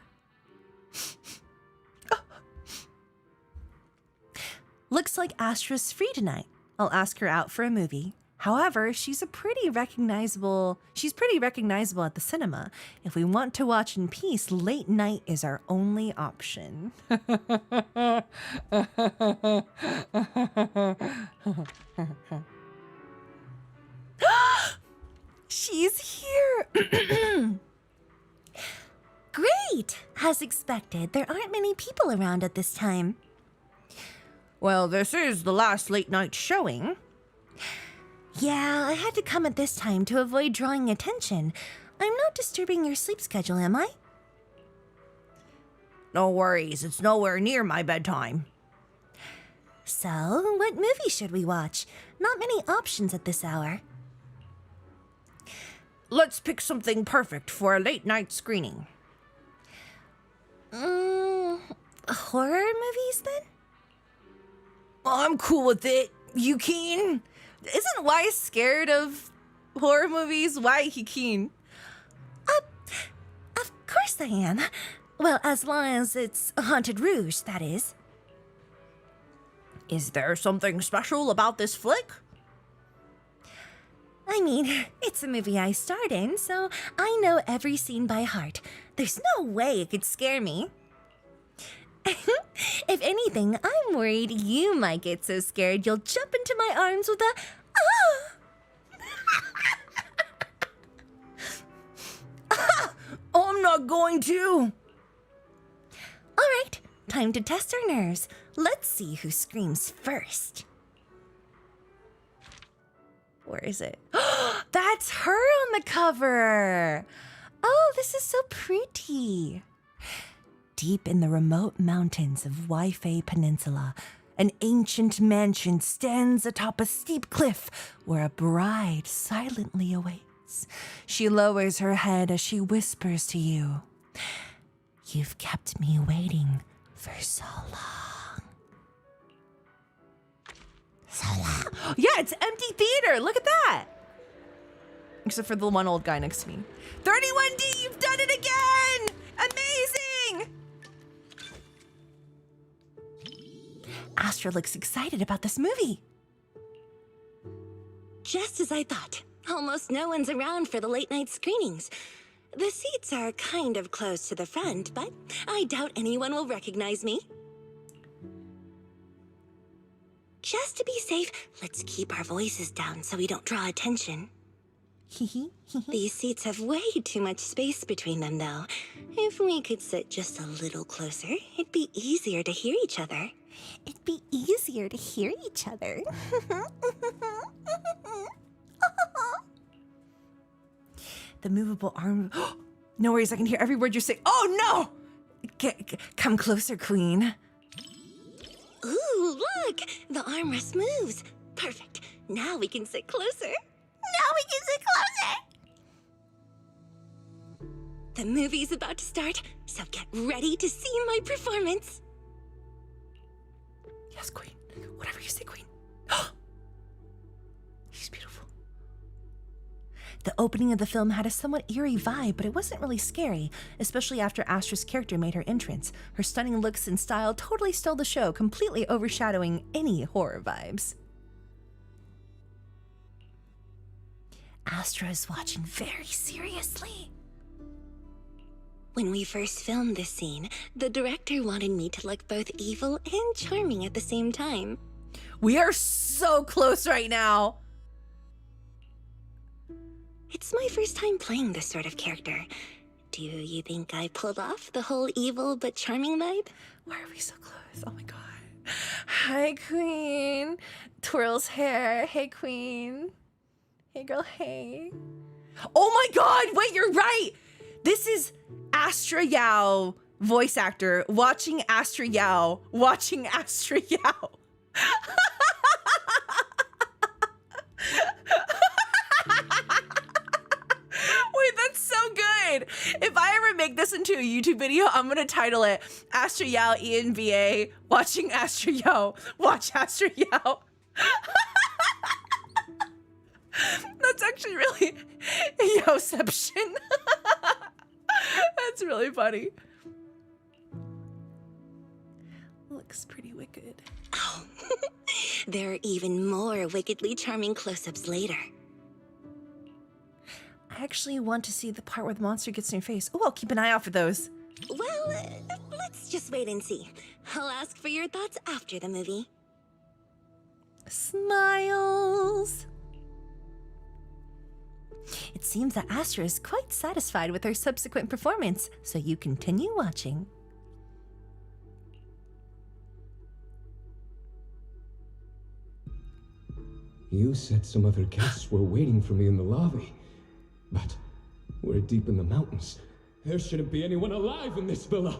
Looks like Astra's free tonight. I'll ask her out for a movie. However, she's pretty recognizable at the cinema. If we want to watch in peace, late night is our only option. She's here. Great! As expected, there aren't many people around at this time. Well, this is the last late night showing. Yeah, I had to come at this time to avoid drawing attention. I'm not disturbing your sleep schedule, am I? No worries, it's nowhere near my bedtime. So, what movie should we watch? Not many options at this hour. Let's pick something perfect for a late night screening. Horror movies then? I'm cool with it. You keen? Isn't Wise scared of horror movies? Why he keen? Of course I am. Well, as long as it's Haunted Rouge, that is. Is there something special about this flick? I mean, it's a movie I starred in, so I know every scene by heart. There's no way it could scare me. If anything, I'm worried you might get so scared you'll jump into my arms with a I'm not going to. All right, time to test our nerves. Let's see who screams first. Where is it? That's her on the cover. Oh, this is so pretty. Deep in the remote mountains of Waifei Peninsula, an ancient mansion stands atop a steep cliff where a bride silently awaits. She lowers her head as she whispers to you, "You've kept me waiting for so long." So long. Yeah, it's empty theater. Look at that. Except for the one old guy next to me. 31D, you've done it again! Amazing! Astra looks excited about this movie. Just as I thought. Almost no one's around for the late night screenings. The seats are kind of close to the front, but I doubt anyone will recognize me. Just to be safe, let's keep our voices down so we don't draw attention. These seats have way too much space between them, though. If we could sit just a little closer, it'd be easier to hear each other. It'd be easier to hear each other. The movable arm. No worries, I can hear every word you're saying. Oh no! Come closer, Queen. Ooh, look! The armrest moves. Perfect. Now we can sit closer. The movie's about to start, so get ready to see my performance. Yes, Queen. Whatever you say, Queen. She's beautiful. The opening of the film had a somewhat eerie vibe, but it wasn't really scary, especially after Astra's character made her entrance. Her stunning looks and style totally stole the show, completely overshadowing any horror vibes. Astra is watching very seriously. When we first filmed this scene, the director wanted me to look both evil and charming at the same time. We are so close right now. It's my first time playing this sort of character. Do you think I pulled off the whole evil but charming vibe? Why are we so close? Oh my god. Hi, Queen. Twirls hair. Hey, Queen. Hey, girl, hey. Oh my god, wait, you're right. This is Astra Yao, voice actor, watching Astra Yao, watching Astra Yao. Wait, that's so good. If I ever make this this into a YouTube video, I'm gonna title it Astra Yao Ian VA watching Astra Yao watch Astra Yao. That's actually really Yoception. That's really funny. Looks pretty wicked. Oh, there are even more wickedly charming close-ups later. I actually want to see the part where the monster gets in your face. Oh, I'll keep an eye out for those. Well, let's just wait and see. I'll ask for your thoughts after the movie. Smiles. It seems that Astra is quite satisfied with her subsequent performance, so you continue watching. You said some other guests were waiting for me in the lobby. But we're deep in the mountains. There shouldn't be anyone alive in this villa.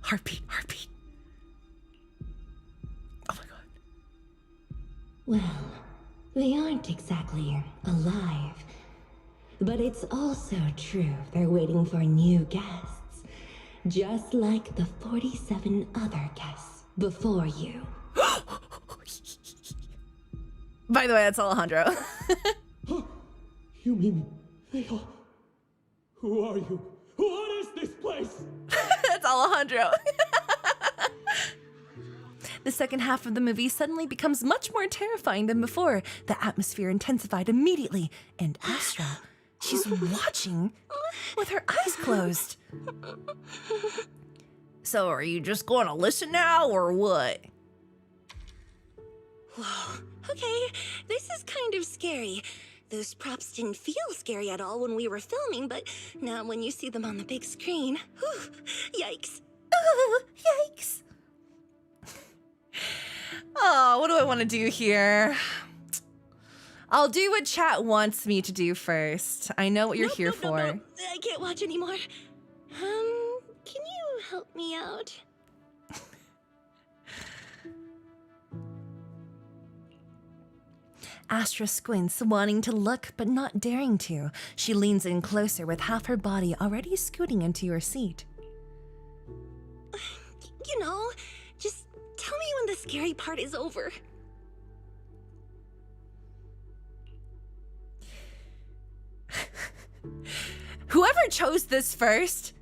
Heartbeat, heartbeat. Oh my god. Well, they aren't exactly alive. But it's also true they're waiting for new guests. Just like the 47 other guests before you. By the way, that's Alejandro. You mean they all... Who are you? What is this place? That's Alejandro. The second half of the movie suddenly becomes much more terrifying than before. The atmosphere intensified immediately, and Astra, she's watching with her eyes closed. So are you just going to listen now, or what? Whoa, okay, this is kind of scary. Those props didn't feel scary at all when we were filming, but now when you see them on the big screen, whew, yikes. Ooh, yikes. Oh, what do I want to do here? I'll do what chat wants me to do first. I know what you're here for. No. I can't watch anymore. Can you help me out? Astra squints, wanting to look but not daring to. She leans in closer with half her body already scooting into your seat. You know, just tell me when the scary part is over. Whoever chose this first,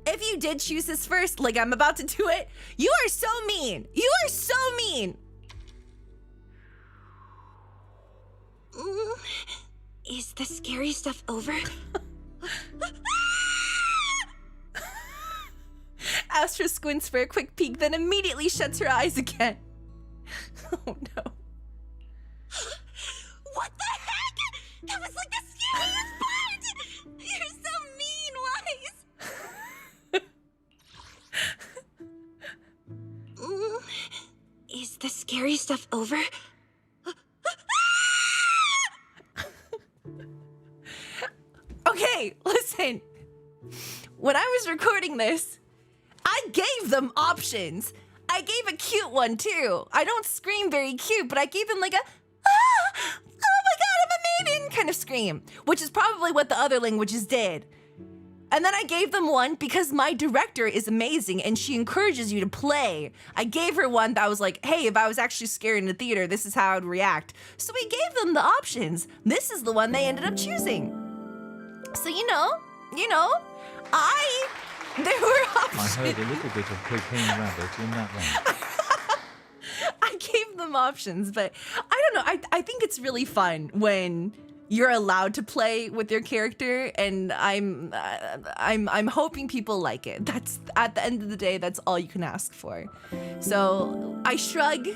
if you did choose this first, like I'm about to do it, you are so mean. You are so mean. Is the scary stuff over? Astra squints for a quick peek, then immediately shuts her eyes again. Oh no. What the heck? That was like the scariest part! You're so mean, Wise. Is the scary stuff over? Okay, listen. When I was recording this, I gave them options. I gave a cute one too. I don't scream very cute, but I gave them like a, oh my god, I'm a maiden kind of scream, which is probably what the other languages did. And then I gave them one because my director is amazing and she encourages you to play. I gave her one that was like, hey, if I was actually scared in the theater, this is how I would react. So we gave them the options. This is the one they ended up choosing. So, you know, there were options. I heard a little bit of cocaine rabbit in that one. I gave them options, but I don't know. I think it's really fun when you're allowed to play with your character, and I'm hoping people like it. That's, at the end of the day, that's all you can ask for. So I shrug.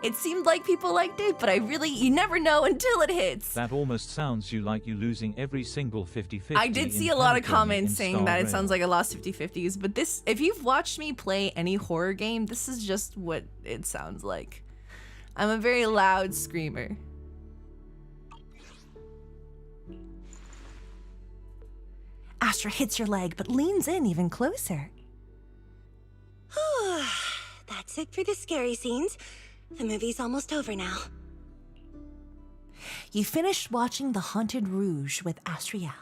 It seemed like people liked it, but you never know until it hits. That almost sounds like you losing every single 50-50. I did see a lot of comments saying that it sounds like I lost 50-50s, but this, if you've watched me play any horror game, this is just what it sounds like. I'm a very loud screamer. Astra hits your leg, but leans in even closer. That's it for the scary scenes. The movie's almost over now. You finished watching The Haunted Rouge with Astra.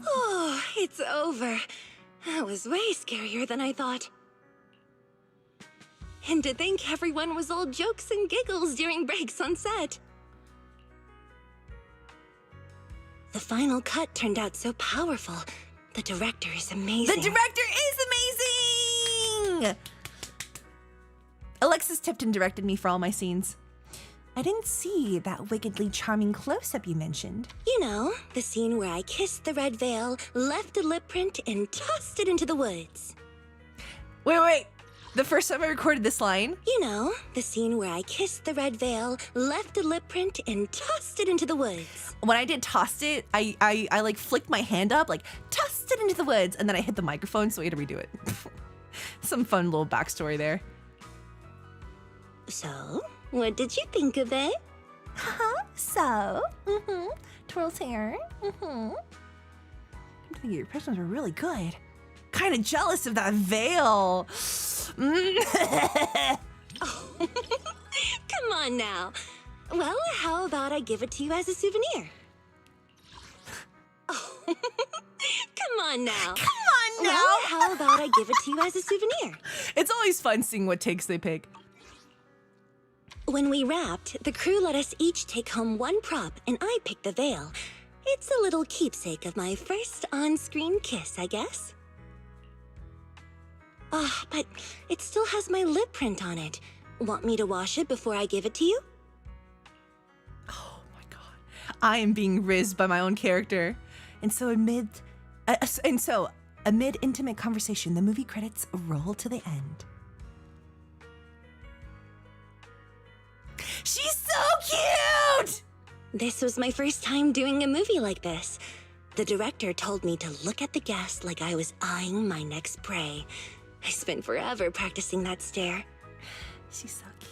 Oh, it's over. That was way scarier than I thought. And to think everyone was all jokes and giggles during breaks on set. The final cut turned out so powerful. The director is amazing. The director is amazing! Alexis Tipton directed me for all my scenes. I didn't see that wickedly charming close-up you mentioned. You know, the scene where I kissed the red veil, left a lip print, and tossed it into the woods. Wait. The first time I recorded this line. You know, the scene where I kissed the red veil, left a lip print, and tossed it into the woods. When I did tossed it, I like flicked my hand up, like tossed it into the woods, and then I hit the microphone, so we had to redo it. Some fun little backstory there. So, what did you think of it? Twirls hair. I think your impressions were really good. Kind of jealous of that veil. Oh, come on now. Well, how about I give it to you as a souvenir? Oh, come on now. Well, how about I give it to you as a souvenir? It's always fun seeing what takes they pick. When we wrapped, the crew let us each take home one prop, and I picked the veil. It's a little keepsake of my first on-screen kiss, I guess. Ah, but it still has my lip print on it. Want me to wash it before I give it to you? Oh my god. I am being rizzed by my own character. And so amid intimate conversation, the movie credits roll to the end. She's so cute! This was my first time doing a movie like this. The director told me to look at the guest like I was eyeing my next prey. I spent forever practicing that stare. She's so cute.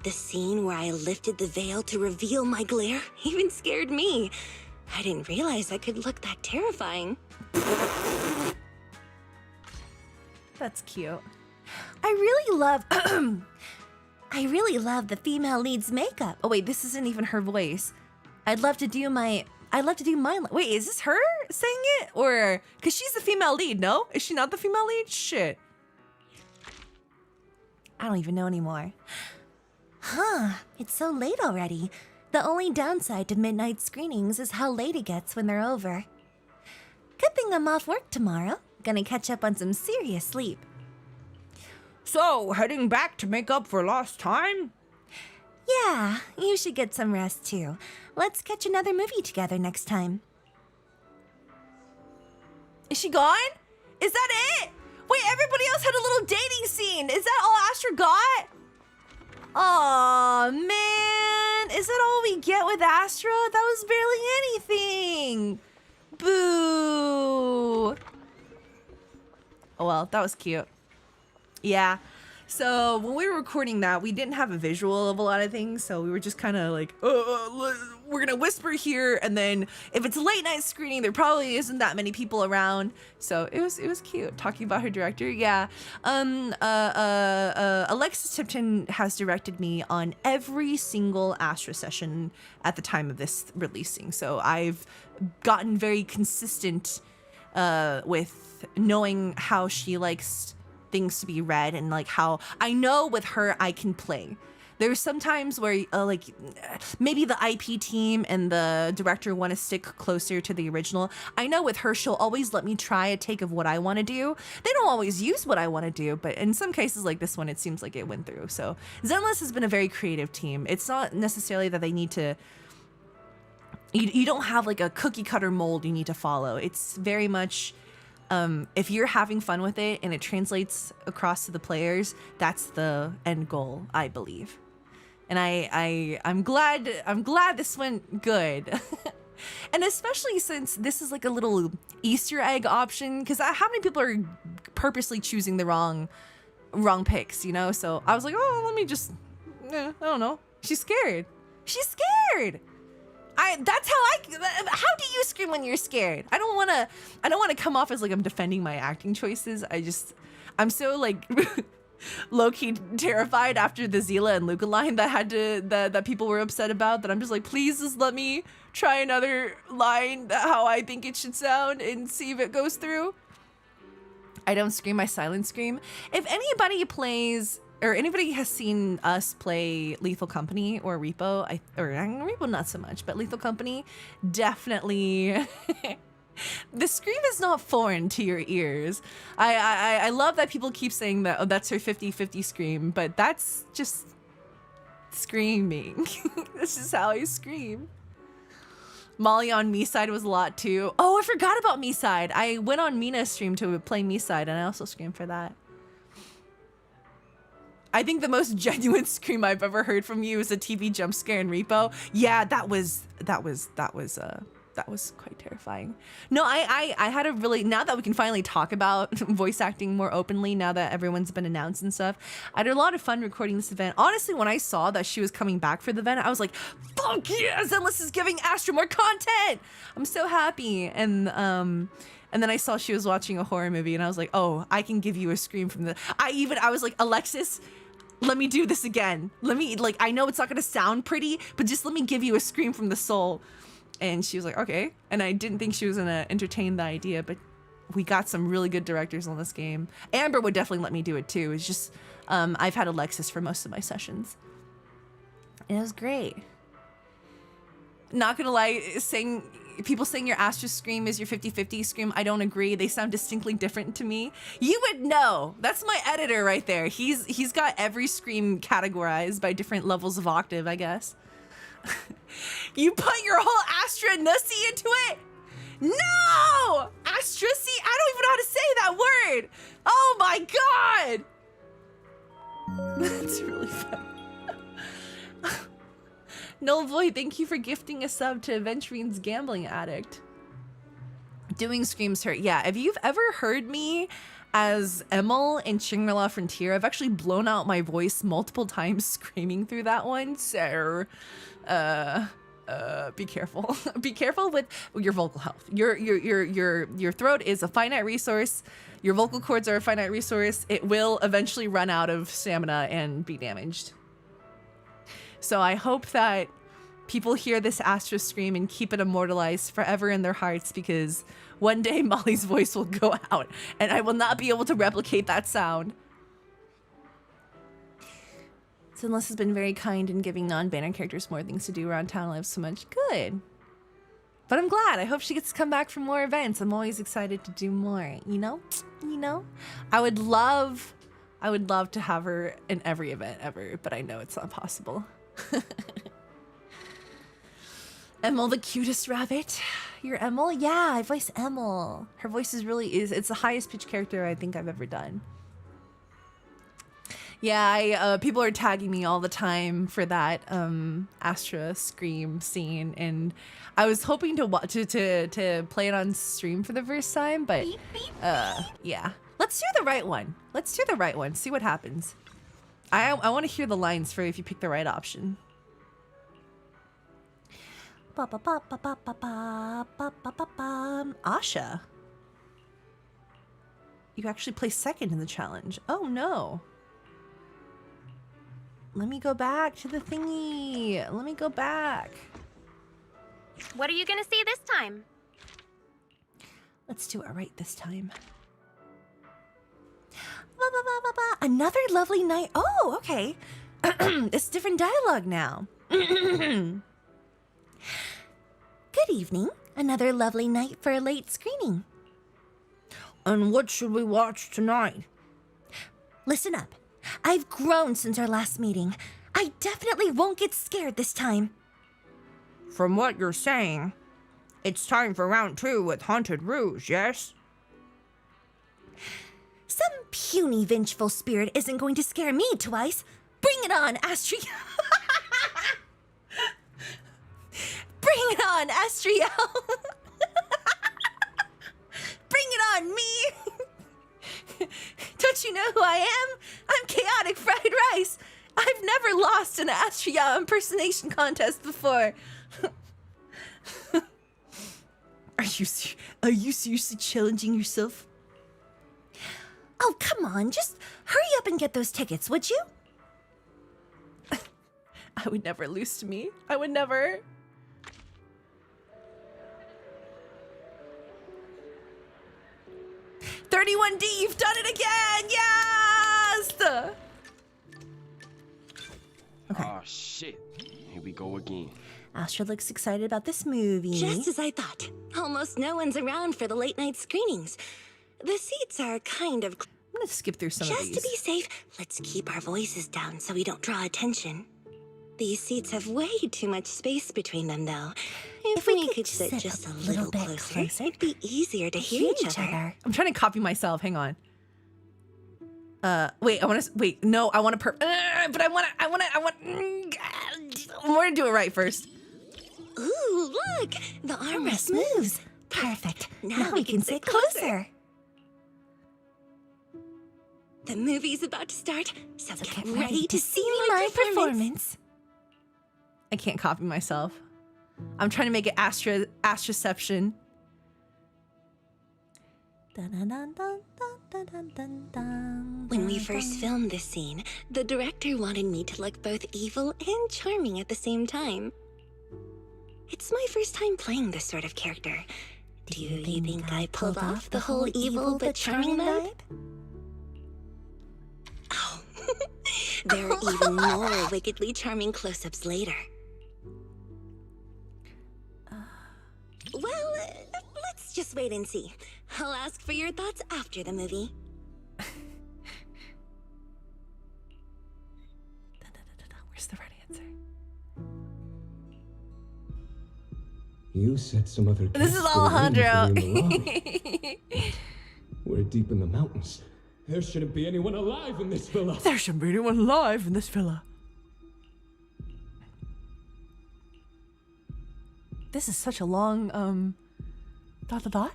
The scene where I lifted the veil to reveal my glare even scared me. I didn't realize I could look that terrifying. That's cute. I really love the female lead's makeup. Oh wait, this isn't even her voice. I'd love to do mine. Wait, is this her saying it? Or, cause she's the female lead, no? Is she not the female lead? Shit. I don't even know anymore. It's so late already. The only downside to midnight screenings is how late it gets when they're over. Good thing I'm off work tomorrow. Gonna catch up on some serious sleep. So, heading back to make up for lost time? Yeah, you should get some rest too. Let's catch another movie together next time. Is she gone? Is that it? Wait, everybody else had a little dating scene. Is that all Astra got? Aw, man. Is that all we get with Astra? That was barely anything. Boo. Oh well, that was cute. Yeah. So when we were recording that, we didn't have a visual of a lot of things, so we were just kind of like, we're gonna whisper here, and then if it's a late night screening, there probably isn't that many people around. So it was cute talking about her director. Yeah. Alexis Tipton has directed me on every single Astra session at the time of this releasing. So I've gotten very consistent with knowing how she likes things to be read, and like how I know with her I can play. There's some times where like maybe the IP team and the director want to stick closer to the original. I know with her she'll always let me try a take of what I want to do. They don't always use what I want to do, but in some cases like this one it seems like it went through. So Zenless has been a very creative team. It's not necessarily that they need to you don't have like a cookie cutter mold you need to follow. It's very much if you're having fun with it and it translates across to the players, that's the end goal, I believe. And I'm glad this went good. And especially since this is like a little Easter egg option, because how many people are purposely choosing the wrong picks, you know? So I was like, oh, let me just, I don't know. She's scared. She's scared. That's how do you scream when you're scared? I don't want to come off as like I'm defending my acting choices. I'm so like low-key terrified after the Zila and Luca line that people were upset about, that I'm just like, please just let me try another line how I think it should sound and see if it goes through. I don't scream, I silent scream. If anybody plays, or anybody has seen us play Lethal Company or Repo, Repo not so much, but Lethal Company, definitely the scream is not foreign to your ears. I love that people keep saying that, oh, that's her 50-50 scream, but that's just screaming. This is how I scream. Molly on Me-Side was a lot too. Oh, I forgot about Me-Side. I went on Mina's stream to play Me-Side, and I also screamed for that. I think the most genuine scream I've ever heard from you is a TV jump scare in Repo. Yeah, that was quite terrifying. No, I had a really, now that we can finally talk about voice acting more openly, now that everyone's been announced and stuff, I had a lot of fun recording this event. Honestly, when I saw that she was coming back for the event, I was like, fuck yes, Endless is giving Astra more content. I'm so happy. And then I saw she was watching a horror movie, and I was like, oh, I can give you a scream from the, I was like, Alexis, let me do this again. Let me, like, I know it's not gonna sound pretty, but just let me give you a scream from the soul. And she was like, okay. And I didn't think she was gonna entertain the idea, but we got some really good directors on this game. Amber would definitely let me do it too. It's just, I've had Alexis for most of my sessions. And it was great. Not gonna lie, people saying your Astra scream is your 50-50 scream, I don't agree. They sound distinctly different to me. You would know. That's my editor right there. He's got every scream categorized by different levels of octave, I guess. You put your whole Astra Nussy into it? No! Astra, see, I don't even know how to say that word. Oh my god! That's really funny. Null Void, thank you for gifting a sub to Aventurine's Gambling Addict. Doing screams hurt. Yeah, if you've ever heard me as Emil in Shangri-La Frontier, I've actually blown out my voice multiple times screaming through that one, so be careful. Be careful with your vocal health. Your throat is a finite resource. Your vocal cords are a finite resource. It will eventually run out of stamina and be damaged. So I hope that people hear this Astra scream and keep it immortalized forever in their hearts, because one day Molly's voice will go out and I will not be able to replicate that sound. Sinless has been very kind in giving non-banner characters more things to do around town. I have so much. Good. But I'm glad. I hope she gets to come back for more events. I'm always excited to do more, you know? You know? I would love to have her in every event ever, but I know it's not possible. Emil, the cutest rabbit. You're Emil? Yeah, I voice Emil. Her voice it's the highest pitch character I think I've ever done. Yeah, people are tagging me all the time for that Astra scream scene, and I was hoping to play it on stream for the first time, but yeah. Let's do the right one. Let's do the right one. See what happens. I want to hear the lines for if you pick the right option. Asha. You actually placed second in the challenge. Oh no. Let me go back to the thingy. Let me go back. What are you gonna see this time? Let's do it right this time. Another lovely night. Oh, okay. It's different dialogue now. Good evening. Another lovely night for a late screening. And what should we watch tonight? Listen up. I've grown since our last meeting. I definitely won't get scared this time. From what you're saying, it's time for round 2 with Haunted Rouge, yes? Some puny, vengeful spirit isn't going to scare me twice. Bring it on, Astriel. Bring it on, Astriel. Bring it on, me. Don't you know who I am? I'm Chaotic Fried Rice. I've never lost an Astriel impersonation contest before. Are you seriously challenging yourself? Oh, come on, just hurry up and get those tickets, would you? I would never lose to me. I would never. $31D, you've done it again! Yes! Okay. Oh shit. Here we go again. Astra looks excited about this movie. Just as I thought. Almost no one's around for the late night screenings. The seats are kind of... I'm gonna skip through some of these. Just to be safe, let's keep our voices down so we don't draw attention. These seats have way too much space between them, though. If we could sit just a little bit closer, it'd be easier to hear each other. I'm trying to copy myself. Hang on. Wait, I want to, wait, no, I want to, but I want to do it right first. Ooh, look, the armrest moves. Perfect. Now we can sit closer. The movie's about to start, so get ready to see my performance. I can't copy myself. I'm trying to make it Astraception. When we first filmed this scene, the director wanted me to look both evil and charming at the same time. It's my first time playing this sort of character. Do you think I pulled off the whole evil but charming vibe? Oh, there are even more wickedly charming close-ups later. Well, let's just wait and see. I'll ask for your thoughts after the movie. Where's the right answer? You said some other This is guests were waiting Alejandro. for me in the lobby. We're deep in the mountains. There shouldn't be anyone alive in this villa. There shouldn't be anyone alive in this villa. This is such a long, dot.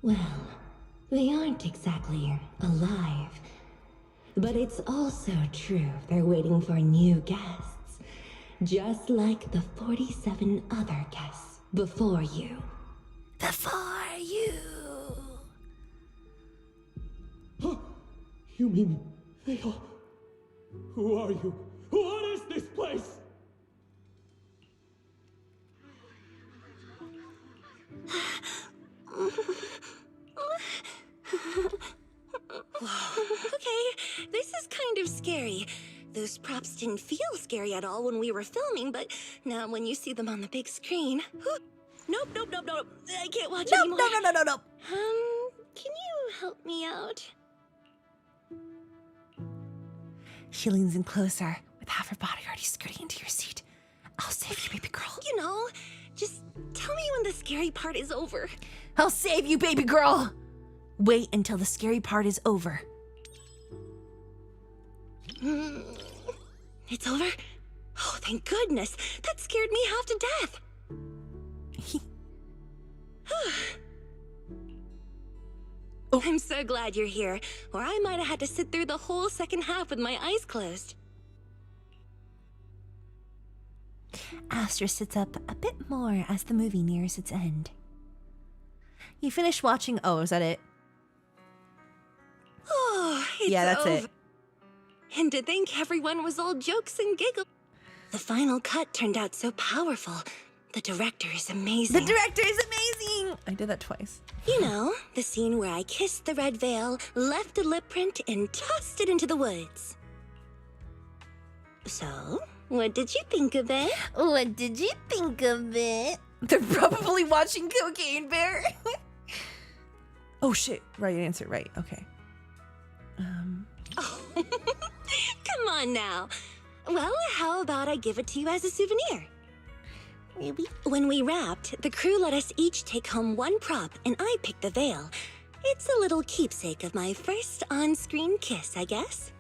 Well, they aren't exactly alive. But it's also true they're waiting for new guests. Just like the 47 other guests before you. Before you. You mean they are... Who are you? What is this place? Okay, this is kind of scary. Those props didn't feel scary at all when we were filming, but now when you see them on the big screen... Nope. I can't watch anymore. No. Can you help me out? She leans in closer with half her body already skirting into your seat. I'll save you, baby girl. You know, just tell me when the scary part is over. I'll save you, baby girl. Wait until the scary part is over. It's over? Oh, thank goodness. That scared me half to death. I'm so glad you're here, or I might have had to sit through the whole second half with my eyes closed. Astra sits up a bit more as the movie nears its end. You finish watching. Oh, is that it? Oh, it's Yeah, that's over. it. And to think everyone was all jokes and giggles. The final cut turned out so powerful. The director is amazing. The director is amazing! I did that twice. You know, the scene where I kissed the red veil, left a lip print, and tossed it into the woods. So, what did you think of it? What did you think of it? They're probably watching Cocaine Bear. Oh shit, right answer, right, okay. Oh, come on now. Well, how about I give it to you as a souvenir? Maybe. When we wrapped, the crew let us each take home one prop, and I picked the veil. It's a little keepsake of my first on-screen kiss, I guess.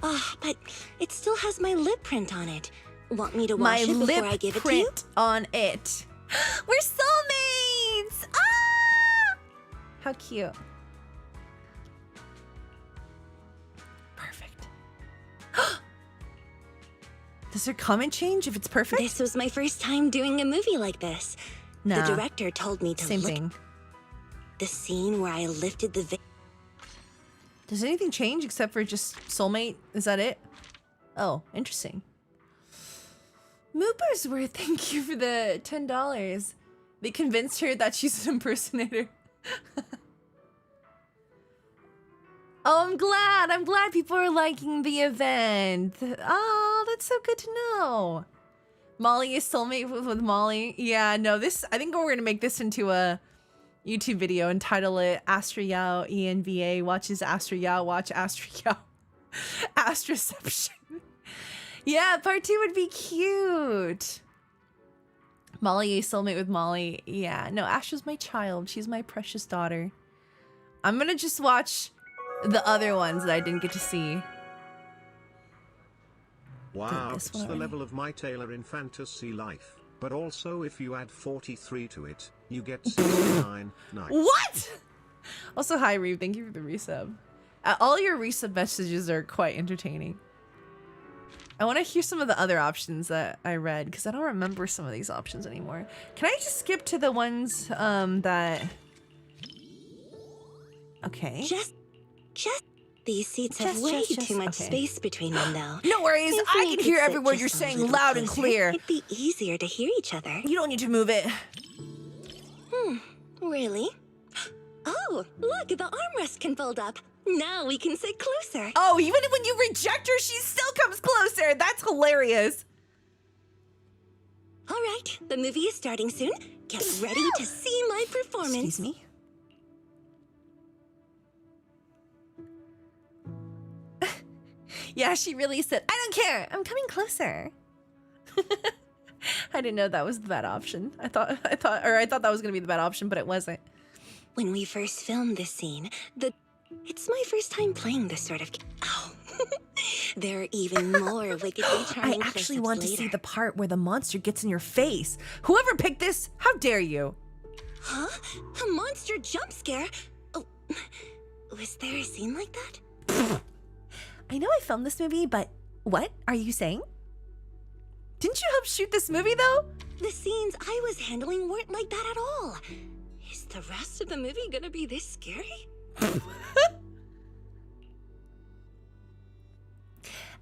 Ah, but it still has my lip print on it. Want me to wash it before I give it to you? On it. We're soulmates! Ah! How cute. Perfect. Does her comment change if it's perfect? This was my first time doing a movie like this. Nah. The director told me to Same look. thing. the scene where I lifted the Does anything change except for just soulmate? Is that it? Oh, interesting. Moopersworth, thank you for the $10. They convinced her that she's an impersonator. Oh, I'm glad. I'm glad people are liking the event. Oh, that's so good to know. Molly is soulmate with Molly. Yeah, no, this, I think we're going to make this into a YouTube video and title it Astra Yao ENVA watches Astra Yao watch Astra Yao. Astraception. Yeah, part 2 would be cute. Molly is soulmate with Molly. Yeah, no, Astra's my child. She's my precious daughter. I'm going to just watch the other ones that I didn't get to see. Wow, it's the level of my Taylor in fantasy life. But also if you add 43 to it, you get 69. Nice. What? Also, hi Reeve, thank you for the resub. All your resub messages are quite entertaining. I want to hear some of the other options that I read, because I don't remember some of these options anymore. Can I just skip to the ones that... Okay. Just these seats have way too much space between them, though. No worries, If I we can could hear sit every word just you're a saying little loud and closer, clear. It'd be easier to hear each other. You don't need to move it. Really? Oh, look, the armrest can fold up. Now we can sit closer. Oh, even when you reject her, she still comes closer. That's hilarious. All right, the movie is starting soon. Get ready to see my performance. Excuse me? Yeah, she really said, I don't care. I'm coming closer. I didn't know that was the bad option. I thought that was gonna be the bad option, but it wasn't. When we first filmed this scene, it's my first time playing this sort of. Ow. There are even more wickedly charming. I actually close-ups want to later. see the part where the monster gets in your face. Whoever picked this, how dare you? Huh? A monster jump scare? Oh, was there a scene like that? I know I filmed this movie, but what are you saying? Didn't you help shoot this movie, though? The scenes I was handling weren't like that at all. Is the rest of the movie gonna be this scary?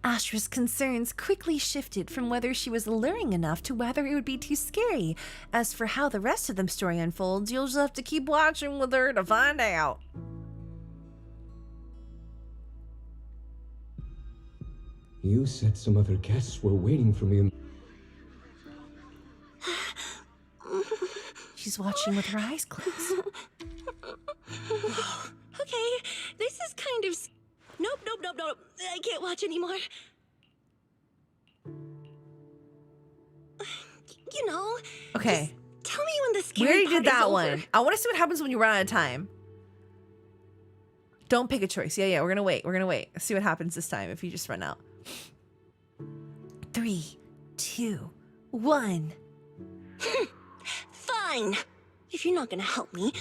Astra's concerns quickly shifted from whether she was alluring enough to whether it would be too scary. As for how the rest of the story unfolds, you'll just have to keep watching with her to find out. You said some other guests were waiting for me in... She's watching with her eyes closed. Okay, this is kind of... Nope. I can't watch anymore. You know... Okay. Just tell me when the We scary already part did that is one. over. I want to see what happens when you run out of time. Don't pick a choice. Yeah, we're gonna wait. Let's see what happens this time if you just run out. 3, 2, 1. Fine. If you're not gonna help me,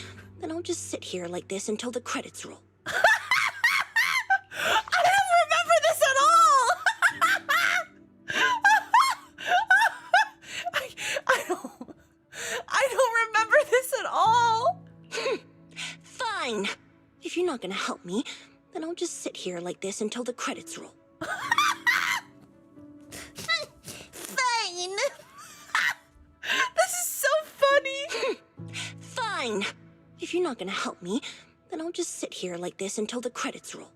then I'll just sit here like this until the credits roll. I don't remember this at all. I don't remember this at all. Fine. If you're not gonna help me, then I'll just sit here like this until the credits roll. Fine. This is so funny. Fine. If you're not gonna help me, then I'll just sit here like this until the credits roll.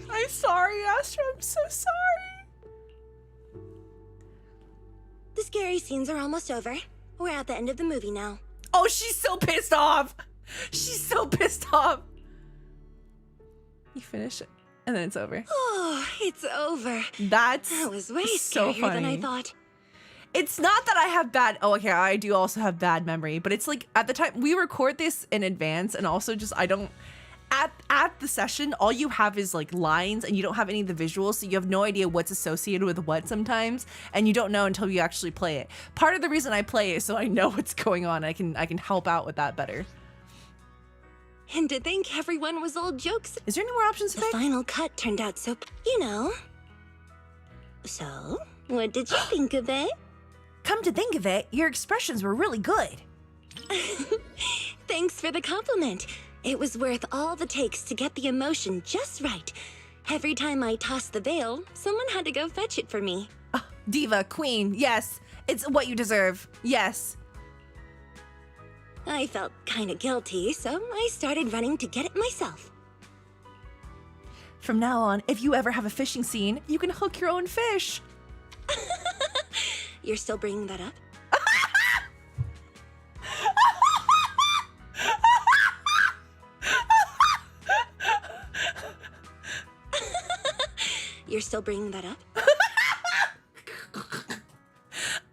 I'm sorry, Astra. I'm so sorry. The scary scenes are almost over. We're at the end of the movie now. Oh, she's so pissed off. She's so pissed off. You finish it, and then it's over. Oh, it's over. That's That was way so scarier funny. than I thought. It's not that I have bad. Oh, okay, I do also have bad memory, but it's like at the time we record this in advance, and also just I don't. At the session, all you have is like lines, and you don't have any of the visuals, so you have no idea what's associated with what sometimes, and you don't know until you actually play it. Part of the reason I play is so I know what's going on. I can help out with that better. And to think everyone was all jokes. Is there any more options to The pick? final cut turned out so, you know. So, what did you think of it? Come to think of it, your expressions were really good. Thanks for the compliment. It was worth all the takes to get the emotion just right. Every time I tossed the veil, someone had to go fetch it for me. Oh, diva, queen, yes. It's what you deserve. Yes. I felt kinda guilty, so I started running to get it myself. From now on, if you ever have a fishing scene, you can hook your own fish. You're still bringing that up? You're still bringing that up?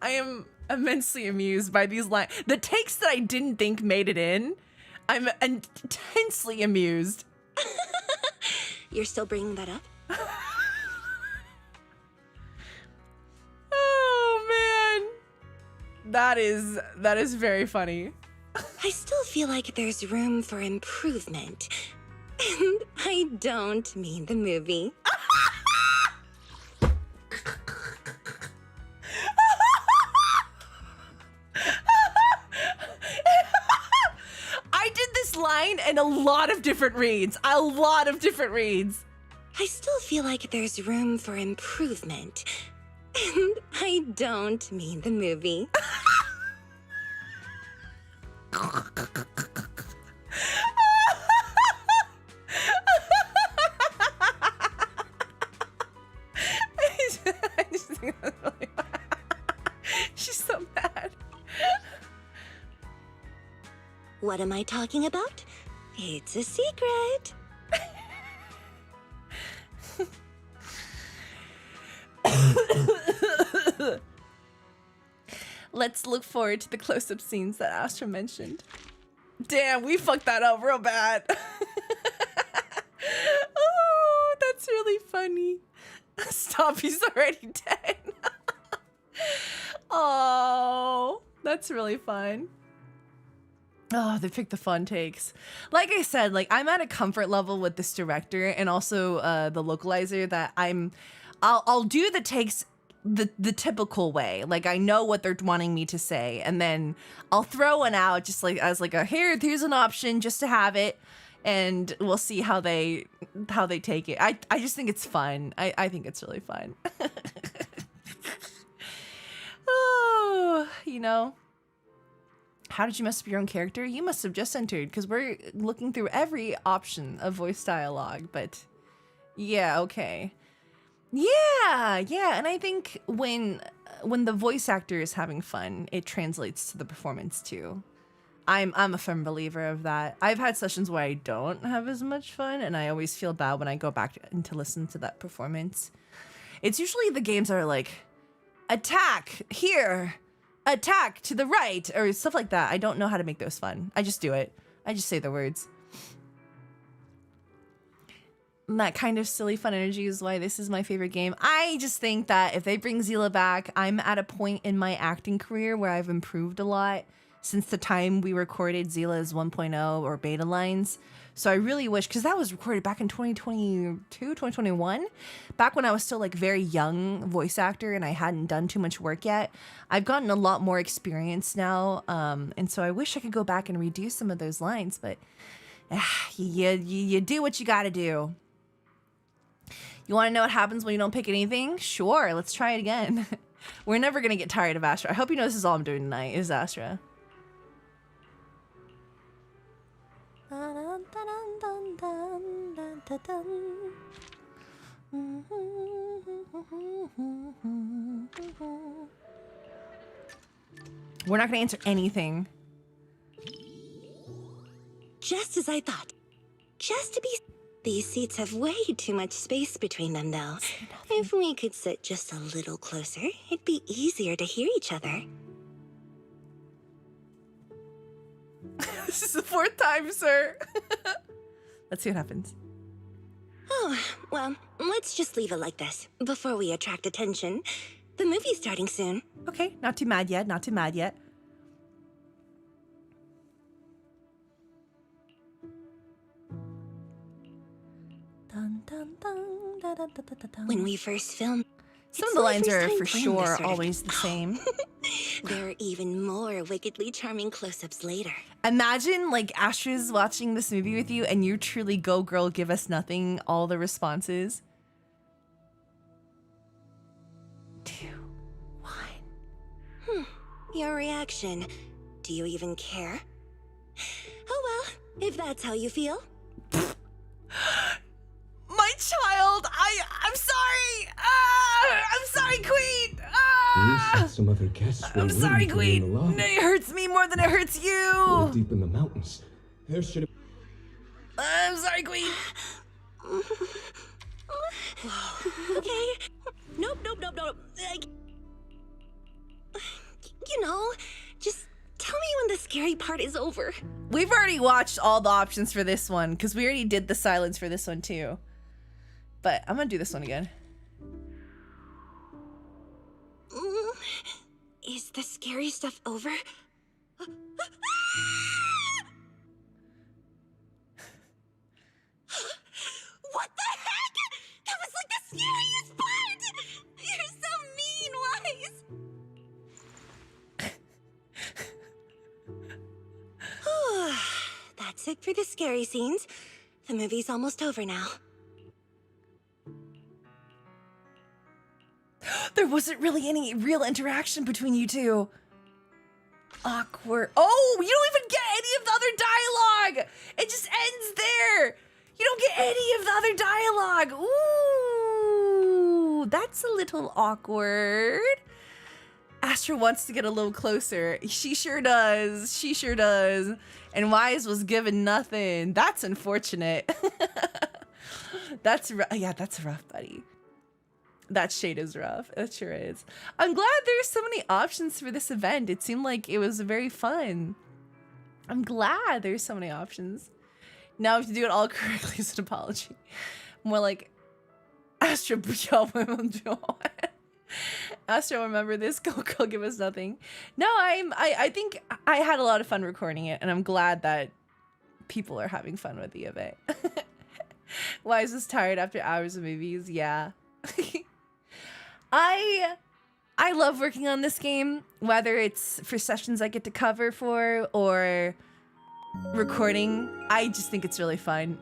I am immensely amused by these lines. The takes that I didn't think made it in, I'm intensely amused. You're still bringing that up? Oh, man. That is very funny. I still feel like there's room for improvement. And I don't mean the movie. I did this line in a lot of different reads. A lot of different reads. I still feel like there's room for improvement. And I don't mean the movie. I just think that's really She's so mad. What am I talking about? It's a secret. Let's look forward to the close-up scenes that Astra mentioned. Damn, we fucked that up real bad. Oh, that's really funny. Stop, he's already dead. Oh, that's really fun. Oh, they picked the fun takes. Like I said, like I'm at a comfort level with this director and also the localizer that I'll do the takes the typical way. Like I know what they're wanting me to say, and then I'll throw one out just like as like a here's an option just to have it, and we'll see how they take it. I just think it's fun. I think it's really fun. Oh, you know. How did you mess up your own character? You must have just entered, because we're looking through every option of voice dialogue, but yeah, okay. Yeah, and I think when the voice actor is having fun, it translates to the performance too. I'm a firm believer of that. I've had sessions where I don't have as much fun, and I always feel bad when I go back and to listen to that performance. It's usually the games are like, attack here, attack to the right, or stuff like that. I don't know how to make those fun. I just do it. I just say the words. And that kind of silly fun energy is why this is my favorite game. I just think that if they bring Zila back, I'm at a point in my acting career where I've improved a lot since the time we recorded Zila's 1.0 or beta lines. So I really wish, because that was recorded back in 2022, 2021, back when I was still like very young voice actor and I hadn't done too much work yet. I've gotten a lot more experience now, and so I wish I could go back and redo some of those lines, but you do what you gotta do. You want to know what happens when you don't pick anything? Sure, let's try it again. We're never gonna get tired of Astra. I hope you know this is all I'm doing tonight is Astra. We're not gonna answer anything. Just as I thought. Just to be... These seats have way too much space between them, though. If we could sit just a little closer, it'd be easier to hear each other. This is the 4th time, sir. Let's see what happens. Oh, well, let's just leave it like this, before we attract attention. The movie's starting soon. Okay, not too mad yet, not too mad yet. When we first filmed... Some of the lines are for sure always the same. There are even more wickedly charming close-ups later. Imagine like Astra's watching this movie with you and you truly go girl, give us nothing, all the responses. 2, 1. Your reaction. Do you even care? Oh well, if that's how you feel. My child, I'm sorry. I'm sorry, Queen. You said some other guests were I'm sorry, waiting for me in the Queen. lobby. It hurts me more than it hurts We're you. deep in the mountains. There should have... I'm sorry, Queen. Okay. Nope. Like, you know, just tell me when the scary part is over. We've already watched all the options for this one because we already did the silence for this one too. But I'm gonna do this one again. Is the scary stuff over? What the heck? That was like the scariest part! You're so mean, Wise! That's it for the scary scenes. The movie's almost over now. There wasn't really any real interaction between you two. Awkward. Oh, you don't even get any of the other dialogue. It just ends there. You don't get any of the other dialogue. Ooh, that's a little awkward. Astra wants to get a little closer. She sure does. She sure does. And Wise was given nothing. That's unfortunate. That's rough, buddy. That shade is rough. It sure is. I'm glad there's so many options for this event. It seemed like it was very fun. I'm glad there's so many options. Now I have to do it all correctly as an apology. More like Astra Astra, remember this? Coco, give us nothing. No, I think I had a lot of fun recording it, and I'm glad that people are having fun with the event. Wise was tired after hours of movies. Yeah. I love working on this game, whether it's for sessions I get to cover for or recording. I just think it's really fun.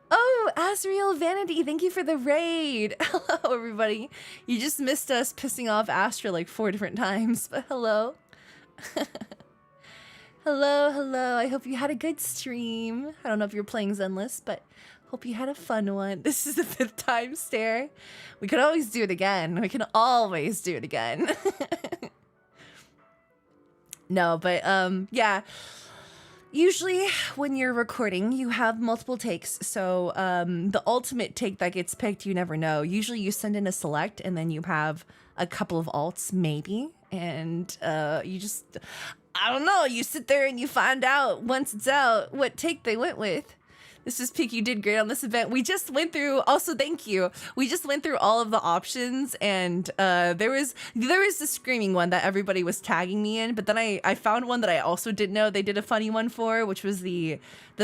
Oh, Asriel Vanity, thank you for the raid. Hello, everybody. You just missed us pissing off Astra like 4 different times, but hello. Hello. I hope you had a good stream. I don't know if you're playing Zenless, but hope you had a fun one. This is the 5th time stare. We could always do it again. We can always do it again. No, but yeah. Usually when you're recording, you have multiple takes. So the ultimate take that gets picked, you never know. Usually you send in a select and then you have a couple of alts, maybe. And you just, I don't know, you sit there and you find out once it's out what take they went with. This is Peak, you did great on this event. We just went through, also thank you. We just went through all of the options and there was the screaming one that everybody was tagging me in, but then I found one that I also didn't know they did a funny one for, which was the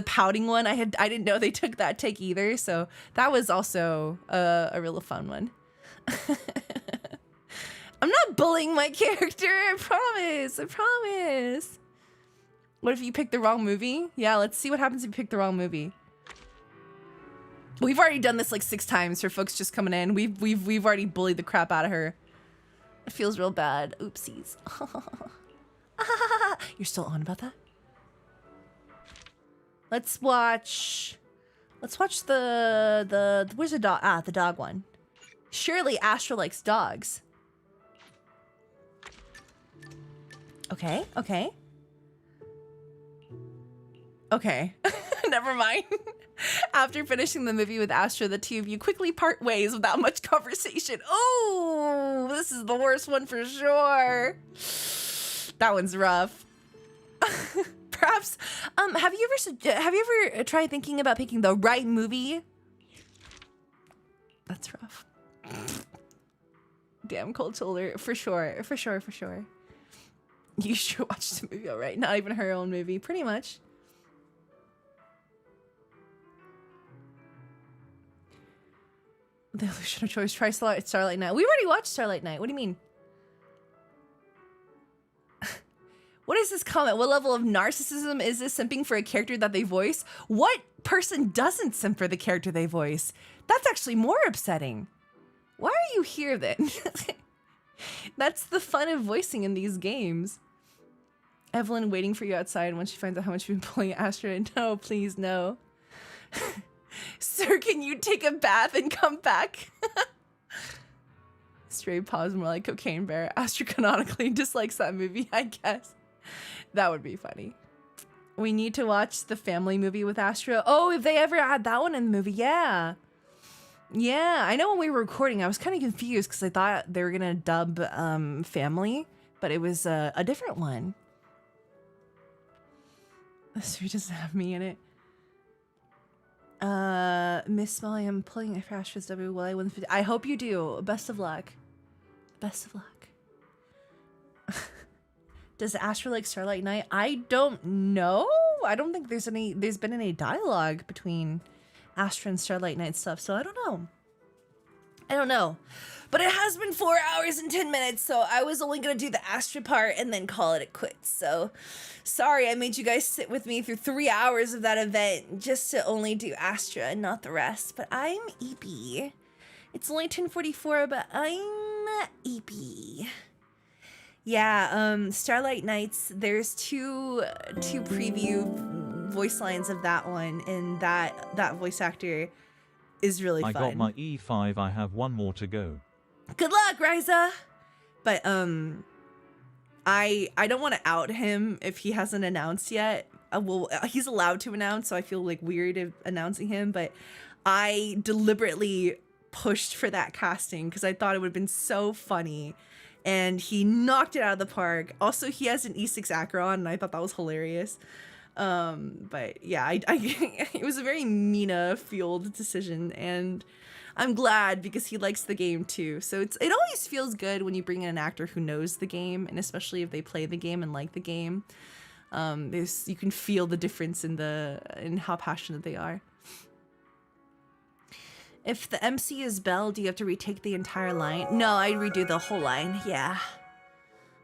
pouting one. I didn't know they took that take either, so that was also a real fun one. I'm not bullying my character, I promise. What if you pick the wrong movie? Yeah, let's see what happens if you pick the wrong movie. We've already done this like 6 times for folks just coming in. We've already bullied the crap out of her. It feels real bad. Oopsies. You're still on about that? Let's watch the where's the dog? Ah, the dog one. Surely Astra likes dogs. Okay. Never mind. After finishing the movie with Astra, the two of you quickly part ways without much conversation. Oh, this is the worst one for sure. That one's rough. Perhaps, have you ever tried thinking about picking the right movie? That's rough. Damn, cold shoulder, for sure. You should watch the movie, all right? Not even her own movie, pretty much. The illusion of choice. Try Starlight Night. We already watched Starlight Night. What do you mean? What is this comment? What level of narcissism is this, simping for a character that they voice? What person doesn't simp for the character they voice? That's actually more upsetting. Why are you here then? That's the fun of voicing in these games. Evelyn waiting for you outside when she finds out how much you've been playing Astra. No, please, no. Sir, can you take a bath and come back? Stray pause, more like Cocaine Bear. Astra canonically dislikes that movie, I guess. That would be funny. We need to watch the family movie with Astra. Oh, if they ever add that one in the movie, yeah. Yeah, I know when we were recording, I was kind of confused because I thought they were going to dub family, but it was a different one. This movie doesn't have me in it. Miss Molly, I'm pulling for Astra's W. Will I win? I hope you do. Best of luck. Best of luck. Does Astra like Starlight Night? I don't know. I don't think there's been any dialogue between Astra and Starlight Night stuff, so I don't know. I don't know. But it has been 4 hours and 10 minutes, so I was only gonna do the Astra part and then call it a quit. So sorry I made you guys sit with me through 3 hours of that event just to only do Astra and not the rest. But I'm EP. It's only 10:44, but I'm EP. Yeah, Starlight Nights, there's two preview voice lines of that one, and that voice actor is really fun. I got my E5, I have one more to go. Good luck, Ryza! But I don't want to out him if he hasn't announced yet. Well, he's allowed to announce, so I feel like weird of announcing him, but I deliberately pushed for that casting because I thought it would have been so funny. And he knocked it out of the park. Also, he has an E6 Acheron, and I thought that was hilarious. But yeah, it was a very Mina-fueled decision, and I'm glad because he likes the game too. So it always feels good when you bring in an actor who knows the game, and especially if they play the game and like the game. You can feel the difference in how passionate they are. If the MC is Belle, do you have to retake the entire line? No, I redo the whole line. Yeah,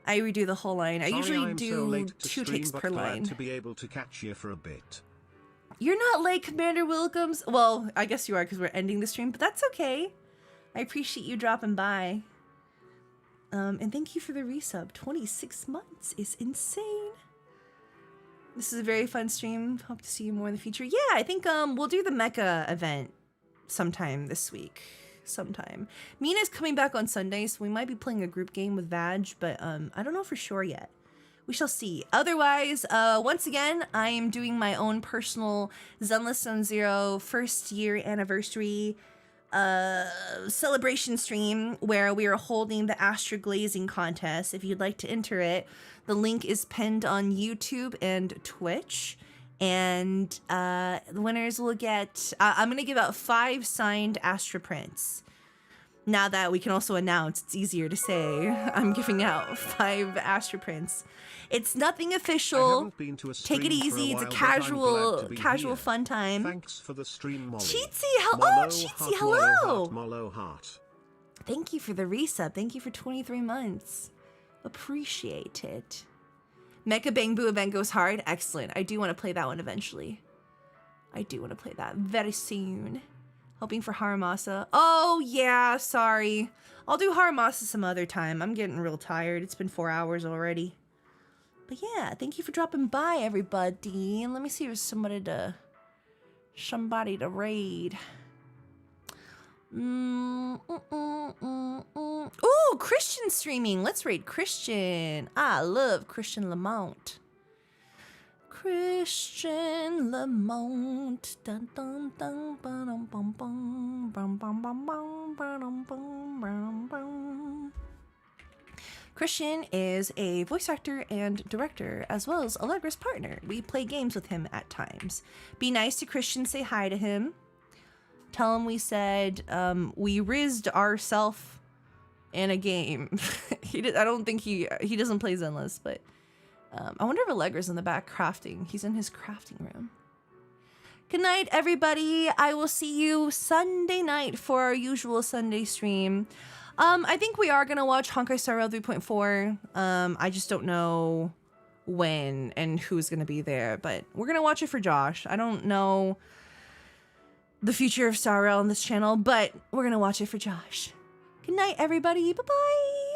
I redo the whole line. I usually do 2 takes per line. To be able to catch you for a bit. You're not late, Commander Wilkins. Well, I guess you are because we're ending the stream, but that's okay. I appreciate you dropping by. And thank you for the resub. 26 months is insane. This is a very fun stream. Hope to see you more in the future. Yeah, I think we'll do the Mecha event sometime this week. Sometime. Mina's coming back on Sunday, so we might be playing a group game with Vag, but I don't know for sure yet. We shall see. Otherwise, once again, I am doing my own personal Zenless Zone Zero first year anniversary celebration stream where we are holding the Astra glazing contest. If you'd like to enter it, the link is pinned on YouTube and Twitch. And the winners will get, I'm going to give out 5 signed Astra prints. Now that we can also announce, it's easier to say, I'm giving out 5 Astra prints. It's nothing official. Take it easy. It's a casual fun time. Thanks for the stream, Molly. Cheatsy, hello. Cheatsy, hello. Mollo heart. Thank you for the resub. Thank you for 23 months. Appreciate it. Mecha Bang Boo event goes hard. Excellent. I do want to play that one eventually. I do want to play that very soon. Hoping for Haramasa. Oh, yeah. Sorry. I'll do Haramasa some other time. I'm getting real tired. It's been 4 hours already. But yeah, thank you for dropping by, everybody. And let me see if there's somebody to raid. Ooh, Christian streaming. Let's raid Christian. I love Christian Lamont. Christian Lamont. Dun, dun, dun, ba-dum, bum, bum, bum, bum, bum, bum, ba-dum, bum, bum, bum. Christian is a voice actor and director, as well as Allegra's partner. We play games with him at times. Be nice to Christian, say hi to him. Tell him we said we rizzed ourself in a game. I don't think he doesn't play Zenless, but I wonder if Allegra's in the back crafting. He's in his crafting room. Good night, everybody. I will see you Sunday night for our usual Sunday stream. I think we are gonna watch Honkai Star Rail 3.4. I just don't know when and who's gonna be there, but we're gonna watch it for Josh. I don't know the future of Star Rail on this channel, but we're gonna watch it for Josh. Good night, everybody. Bye-bye.